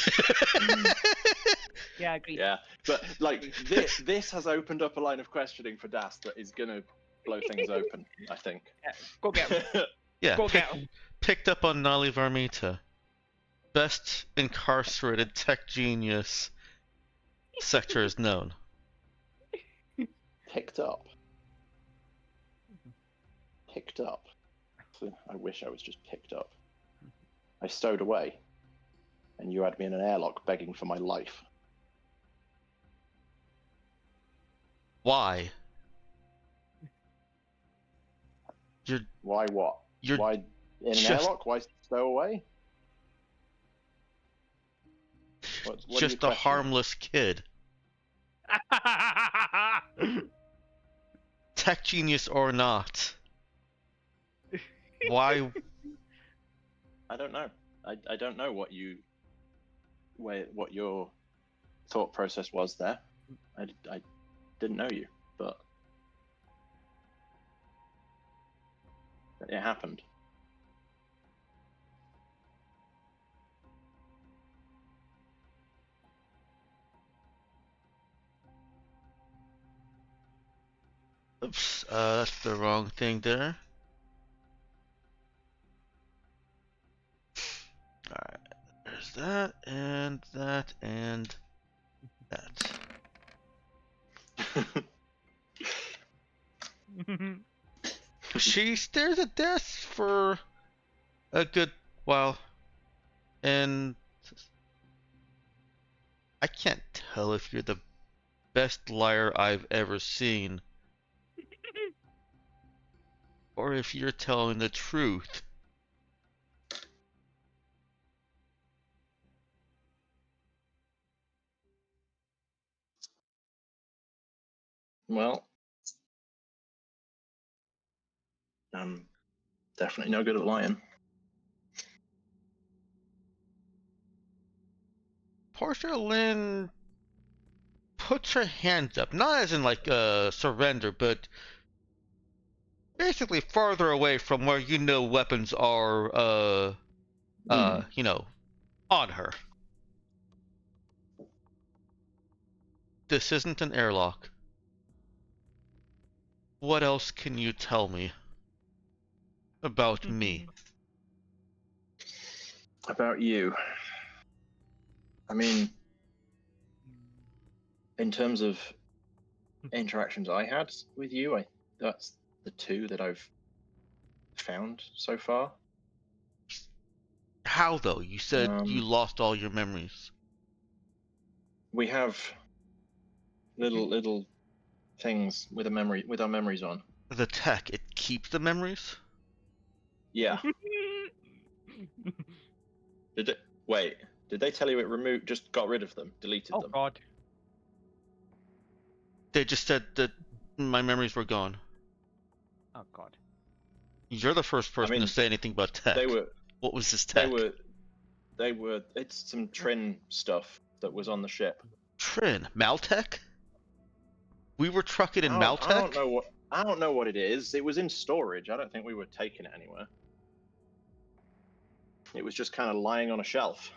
Yeah, agreed. Yeah, but like this has opened up a line of questioning for Das that is gonna blow things open. I think. Go get him. Yeah, Go get him. picked up on Nali Varmita. Best incarcerated tech genius sector is known. Picked up. Picked up. I wish I was just picked up. I stowed away, and you had me in an airlock begging for my life. Why? Why what? You're Why in an just- airlock? Why stow away? What are you just a questioning? harmless kid. Tech genius or not. Why? I don't know. I don't know what your thought process was there. I didn't know you, but It happened. Oops, that's the wrong thing there. Alright, there's that, and that, and that. She stares at death for a good while, and I can't tell if you're the best liar I've ever seen, or if you're telling the truth. Well, I'm definitely no good at lying. Portia Lynn puts her hands up, not as in like surrender, but basically farther away from where you know weapons are you know, on her. This isn't an airlock. What else can you tell me about me? About you. I mean, in terms of interactions I had with you, that's the two that I've found so far. How though? You said you lost all your memories. We have little things with our memories on. The tech, it keeps the memories? Yeah. Wait, did they tell you it just got rid of them, deleted Oh them? God. They just said that my memories were gone. Oh God. You're the first person to mean, say anything about tech. What was this tech? It's some Trin stuff that was on the ship. Trin? Maltech? We were trucking in Maltech? I don't know what it is. It was in storage. I don't think we were taking it anywhere. It was just kind of lying on a shelf.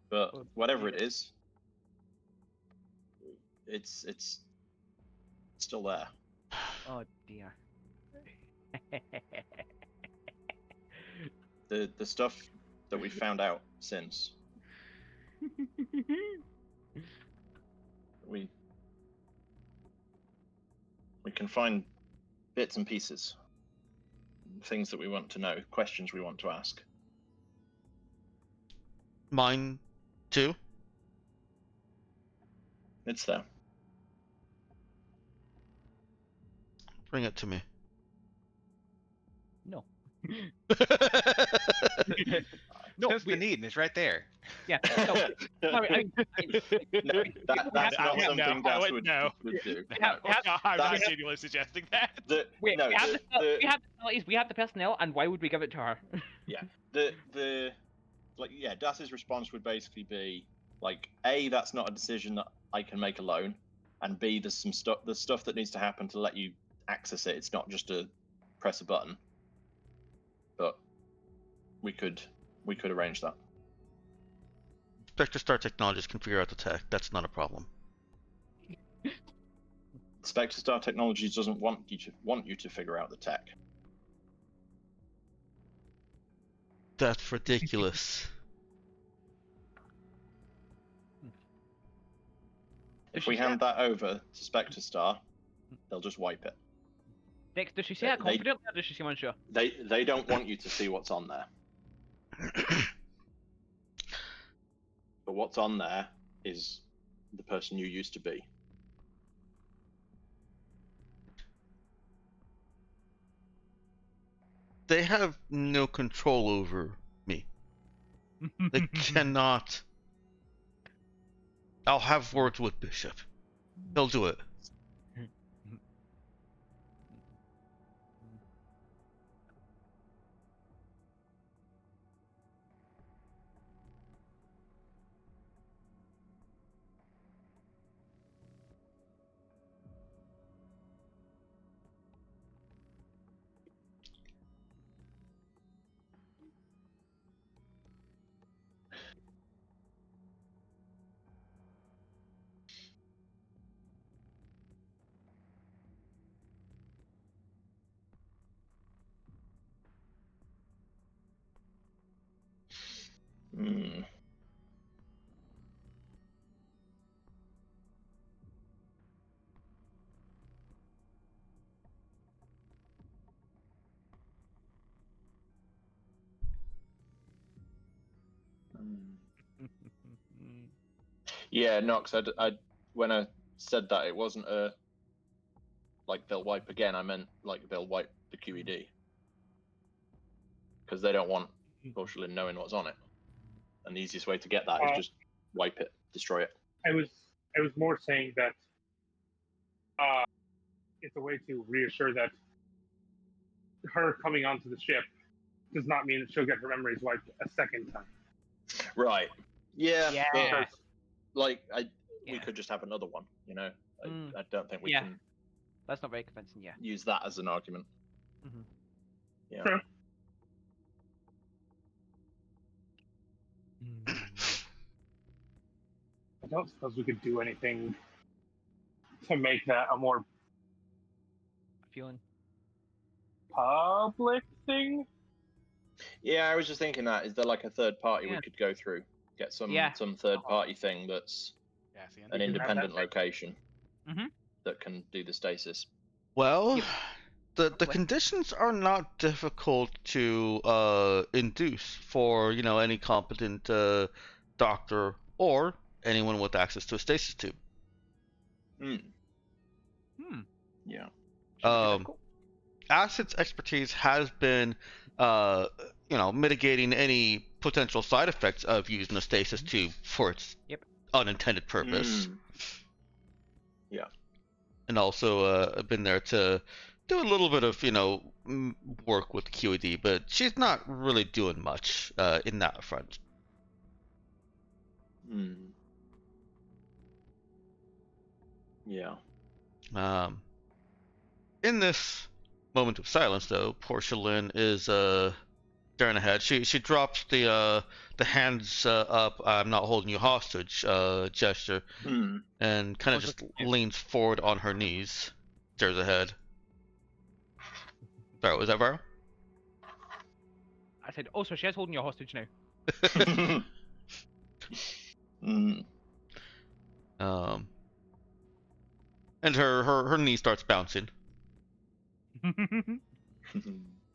But whatever it is, it's still there. Oh dear. The stuff that we found out since we can find bits and pieces, things that we want to know, questions we want to ask. Mine too? It's there. Bring it to me. No. No, just the need, and it's right there. Yeah. No. I No, that's not something Das would no. do. I'm not genuinely suggesting that. we have the facilities, we have the personnel, and why would we give it to her? Yeah, Das's response would basically be like, A, that's not a decision that I can make alone, and B, there's stuff that needs to happen to let you access it. It's not just a press a button. But we could arrange that. Darkstar Technologies can figure out the tech. That's not a problem. Darkstar Technologies doesn't want you to figure out the tech. That's ridiculous. If we hand that over to Spectrestar, they'll just wipe it. Next, does she say that confidently, or does she seem unsure? They don't want you to see what's on there. But what's on there is the person you used to be. They have no control over me. They cannot. I'll have words with Bishop. He'll do it. Yeah, no, 'cause I when I said that, it wasn't like they'll wipe again. I meant like they'll wipe the QED because they don't want Portia knowing what's on it. And the easiest way to get that is just wipe it, destroy it. I was more saying that it's a way to reassure that her coming onto the ship does not mean that she'll get her memories wiped a second time. Right. Yeah. Yeah. But, like we Yeah. could just have another one. You know. Mm. I don't think we Yeah. can That's not very convincing, yeah. use that as an argument. Mm-hmm. Yeah. True. I don't suppose we could do anything to make that a more Feeling. public thing. Yeah, I was just thinking that. Is there like a third party we Yeah. could go through? Get some Yeah. third party thing that's Cassian. an We can have that independent thing. location Mhm. that can do the stasis. Well, Yep. the Hopefully. conditions are not difficult to induce for any competent doctor or anyone with access to a stasis tube. Hmm. Shouldn't Yeah. be Um, difficult. Acid's expertise has been, mitigating any potential side effects of using a stasis tube for its Yep. unintended purpose, Yeah. and also been there to do a little bit of work with QED, but she's not really doing much in that front. Yeah. In this moment of silence, though, Portia Lynn is staring ahead. She drops the hands up, I'm not holding you hostage gesture, and kind of just leans forward on her knees, stares ahead. Sorry, was that Varo? I said, oh, so she is holding you hostage now. And her knee starts bouncing.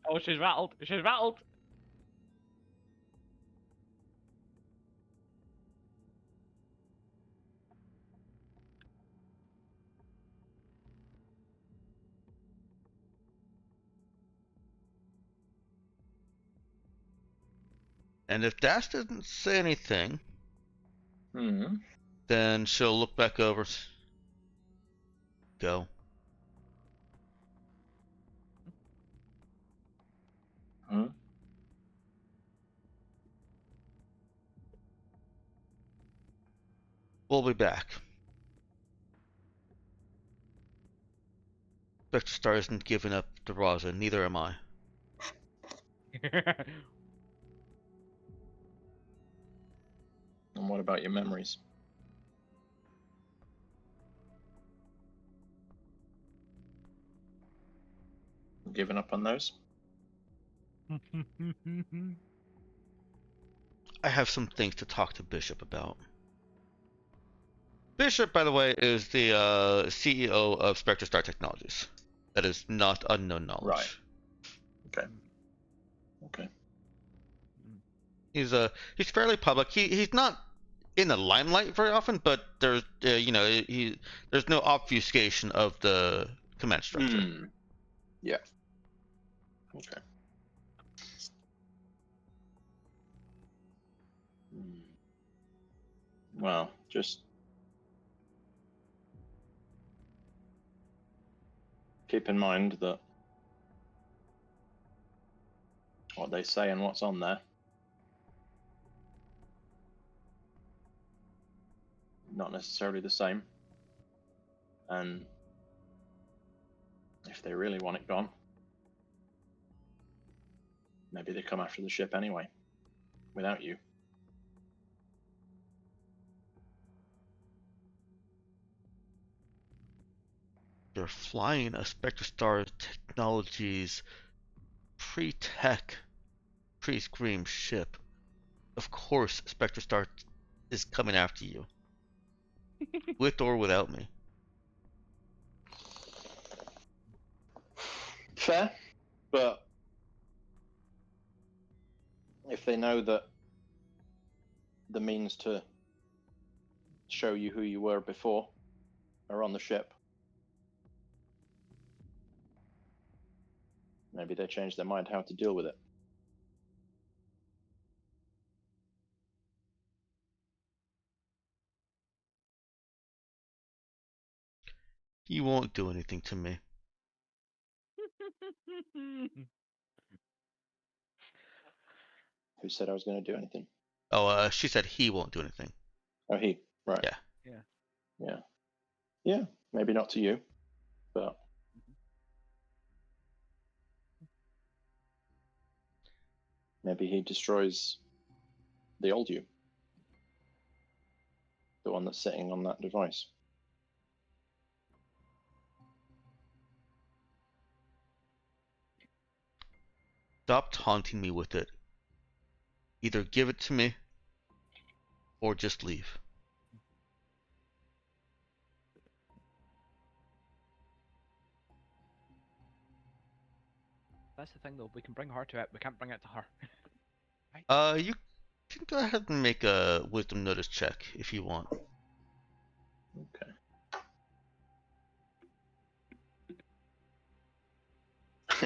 Oh, she's rattled. She's rattled. And if Dash doesn't say anything, then she'll look back over. Go. We'll be back. Spectre Star isn't giving up the Raza, neither am I. And what about your memories? Giving up on those? I have some things to talk to Bishop about. Bishop, by the way, is the CEO of Spectre Star Technologies. That is not unknown knowledge. Right. Okay. He's fairly public. He's not in the limelight very often, but there's there's no obfuscation of the command structure. Yeah. Okay. Well, just keep in mind that what they say and what's on there not necessarily the same, and if they really want it gone, maybe they come after the ship anyway without you. They're flying a Spectre Star Technologies pre-tech, pre-scream ship. Of course, Spectre Star is coming after you, with or without me. Fair, but if they know that the means to show you who you were before are on the ship. Maybe they changed their mind how to deal with it. He won't do anything to me. Who said I was going to do anything? Oh, she said he won't do anything. Oh, he. Right. Yeah. Yeah. Maybe not to you, but maybe he destroys the old you. The one that's sitting on that device. Stop taunting me with it. Either give it to me, or just leave. That's the thing, though. We can bring her to it. We can't bring it to her. You can go ahead and make a wisdom notice check if you want. Okay.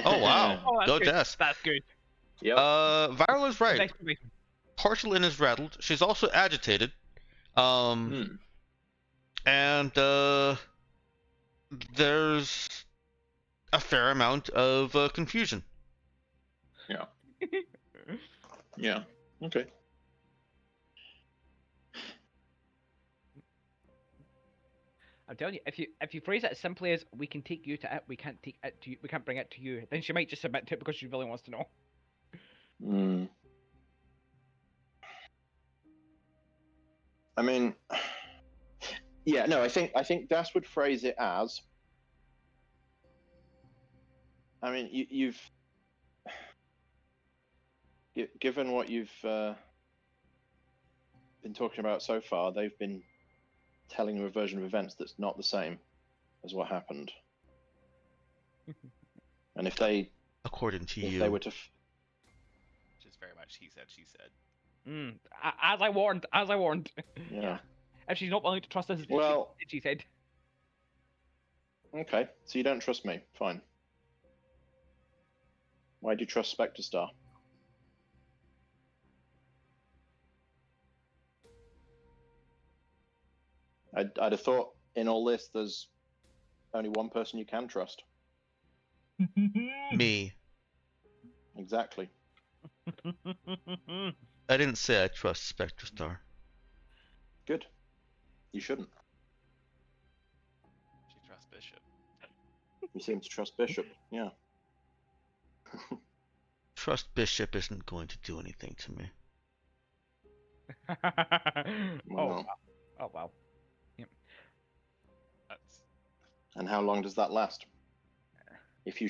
Oh wow. Oh, that's Go good. Des. That's good. Yep. Viral is right. Exclamation. Portia is rattled. She's also agitated. And there's a fair amount of confusion. Yeah. Yeah. Okay. I'm telling you, if you phrase it as simply as "we can take you to it, we can't take it to you, we can't bring it to you," then she might just submit to it because she really wants to know. I mean, yeah, no, I think Das would phrase it as. I mean, you've given what you've been talking about so far. They've been telling you a version of events that's not the same as what happened. And if they, According to if you. they were to, Which is very much he said, she said. As I warned. yeah. If she's not willing to trust us, Well, she said. Okay, so you don't trust me. Fine. Why do you trust Spectre Star? I'd have thought in all this there's only one person you can trust. Me. Exactly. I didn't say I trust Spectre Star. Good. You shouldn't. She trusts Bishop. You seem to trust Bishop. Yeah. Trust Bishop isn't going to do anything to me. Well, Oh wow. That's and how long does that last? If you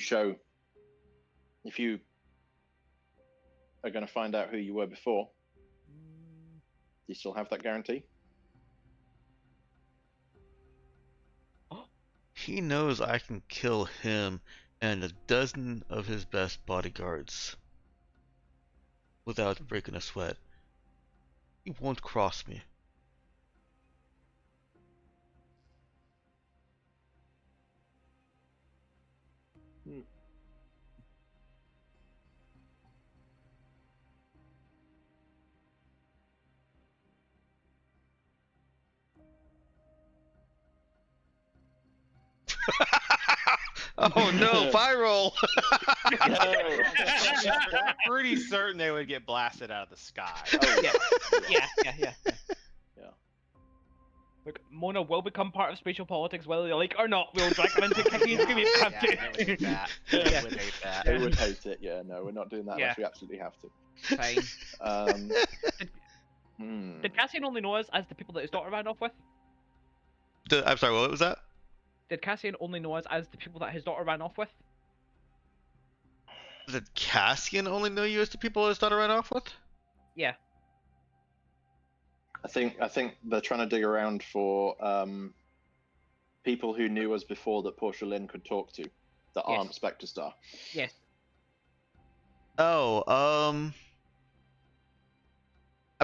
are going to find out who you were before, do you still have that guarantee? He knows I can kill him and a dozen of his best bodyguards without breaking a sweat. He won't cross me. Oh no, viral! I'm pretty certain they would get blasted out of the sky. Oh, Yeah. Yeah. Look, Mona will become part of spatial politics, whether they like or not. We'll drag them into kicking and screaming. I would hate that. I would hate that. They would hate it. Yeah, no, we're not doing that unless we absolutely have to. Fine. Did Cassian only know us as the people that his daughter ran off with? I'm sorry, what was that? Did Cassian only know us as the people that his daughter ran off with? Did Cassian only know you as the people his daughter ran off with? Yeah. I think they're trying to dig around for people who knew us before that Portia Lynn could talk to, that aren't Spectre Star. Yes. Oh,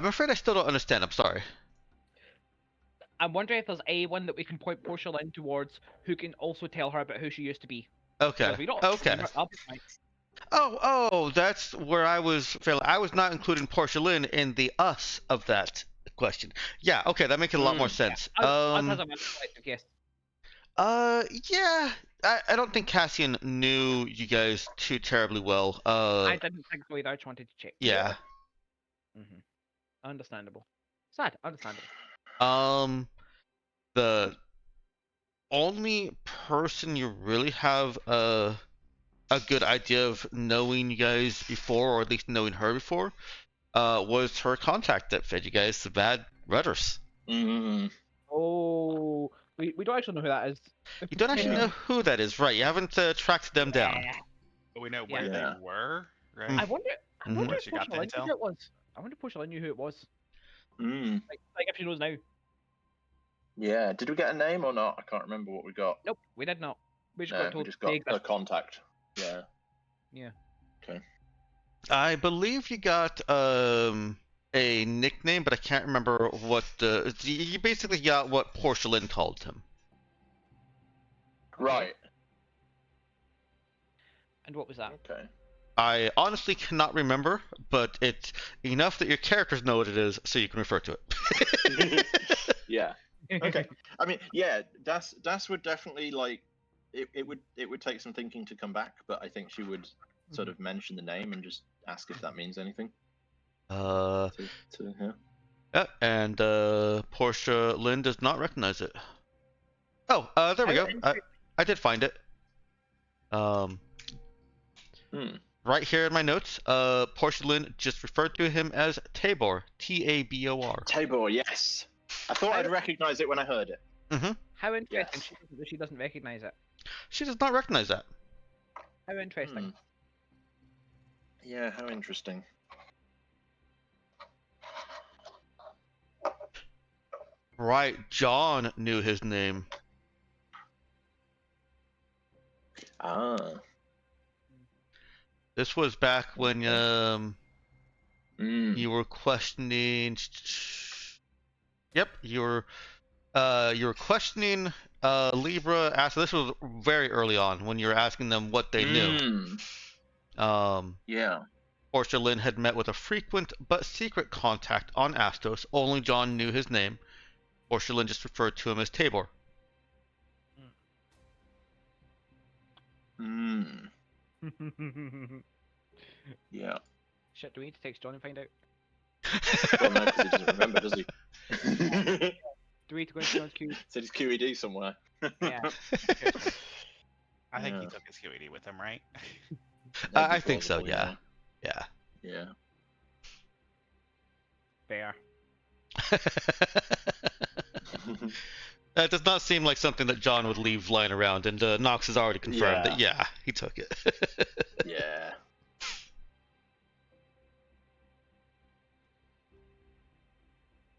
I'm afraid I still don't understand. I'm sorry. I'm wondering if there's anyone that we can point Portia Lynn towards who can also tell her about who she used to be. Okay. Because we don't. Okay. I'll be fine. Oh, that's where I was failing. I was not including Portia Lynn in the us of that question. Yeah, okay, that makes a lot more sense. Us as a mental collective, yes. Yeah. I don't think Cassian knew you guys too terribly well. I didn't think so either. I just wanted to check. Yeah. Understandable. Sad. Understandable. The only person you really have a good idea of knowing you guys before, or at least knowing her before, was her contact that fed you guys the bad rudders. Oh, we don't actually know who that is. You don't actually know who that is, right? You haven't tracked them down. But we know where they were, right? I wonder Once if you got Portia the Lynn knew intel. who it was. I wonder if Portia Lynn knew who it was. Like if she knows now. Yeah. Did we get a name or not? I can't remember what we got. Nope, we did not. We just No, got told we just got they a exist. contact. Yeah. Yeah. Okay. I believe you got a nickname, but I can't remember what the. You basically got what Portia Lynn called him. Right. And what was that? Okay. I honestly cannot remember, but it's enough that your characters know what it is, so you can refer to it. Yeah. Okay. I mean, yeah, Das would definitely like it would take some thinking to come back, but I think she would sort of mention the name and just ask if that means anything. Yeah. Yeah. And Portia Lynn does not recognize it. Oh, there we go. I did find it. Right here in my notes, Portia Lynn just referred to him as Tabor, Tabor. Tabor, yes. I thought I'd recognize it when I heard it. How interesting Yes. she doesn't recognize it. She does not recognize that. How interesting. Yeah, how interesting. Right, John knew his name. Ah. This was back when you were questioning. Yep, you were questioning Libra. After this was very early on when you were asking them what they knew. Yeah. Portia Lynn had met with a frequent but secret contact on Astos. Only John knew his name. Portia Lynn just referred to him as Tabor. Yeah. Shit, do we need to text John and find out? Well, no, because he doesn't remember, does he? Do we need to go into John's queue? Said he's QED somewhere. Yeah. I think he Yeah. took his QED with him, right? I think so. Yeah. Yeah. Yeah. Fair. That does not seem like something that John would leave lying around, and Knox has already confirmed that, Yeah. yeah, he took it. Yeah.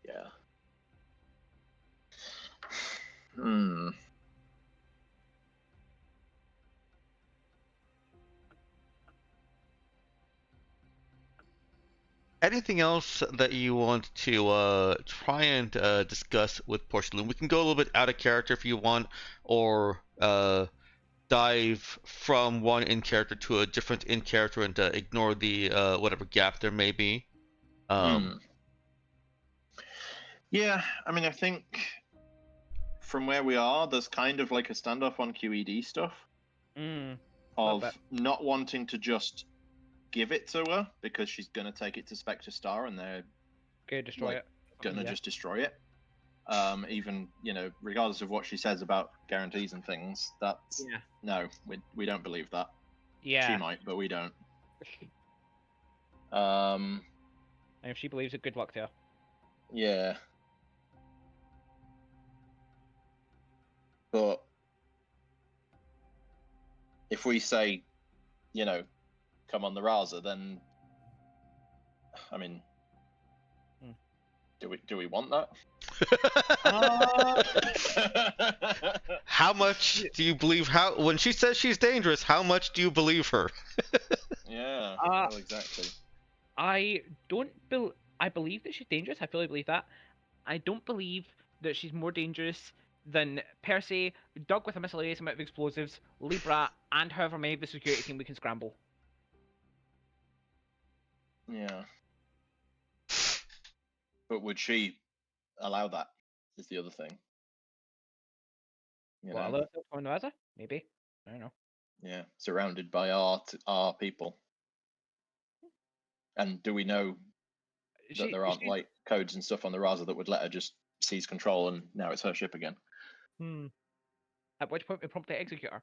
Yeah. Anything else that you want to try and discuss with Portia Lynn? We can go a little bit out of character if you want, or dive from one in character to a different in character and ignore the whatever gap there may be. Yeah, I mean, I think from where we are, there's kind of like a standoff on QED stuff of not wanting to just give it to her because she's gonna take it to Spectre Star and they're Okay, destroy like, it. gonna just destroy it. Even regardless of what she says about guarantees and things, that's no, we don't believe that. Yeah. She might, but we don't. And if she believes it, good luck to her. Yeah. But if we say, come on the Raza, then I mean, do we want that? How much do you believe? When she says she's dangerous, how much do you believe her? Yeah. Well, exactly. I I believe that she's dangerous. I fully believe that. I don't believe that she's more dangerous than Percy, Doug with a miscellaneous amount of explosives, Libra, and however many of the security team we can scramble. Yeah. But would she allow that? Is the other thing. You What, know? other stuff on the Raza? Maybe. I don't know. Yeah, surrounded by our people. And do we know that there aren't like codes and stuff on the Raza that would let her just seize control and now it's her ship again? At which point we promptly execute her.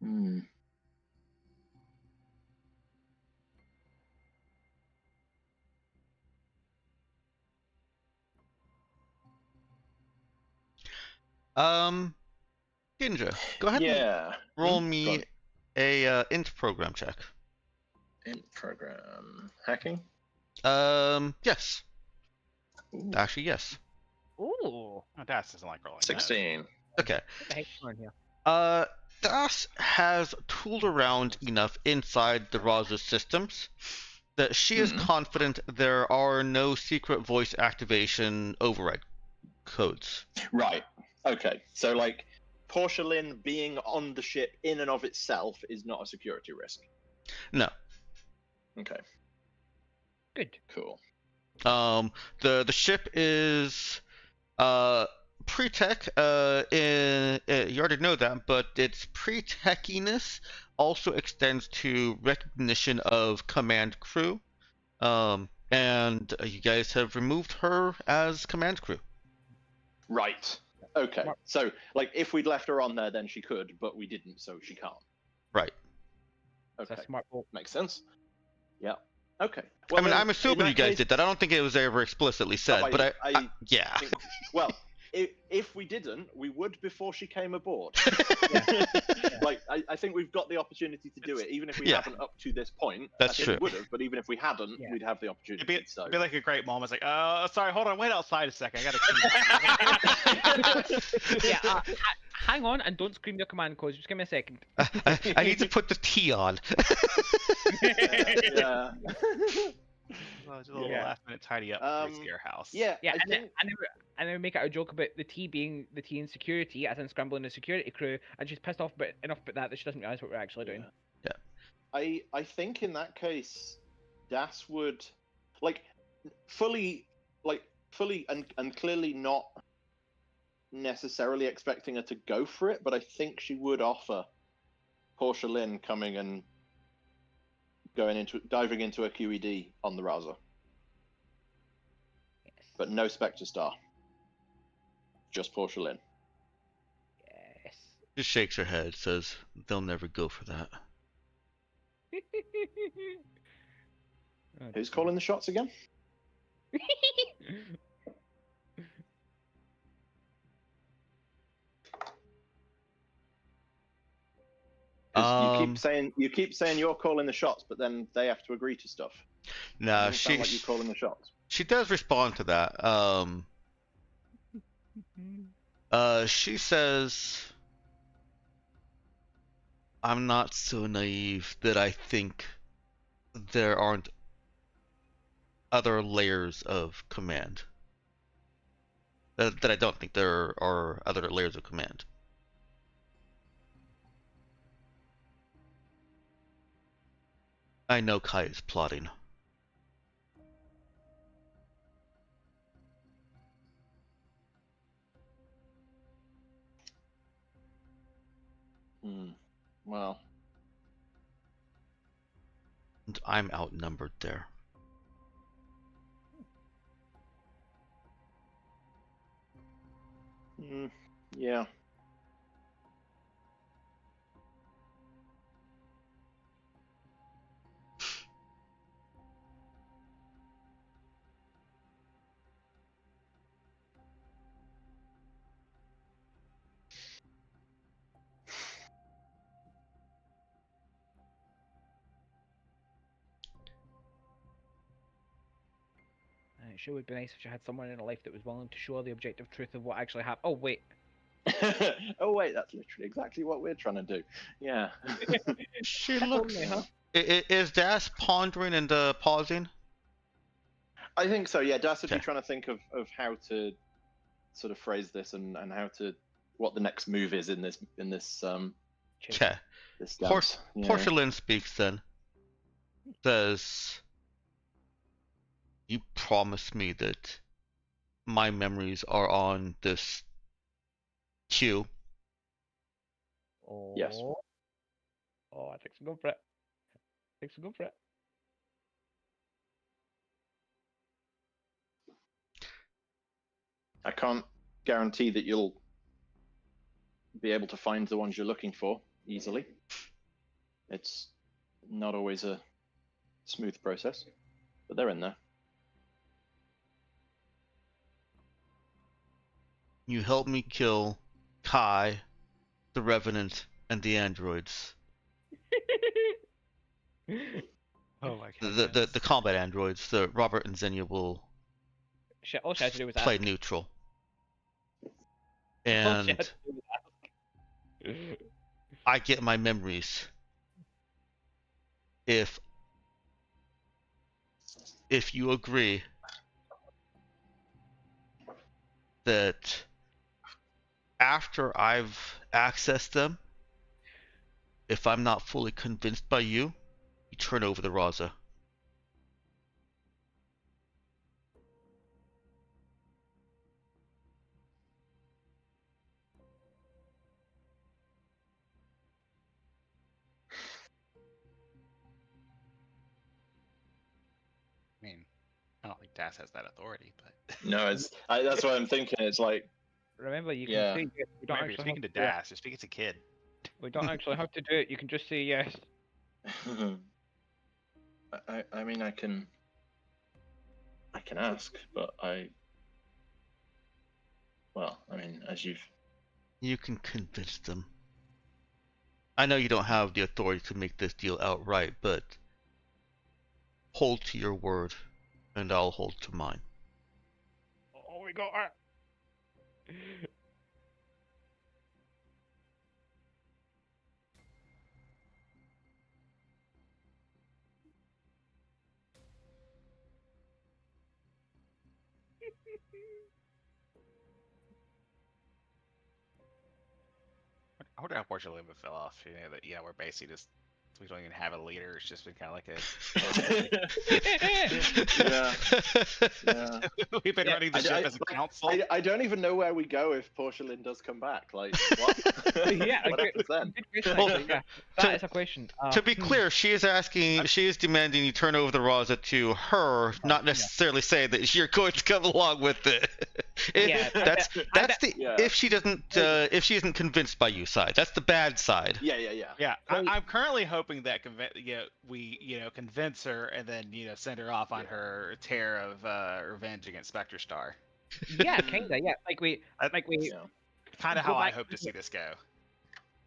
Hmm. Ginja, go ahead and Yeah. roll Go me on. a int program check. Int program hacking. Yes. Ooh, Actually, yes. Ooh. Oh, Das doesn't like rolling. 16. Okay. What the heck's going on here? Das has tooled around enough inside the Raza systems that she is confident there are no secret voice activation override codes. Right. Okay. So like Portia Lynn being on the ship in and of itself is not a security risk. No. Okay. Good. Cool. The ship is pre-tech. You already know that, but its pre-techiness also extends to recognition of command crew. And you guys have removed her as command crew. Right. Okay. Smart. So like if we'd left her on there then she could, but we didn't, so she can't. Right. It's Okay. a smart bolt. Makes sense. Yeah. Okay. I mean, then, I'm assuming in you that guys case- did that. I don't think it was ever explicitly said, Oh, but I yeah. think- well, if we didn't, we would before she came aboard. Like, I think we've got the opportunity to do it, even if we Yeah. haven't up to this point. That's I think true. We would have, but even if we hadn't, Yeah. we'd have the opportunity. It'd be like a great moment. It's like, sorry, hold on, wait outside a second. I gotta. Yeah, hang on and don't scream your command codes. Just give me a second. I need to put the T on. yeah. Just a little Yeah. last-minute tidy up for the scare house. Yeah. Yeah, I think, and then we make it a joke about the T being the T in security, as in scrambling the security crew, and she's pissed off enough about that she doesn't realize what we're actually doing. I think in that case, Das would like fully and clearly not necessarily expecting her to go for it, but I think she would offer Portia Lynn coming and diving into a QED on the Raza, Yes. but no Spectre Star, just Portia Lynn. Yes. Just shakes her head, says they'll never go for that. Who's calling the shots again? Because you keep saying you're calling the shots, but then they have to agree to stuff. Nah, Doesn't sound like you're calling the shots. she does respond to that. She says, I'm not so naive that I think there aren't other layers of command. That I don't think there are other layers of command. I know Kai is plotting. Well, And I'm outnumbered there. yeah. It sure would be nice if she had someone in her life that was willing to show her the objective truth of what actually happened. Oh wait, Oh wait, that's literally exactly what we're trying to do. Yeah. She If looks. only, huh? Is Das pondering and pausing? I think so. Yeah, Das would be Okay. trying to think of how to sort of phrase this and how to what the next move is in this Chase. Okay. this dance. Yeah. Portia Lynn speaks then. Says, "You promised me that my memories are on this queue." Oh. Yes. Oh, I think so. Go for it. I think so. Go for it. I can't guarantee that you'll be able to find the ones you're looking for easily. It's not always a smooth process, but they're in there. You helped me kill Kai, the Revenant, and the androids. Oh my The combat androids. The Robert and Xenia will Shit, all she had to do was play ask. neutral. All she And had to do was ask. I get my memories if you agree that after I've accessed them, if I'm not fully convinced by you, you turn over the Raza. I mean, I don't think Das has that authority, but No, that's what I'm thinking. It's like, Remember, you can Yeah. say yes. We don't maybe you're actually speaking to have to do it. Das. You're speaking to Kid. We don't actually have to do it. You can just say yes. I mean, I can ask, but well, I mean, as you've You can convince them. I know you don't have the authority to make this deal outright, but hold to your word, and I'll hold to mine. Oh, we got her. I wonder how Portia would fell off. You know that we're basically just we don't even have a leader. It's just been kind of like yeah. we've been Yeah, running the ship as a council. I don't even know where we go if Portia Lynn does come back. Like, what? Yeah, what happens then? good question, Well, actually, yeah. That is a question. To be clear, she is demanding you turn over the Raza to her, not necessarily saying that you're going to come along with it. Yeah, If she isn't convinced by you side. That's the bad side. Yeah. I'm currently hoping that we convince her and then send her off on her tear of revenge against Spectre Star. Yeah, kinda. Yeah, Kind of go how I back hope to see this go.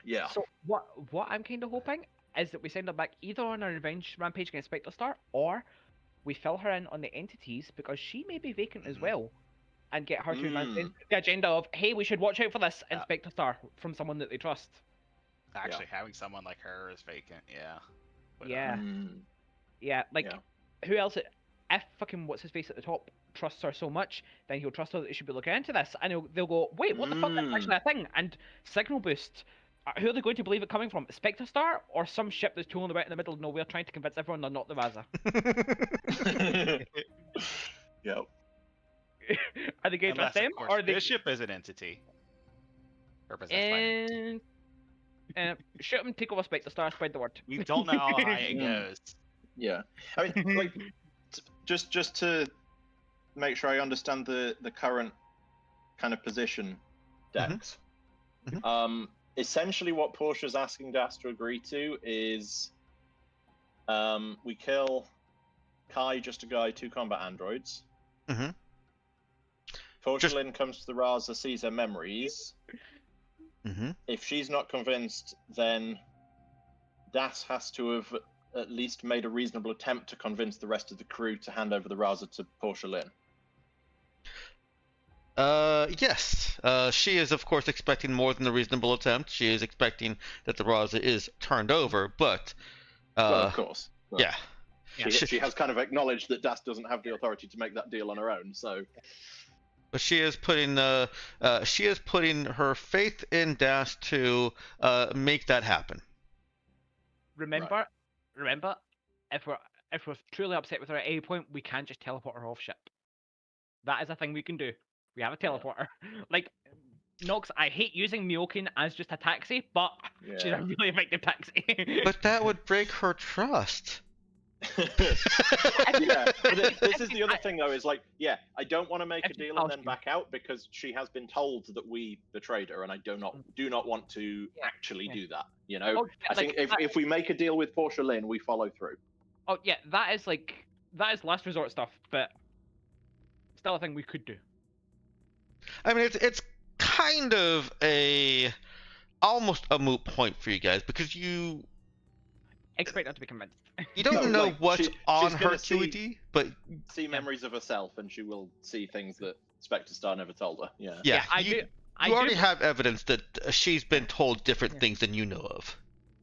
Yeah. So what I'm kind of hoping is that we send her back either on a revenge rampage against Spectre Star, or we fill her in on the entities because she may be vacant as well, and get her to advance the agenda of, hey, we should watch out for this in Spectre Star from someone that they trust. Actually, having someone like her is vacant. Yeah. But, Who else? If fucking what's his face at the top trusts her so much, then he'll trust her that they should be looking into this, and they'll go, wait, what the fuck? That's actually a thing. And signal boost. Who are they going to believe it coming from? Spectre Star or some ship that's tooling about in the middle of nowhere trying to convince everyone they're not the Raza? Yep. Are they going to trust them, or are they? Bishop is an entity. And shoot him, take over Spectre Star, spread the word. We don't know how high it goes. Yeah, I mean, like, just to make sure I understand the current kind of position, Dex. Essentially, what Portia's asking Das to agree to is, we kill Kai, just a guy, 2 combat androids. Portia Lynn comes to the Raza, sees her memories. If she's not convinced, then Das has to have at least made a reasonable attempt to convince the rest of the crew to hand over the Raza to Portia Lynn. Yes. She is, of course, expecting more than a reasonable attempt. She is expecting that the Raza is turned over, but Well, of course. Well, yeah. She has kind of acknowledged that Das doesn't have the authority to make that deal on her own, so. But she is putting her faith in Das to make that happen. Remember, if we're truly upset with her at any point, we can't just teleport her off ship. That is a thing we can do. We have a teleporter. Like, Nox, I hate using Myokin as just a taxi, but she's a really effective taxi. But that would break her trust. Yeah, but this is the other thing though, is like, yeah, I don't want to make a deal and then back out because she has been told that we betrayed her, and I do not want to actually do that. You know, I think if we make a deal with Portia Lynn, we follow through. Oh yeah, that is last resort stuff, but still a thing we could do. I mean, it's kind of almost a moot point for you guys because you expect her to be convinced. You don't know like, what's on her QED, but see memories of herself, and she will see things that Spectre Star never told her. Yeah. Yeah, I you already have evidence that she's been told different things than you know of.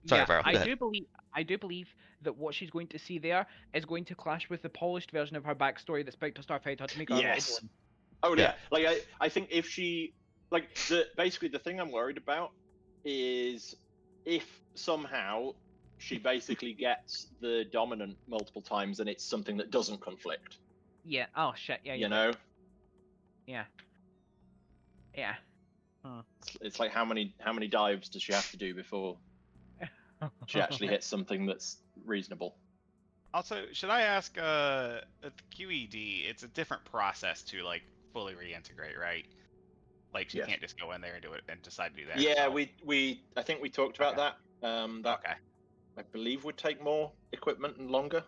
Sorry, Varro, go ahead. I do believe that what she's going to see there is going to clash with the polished version of her backstory that Spectre Star fed her to make her Yes. Oh yeah. Like I think if she basically the thing I'm worried about is if somehow she basically gets the dominant multiple times and it's something that doesn't conflict. Yeah. Oh shit. Yeah. You know. Yeah. Yeah. It's like how many dives does she have to do before she actually hits something that's reasonable? Also, should I ask, at the QED, it's a different process to like fully reintegrate, right? Like she can't just go in there and do it and decide to do that. Yeah, herself. I think we talked about that. That I believe would take more equipment and longer.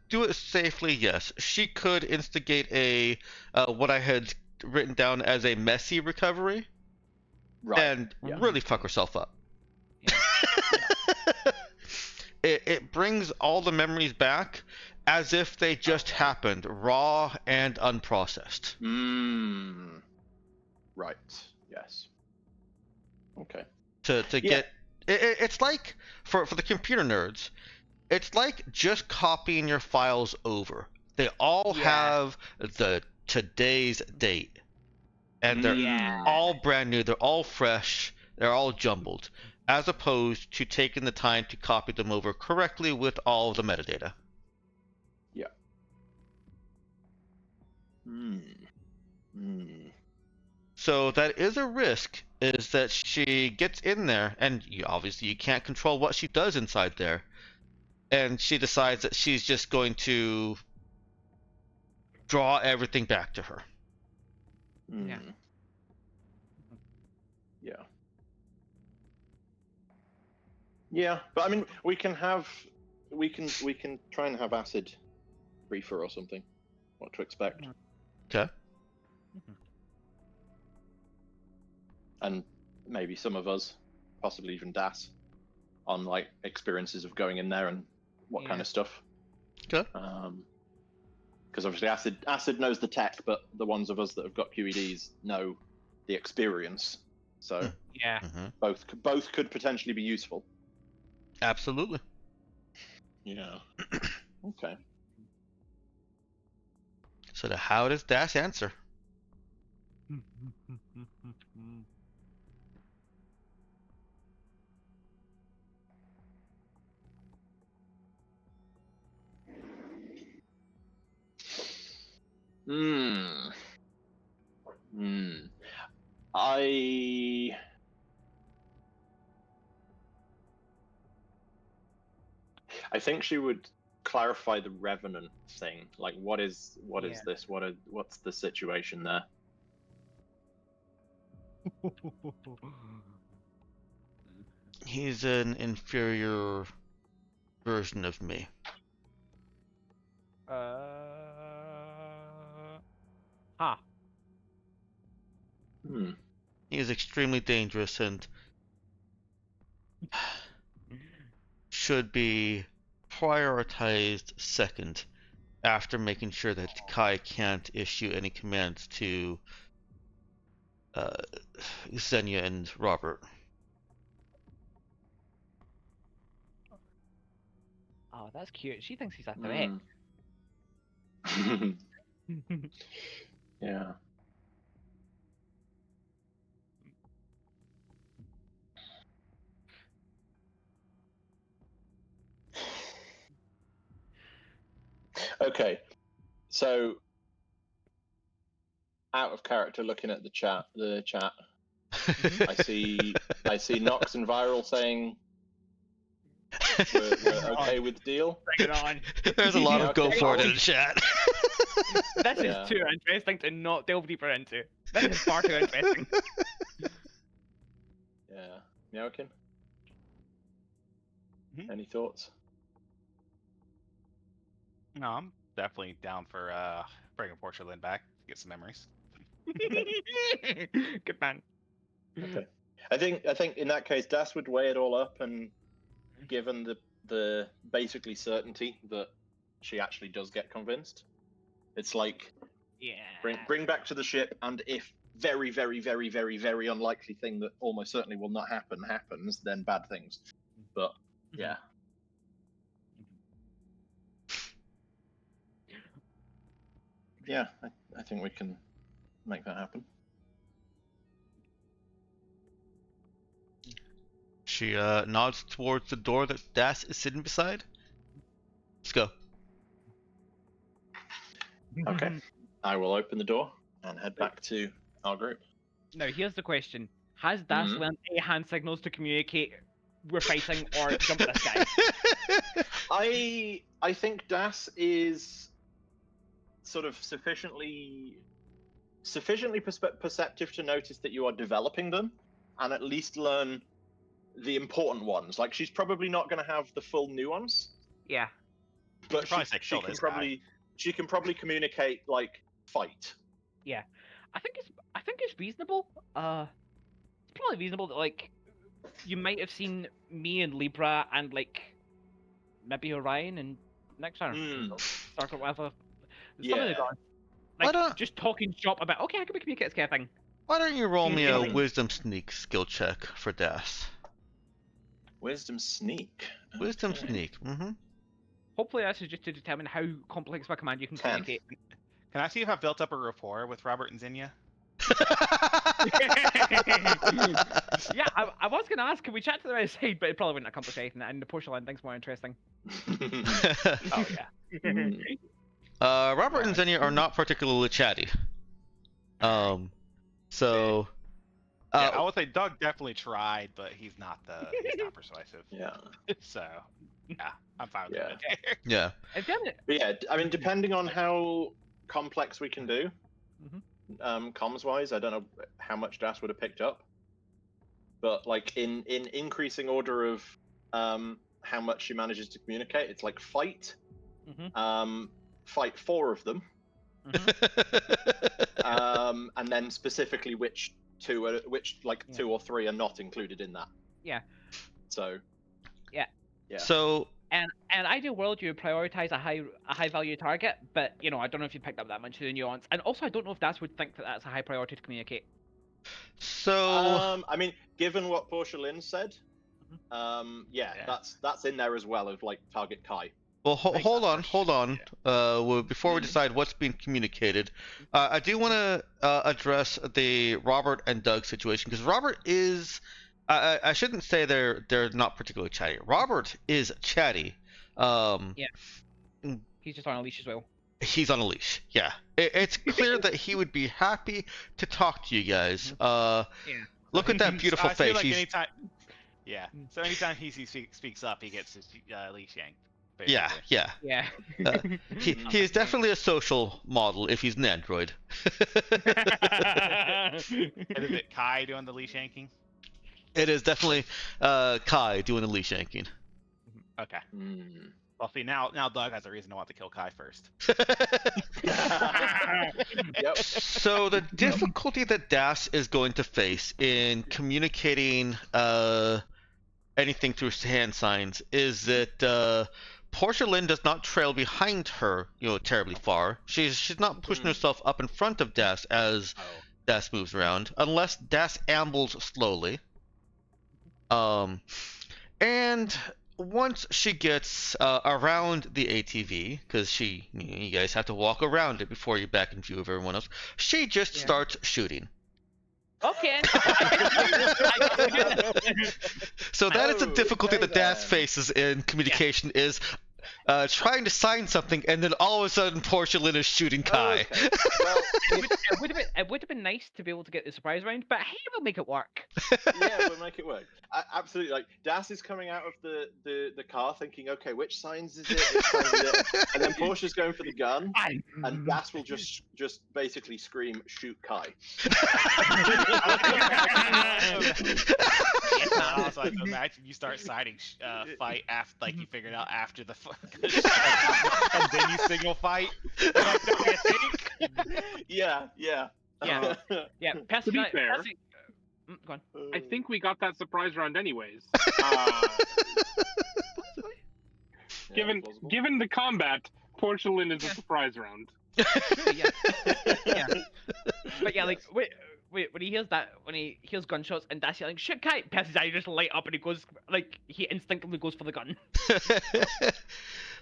Do it safely, yes. She could instigate a what I had written down as a messy recovery, and really fuck herself up. Yeah. It brings all the memories back as if they just happened, raw and unprocessed. Right. Yes. Okay. To get it's like for the computer nerds, it's like just copying your files over. They all have the today's date, and they're all brand new. They're all fresh. They're all jumbled, as opposed to taking the time to copy them over correctly with all of the metadata. Yeah. So that is a risk, is that she gets in there, and obviously you can't control what she does inside there, and she decides that she's just going to draw everything back to her. Yeah. Yeah. Yeah, but I mean, we can try and have acid briefer or something. What to expect? Okay. And maybe some of us, possibly even Das, on like experiences of going in there and what kind of stuff. Okay. Because obviously acid knows the tech, but the ones of us that have got QEDs know the experience. So both could potentially be useful. Absolutely. Yeah. Okay. So how does Das answer? I think she would clarify the Revenant thing. Like, what is this? What's the situation there? He's an inferior version of me. He is extremely dangerous and should be prioritized second after making sure that Kai can't issue any commands to Xenia and Robert. Oh, that's cute. She thinks he's a threat. Yeah. Okay, so out of character, looking at the chat, I see Nox and Viral saying we're okay with the deal. Bring it on. There's a lot of go Okay. for it in the chat. This is Yeah. too interesting to not delve deeper into. This is far too interesting. Yeah, Meowkin. Mhm. Any thoughts? No, I'm definitely down for bringing Portia Lynn back to get some memories. Good man. Okay. I think in that case, Das would weigh it all up, and given the basically certainty that she actually does get convinced, it's like Yeah. bring back to the ship, and if very, very, very, very, very unlikely thing that almost certainly will not happen happens, then bad things. But yeah. Yeah, I think we can make that happen. She nods towards the door that Das is sitting beside. Let's go. Okay. I will open the door and head back to our group. Now, here's the question. Has Das Mhm. learned any hand signals to communicate we're fighting or jump this guy? I think Das is sort of sufficiently perceptive to notice that you are developing them, and at least learn the important ones. Like, she's probably not going to have the full nuance, Yeah. but probably say, "Kill this guy." she can probably communicate like fight. Yeah. I think it's reasonable. It's probably reasonable that like you might have seen me and Libra and like maybe Orion and next time Stark or whatever. Some of the Yeah. guys. Why Like don't- just talking shop about okay, how can we communicate this kind of thing? Why don't you roll me a Communicating. wisdom sneak skill check for Das? Wisdom sneak. Wisdom Okay. sneak. Mm-hmm. Hopefully this is just to determine how complex of a command you can 10. communicate. Can I see if I've built up a rapport with Robert and Xenia? Yeah, I was gonna ask, can we chat to the outside, but it probably wouldn't accomplish anything, and the porcelain thing's more interesting. Oh yeah. Robert and Xenia are not particularly chatty. So. Yeah, I would say Doug definitely tried, but he's not persuasive. Yeah. So yeah, I'm fine with Yeah. it. Yeah. I've done it. But yeah, I mean, depending on how complex we can do, Mhm. comms wise, I don't know how much Das would have picked up, but like in increasing order of how much she manages to communicate, it's like fight, fight 4 of them, and then specifically which 2 or 3 are not included in that. Yeah. So. Yeah. Yeah. So. And ideal world, you would prioritize a high value target, but you know I don't know if you picked up that much of the nuance, and also I don't know if Das would think that that's a high priority to communicate. So. I mean, given what Portia Lynn said, yeah, that's in there as well of like target Kai. Well, Makes hold sense. on. Well, before we decide what's being communicated, I do want to address the Robert and Doug situation, because Robert is. I shouldn't say they're not particularly chatty. Robert is chatty. He's just on a leash as well. He's on a leash. Yeah, it's clear that he would be happy to talk to you guys. Look at that beautiful I feel face. like anytime, yeah. So anytime he speaks up, he gets his leash yanked. Yeah. Yeah. He is definitely a social model if he's an android. And is it Kai doing the leash yanking? It is definitely Kai doing the leash yanking. Okay. Well, see, now Doug has a reason to want to kill Kai first. Yep. So the difficulty that Das is going to face in communicating anything through hand signs is that Portia Lynn does not trail behind her, terribly far. She's not pushing herself up in front of Das as Das moves around, unless Das ambles slowly. And once she gets around the ATV, because you guys have to walk around it before you're back in view of everyone else, she just starts shooting. Okay. So that is the difficulty that Das faces in communication is trying to sign something and then all of a sudden Portia Lynn is shooting Kai. Okay. Well, It would have been nice to be able to get the surprise round, but hey, we'll make it work. yeah, we'll make it work. Absolutely. Like Das is coming out of the car thinking, okay, which signs is it? Which signs is it? And then Portia's going for the gun, and Das will just basically scream, "Shoot Kai!" Also, I can imagine you start signing fight after, like you figured out after the and then you signal fight. Like, no, I think. Yeah. Yeah. Yeah. To be fair, go on. I think we got that surprise round anyways. Given the combat, Portia Lynn is a surprise round. Sure, yeah. But yeah, like wait, when he hears that, when he hears gunshots and that's yelling, "Shoot Kai!" Percy's eye just light up and he goes, like, he instinctively goes for the gun.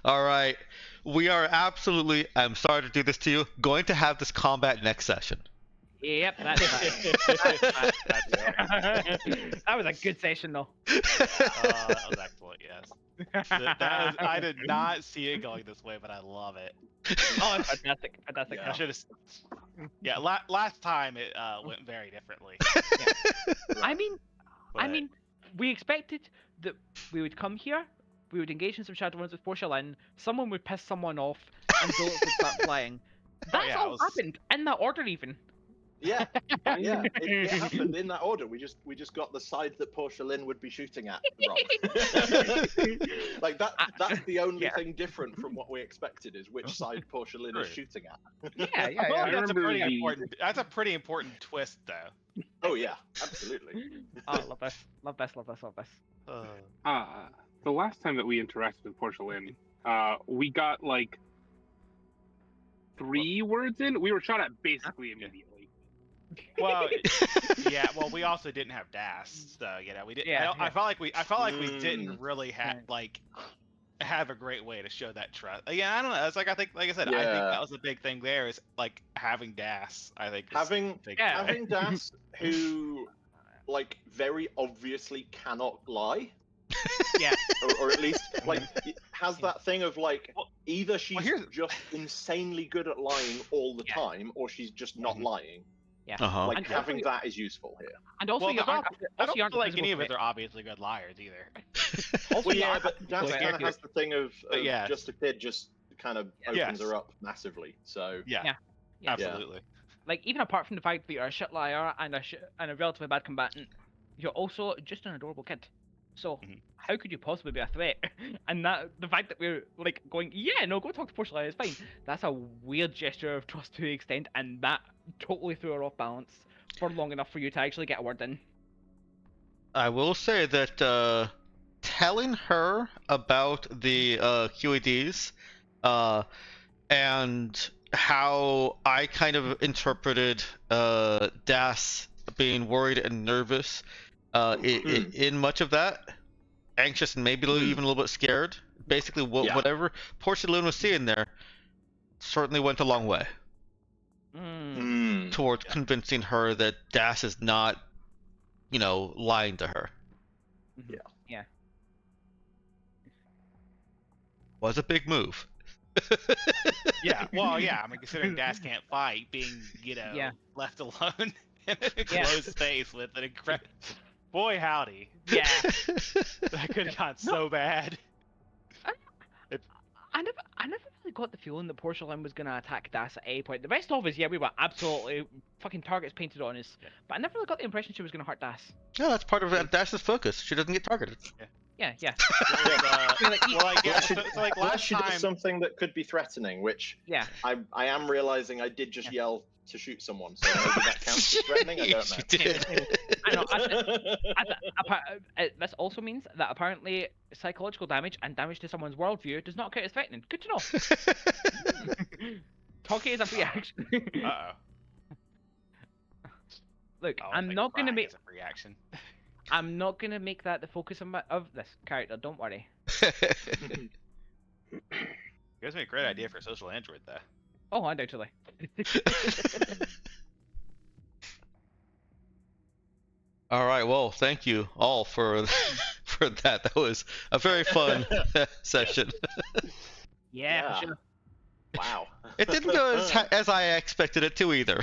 All right, we are absolutely, I'm sorry to do this to you, going to have this combat next session. Yep, that's that was a good session though. That was excellent, yes. I did not see it going this way, but I love it. Oh, it's fantastic. I should have. Last time it went very differently. I mean, we expected that we would come here, we would engage in some Shadowruns with Portia Lynn, someone would piss someone off, and bullets would start flying. That's all happened in that order, even. Yeah, it happened in that order. We just got the side that Portia Lynn would be shooting at wrong. Like that's the only thing different from what we expected is which side Portia Lynn is shooting at. Yeah. That's a pretty important twist, though. Oh yeah, absolutely. Oh, love this. The last time that we interacted with Portia Lynn, we got like 3 words in. We were shot at basically immediately. Well, yeah. Well, we also didn't have Das, so we didn't. I felt like we didn't really have a great way to show that trust. Yeah, I don't know. It's like I think I said, I think that was a big thing there is like having Das. I think having Das who like very obviously cannot lie. Yeah. Or at least like has that thing of like either she's just insanely good at lying all the time, or she's just not lying. Yeah. Like having that is useful here. And also, I don't feel like any of it are obviously good liars either. Also, but Das kind of has the thing of just a kid just kind of opens her up massively. So yeah. Absolutely. Like even apart from the fact that you're a shit liar and a relatively bad combatant, you're also just an adorable kid. So how could you possibly be a threat? And that the fact that we're like going, go talk to Portia, it's fine. That's a weird gesture of trust to the extent, and that totally threw her off balance for long enough for you to actually get a word in. I will say that telling her about the QEDs and how I kind of interpreted Das being worried and nervous in much of that, anxious and maybe even a little bit scared. Basically, whatever Portia Lynn was seeing there certainly went a long way towards convincing her that Das is not, lying to her. Yeah. Was a big move. I mean, considering Das can't fight, being left alone in a closed space with an incredible. Boy, howdy. Yeah. That could have gone so bad. I never really got the feeling that Portia Lynn was going to attack Das at any point. The rest of us, we were absolutely fucking targets painted on us. But I never really got the impression she was going to hurt Das. Yeah, that's part of Das's focus. She doesn't get targeted. Yeah. Last she did something that could be threatening, which I am realizing I did just yell to shoot someone, so maybe that counts as threatening. I don't know. She did. I know. This also means that apparently psychological damage and damage to someone's worldview does not count as threatening. Good to know. Talkie is a free action. Uh-oh. Look, Oh, I'm not gonna make. a free action. I'm not gonna make that the focus of this character. Don't worry. Gives me a great idea for a social android, though. Oh, undoubtedly. All right. Well, thank you all for that. That was a very fun session. Yeah, for sure. Wow. It didn't go as I expected it to either.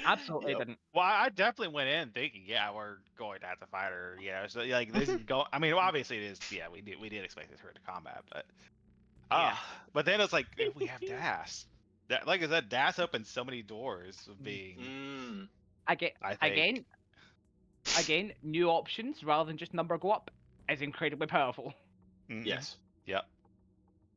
Absolutely Yep. didn't. Well, I definitely went in thinking, yeah, we're going to have to fight her. Yeah, so like this is go. I mean, well, obviously it is. Yeah, we did expect this her to combat, but Yeah. but then it's like if we have Das. That, like I said, Das opens so many doors of being. I think. Again, new options rather than just number go up is incredibly powerful. Mhm. Yes. Yep.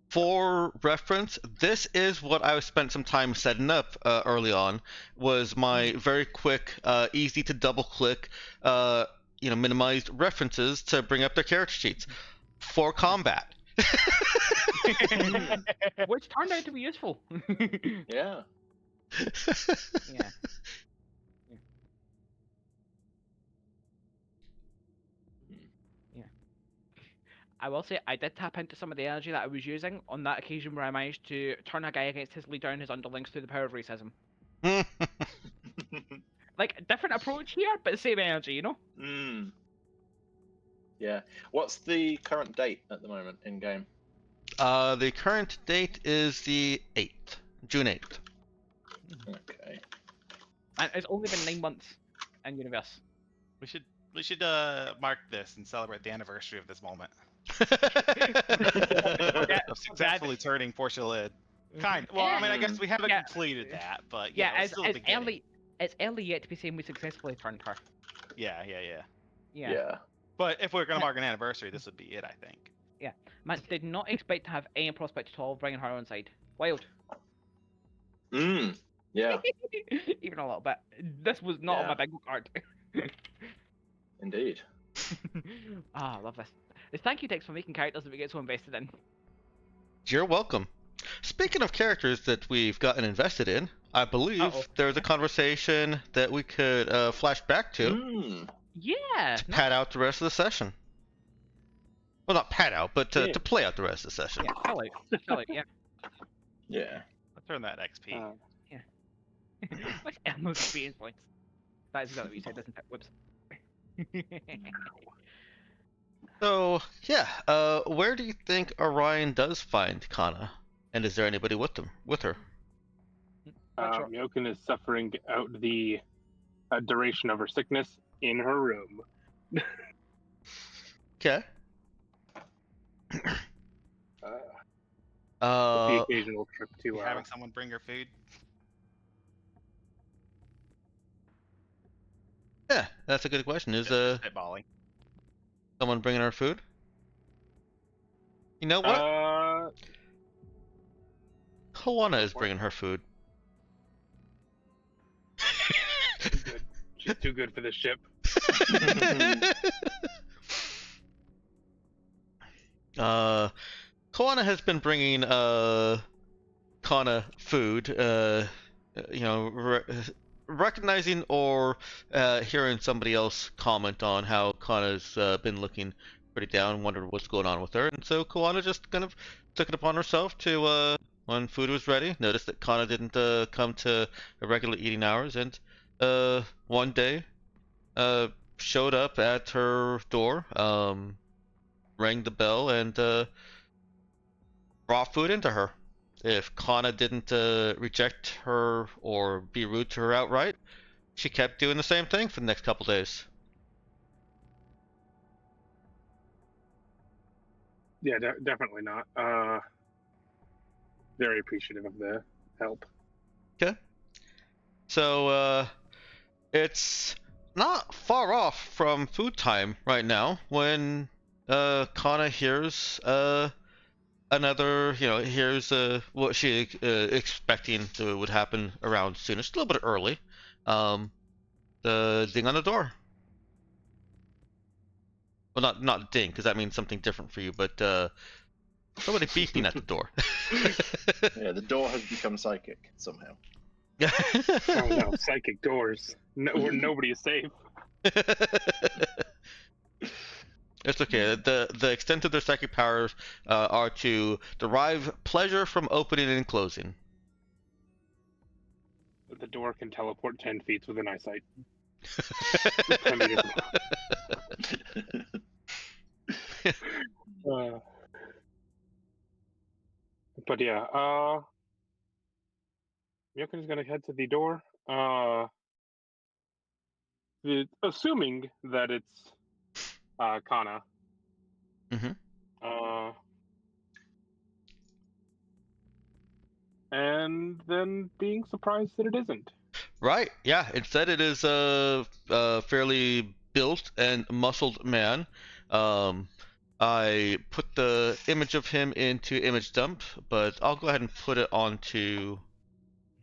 For reference, this is what I spent some time setting up early on. Was my very quick, easy to double click, minimized references to bring up their character sheets for combat. Which turned out to be useful. Yeah. Yeah. I will say I did tap into some of the energy that I was using on that occasion where I managed to turn a guy against his leader and his underlings through the power of racism. Like, different approach here, but the same energy, you know? Yeah. What's the current date at the moment in game? The current date is the 8th, June 8th. Okay. And it's only been 9 months in universe. We should mark this and celebrate the anniversary of this moment. Of successfully turning Portia lid. Kind. Well, I mean, I guess we haven't completed that, but yeah, it's still the beginning. It's early yet to be saying we successfully turned her. Yeah. Yeah. But if we're gonna mark an anniversary, this would be it, I think. Yeah. Man, did not expect to have any prospect at all of bringing her on side. Wild. Yeah. Even a little bit. This was not on my bingo card. Indeed. I love this. Thank you, Dex, for making characters that we get so invested in. You're welcome. Speaking of characters that we've gotten invested in, I believe there's a conversation that we could flash back to. Yeah. To pad out the rest of the session. Well, not pad out, but to play out the rest of the session. Yeah, fill out, yeah. Yeah. Let's turn that XP. Yeah. What's Elmo's experience points? That is exactly what you said, isn't it? Whoops. So, yeah, where do you think Orion does find Kana? And is there anybody with her? Myokin is suffering out the duration of her sickness in her room. Okay. The occasional trip to having someone bring her food. Yeah, that's a good question. Is spitballing. Someone bringing her food? You know what? Kawana is bringing her food. She's too good for this ship. Kawana has been bringing Kana food. Recognizing or hearing somebody else comment on how Kana's been looking pretty down, wondered what's going on with her, and so Kawana just kind of took it upon herself to, when food was ready, noticed that Kana didn't come to regular eating hours, and one day showed up at her door, rang the bell, and brought food into her. If Kana didn't reject her or be rude to her outright, she kept doing the same thing for the next couple days. Yeah, definitely not. Very appreciative of the help. Okay. So, it's not far off from food time right now when Kana hears here's what she expecting would happen around soon. It's a little bit early. ding on the door. Well, not ding, because that means something different for you, but somebody beeping at the door. Yeah, the door has become psychic somehow. Oh no, psychic doors. No, where nobody is safe. It's okay. The extent of their psychic powers are to derive pleasure from opening and closing. The door can teleport 10 feet within eyesight. But yeah, Yoko's gonna head to the door. Assuming that it's Kana. Mm-hmm. And then being surprised that it isn't. Right. Yeah. Instead, it is a fairly built and muscled man. I put the image of him into image dump, but I'll go ahead and put it onto.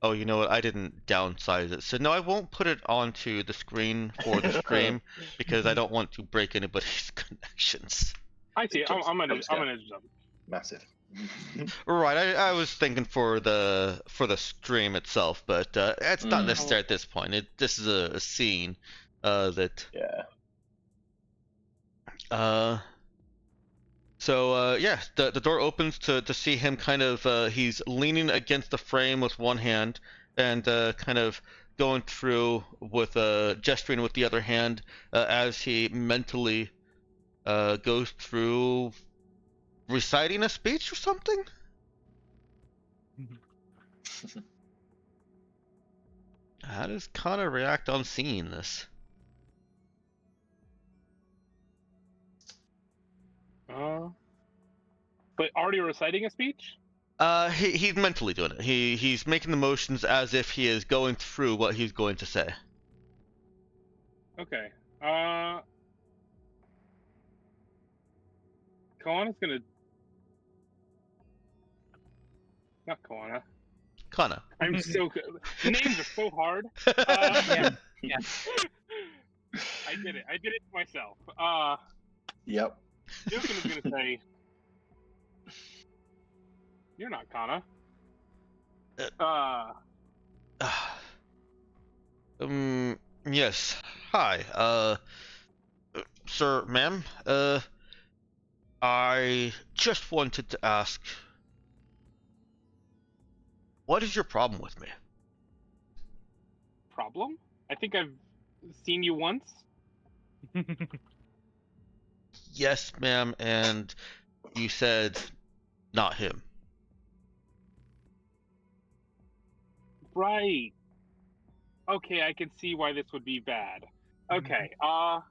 Oh, you know what? I didn't downsize it. So no, I won't put it onto the screen for the stream because I don't want to break anybody's connections. I see. I'm gonna jump. Massive. Right. I was thinking for the stream itself, but it's not necessary at this point. This is a scene that. Yeah. So yeah, the door opens to see him kind of he's leaning against the frame with one hand and kind of going through with gesturing with the other hand as he mentally goes through reciting a speech or something. How does Connor react on seeing this? But already reciting a speech? He's mentally doing it. He's making the motions as if he is going through what he's going to say. Okay. Koana's gonna. Not Koana. Kana. I'm so good. Names are so hard. Yeah. I did it. I did it to myself. Yep. Dukin is gonna say, "You're not Kana." Yes. Hi. Sir, ma'am. I just wanted to ask, what is your problem with me? Problem? I think I've seen you once. Yes, ma'am, and you said not him. Right. Okay, I can see why this would be bad. Okay, how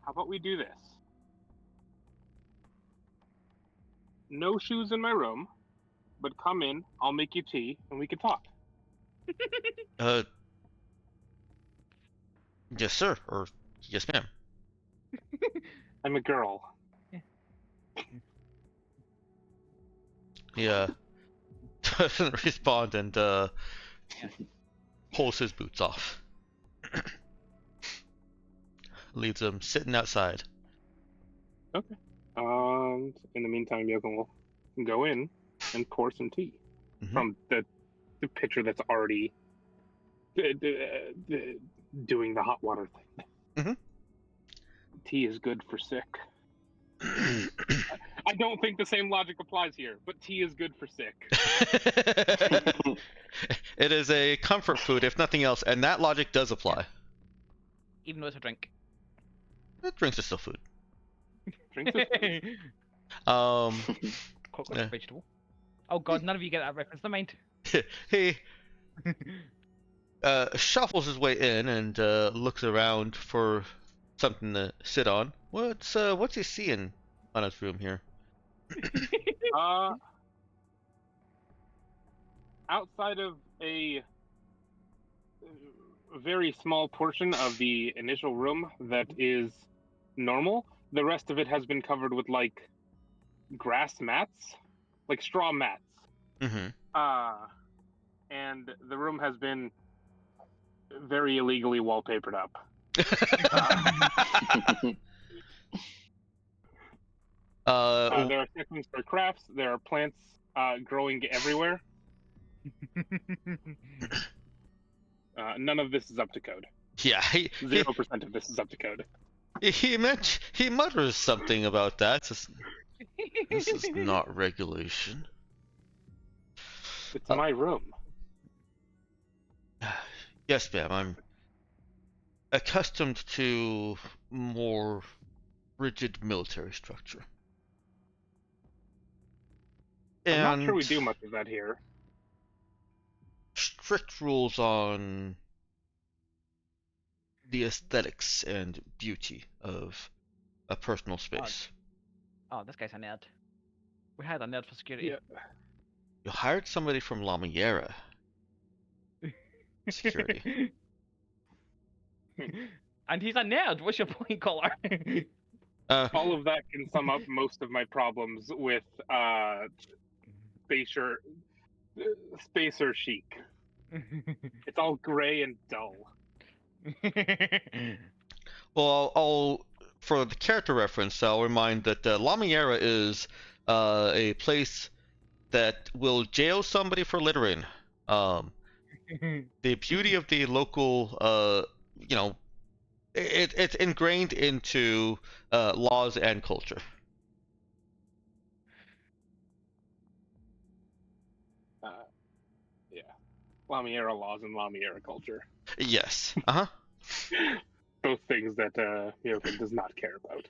about we do this? No shoes in my room, but come in, I'll make you tea, and we can talk. Yes, sir, or yes, ma'am. I'm a girl. He doesn't respond and pulls his boots off. Leaves him sitting outside. Okay. In the meantime, Yoko will go in and pour some tea from the pitcher that's already doing the hot water thing. Tea is good for sick. I don't think the same logic applies here, but tea is good for sick. It is a comfort food, if nothing else, and that logic does apply. Even though it's a drink. Drinks are still food. Drinks are food. Coconut vegetable. Oh god, none of you get that reference. Never mind. He shuffles his way in and looks around for something to sit on. What's he seeing on his room here? Outside of a very small portion of the initial room that is normal, the rest of it has been covered with like grass mats, like straw mats. And the room has been very illegally wallpapered up. There are sections for crafts. There are plants growing everywhere. None of this is up to code. Yeah, 0% of this is up to code. He mutters something about that. This is not regulation. It's my room. Yes, ma'am. I'm accustomed to more rigid military structure. I'm not sure we do much of that here. Strict rules on the aesthetics and beauty of a personal space. Oh, this guy's a nerd. We hired a nerd for security. Yeah. You hired somebody from La Miera. Security. And he's a nerd. What's your point, caller? All of that can sum up most of my problems with spacer chic. It's all gray and dull. Well, I'll for the character reference, I'll remind that La Miera is a place that will jail somebody for littering. The beauty of the local, it's ingrained into laws and culture. Yeah, La Miera laws and La Miera culture. Yes. Both things that Yoken does not care about.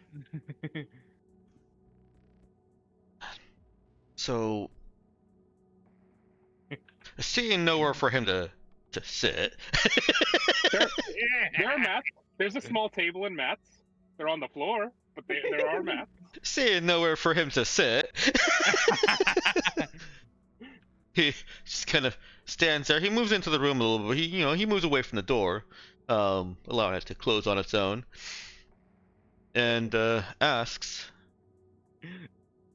So, seeing nowhere for him to sit. There are mats. There's a small table and mats. They're on the floor, but there are mats. Seeing nowhere for him to sit. He just kind of stands there. He moves into the room a little bit. He moves away from the door, allowing it to close on its own, and asks,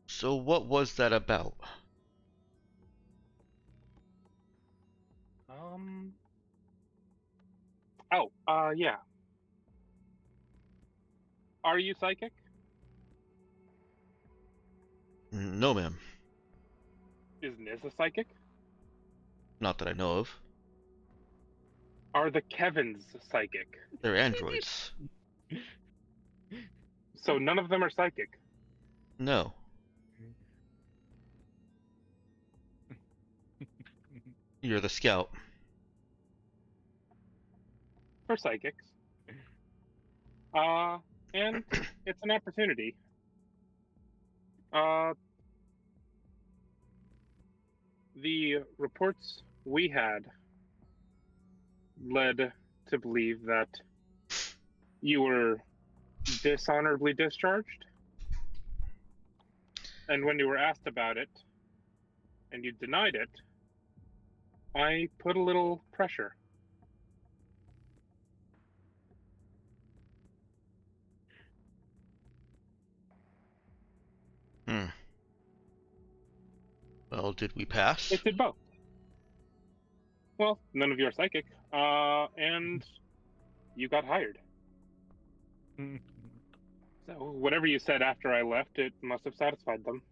"So what was that about?" Yeah. Are you psychic? No, ma'am. Is Niz a psychic? Not that I know of. Are the Kevins psychic? They're androids. So none of them are psychic? No. You're the scout. For psychics. And it's an opportunity. The reports we had led to believe that you were dishonorably discharged. And when you were asked about it, and you denied it, I put a little pressure. Well, did we pass? It did both. Well, none of you are psychic, and you got hired. So whatever you said after I left, it must have satisfied them.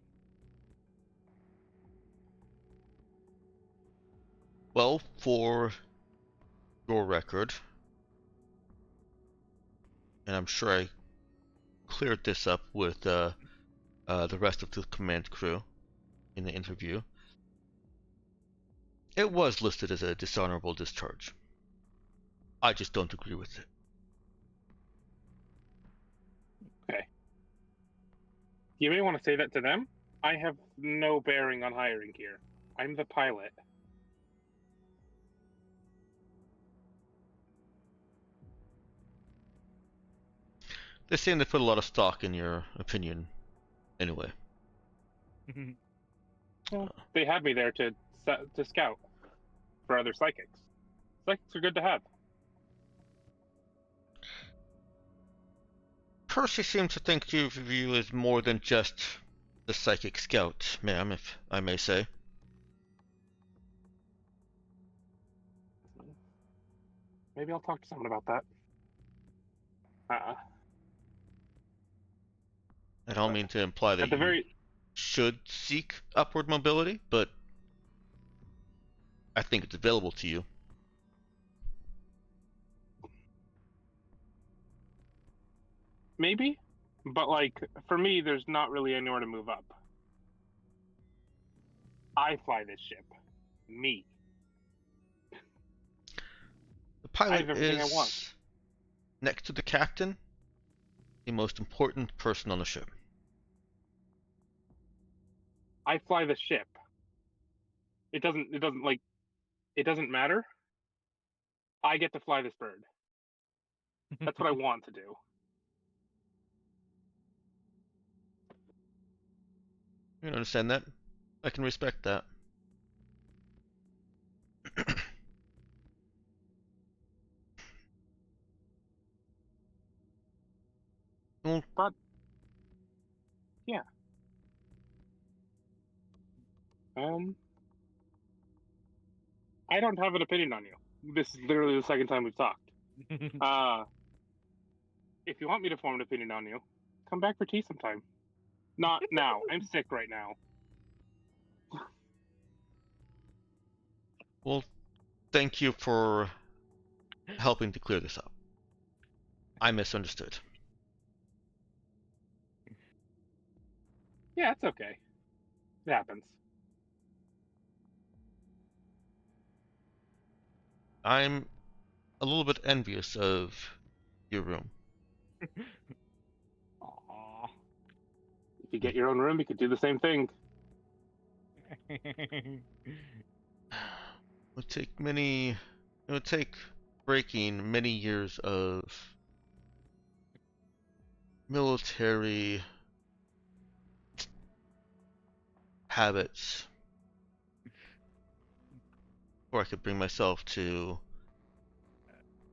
Well, for your record, and I'm sure I cleared this up with the rest of the command crew in the interview, it was listed as a dishonorable discharge. I just don't agree with it. Okay. You may want to say that to them. I have no bearing on hiring here. I'm the pilot. They seem to put a lot of stock in your opinion, anyway. Well, they had me there to scout for other psychics. Psychics are good to have. Percy seems to think of you as more than just the psychic scout, ma'am, if I may say. Maybe I'll talk to someone about that. I don't mean to imply that At the you very should seek upward mobility, but I think it's available to you. maybe, but like for me, there's not really anywhere to move up. I fly this ship. Me. The I have pilot everything I is, want. next to the captain, the most important person on the ship. I fly the ship. It doesn't matter. I get to fly this bird. That's what I want to do. You can understand that. I can respect that. Well, But yeah. I don't have an opinion on you. This is literally the second time we've talked. If you want me to form an opinion on you, come back for tea sometime. Not now. I'm sick right now. well, thank you for helping to clear this up. I misunderstood. Yeah, it's okay. It happens. I'm a little bit envious of your room. Aww. If you get your own room, you could do the same thing. It would take breaking many years of military habits before I could bring myself to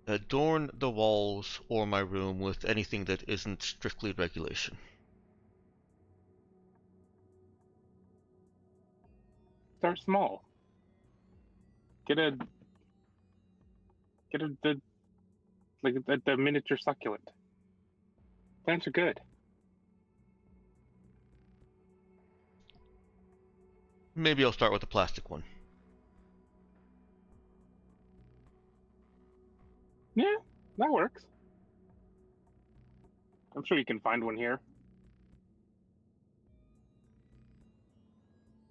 adorn the walls or my room with anything that isn't strictly regulation. Start small. Get the miniature succulent. Plants are good. Maybe I'll start with the plastic one. Yeah, that works. I'm sure you can find one here.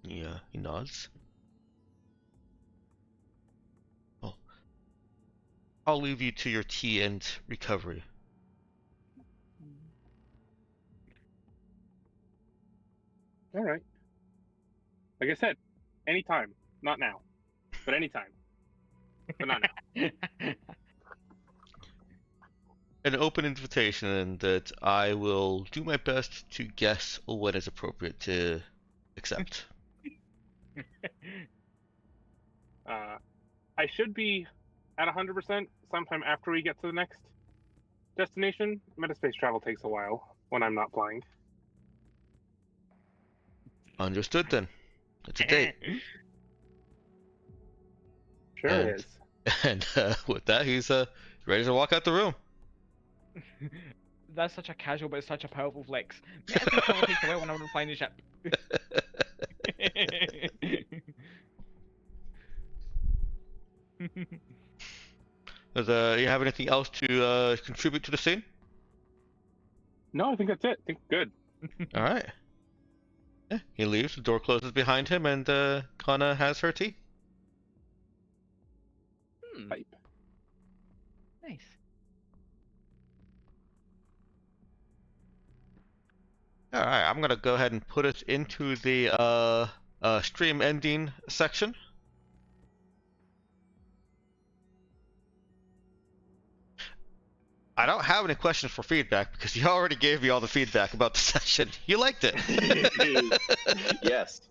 Yeah, he nods. Well, I'll leave you to your tea and recovery. All right. Like I said, anytime. Not now, but anytime. But not now. An open invitation, and that I will do my best to guess when is appropriate to accept. I should be at 100% sometime after we get to the next destination. Metaspace travel takes a while when I'm not flying. Understood then. It's a date. Sure And- is. And with that, he's ready to walk out the room. That's such a casual but such a powerful flex. Yeah, I think takes a while when I'm flying the ship. You have anything else to contribute to the scene? No, I think that's it. I think good. All right. Yeah, he leaves. The door closes behind him, and Kana has her tea. Pipe. Nice. All right, I'm gonna go ahead and put it into the stream ending section. I don't have any questions for feedback because you already gave me all the feedback about the session. You liked it. Yes.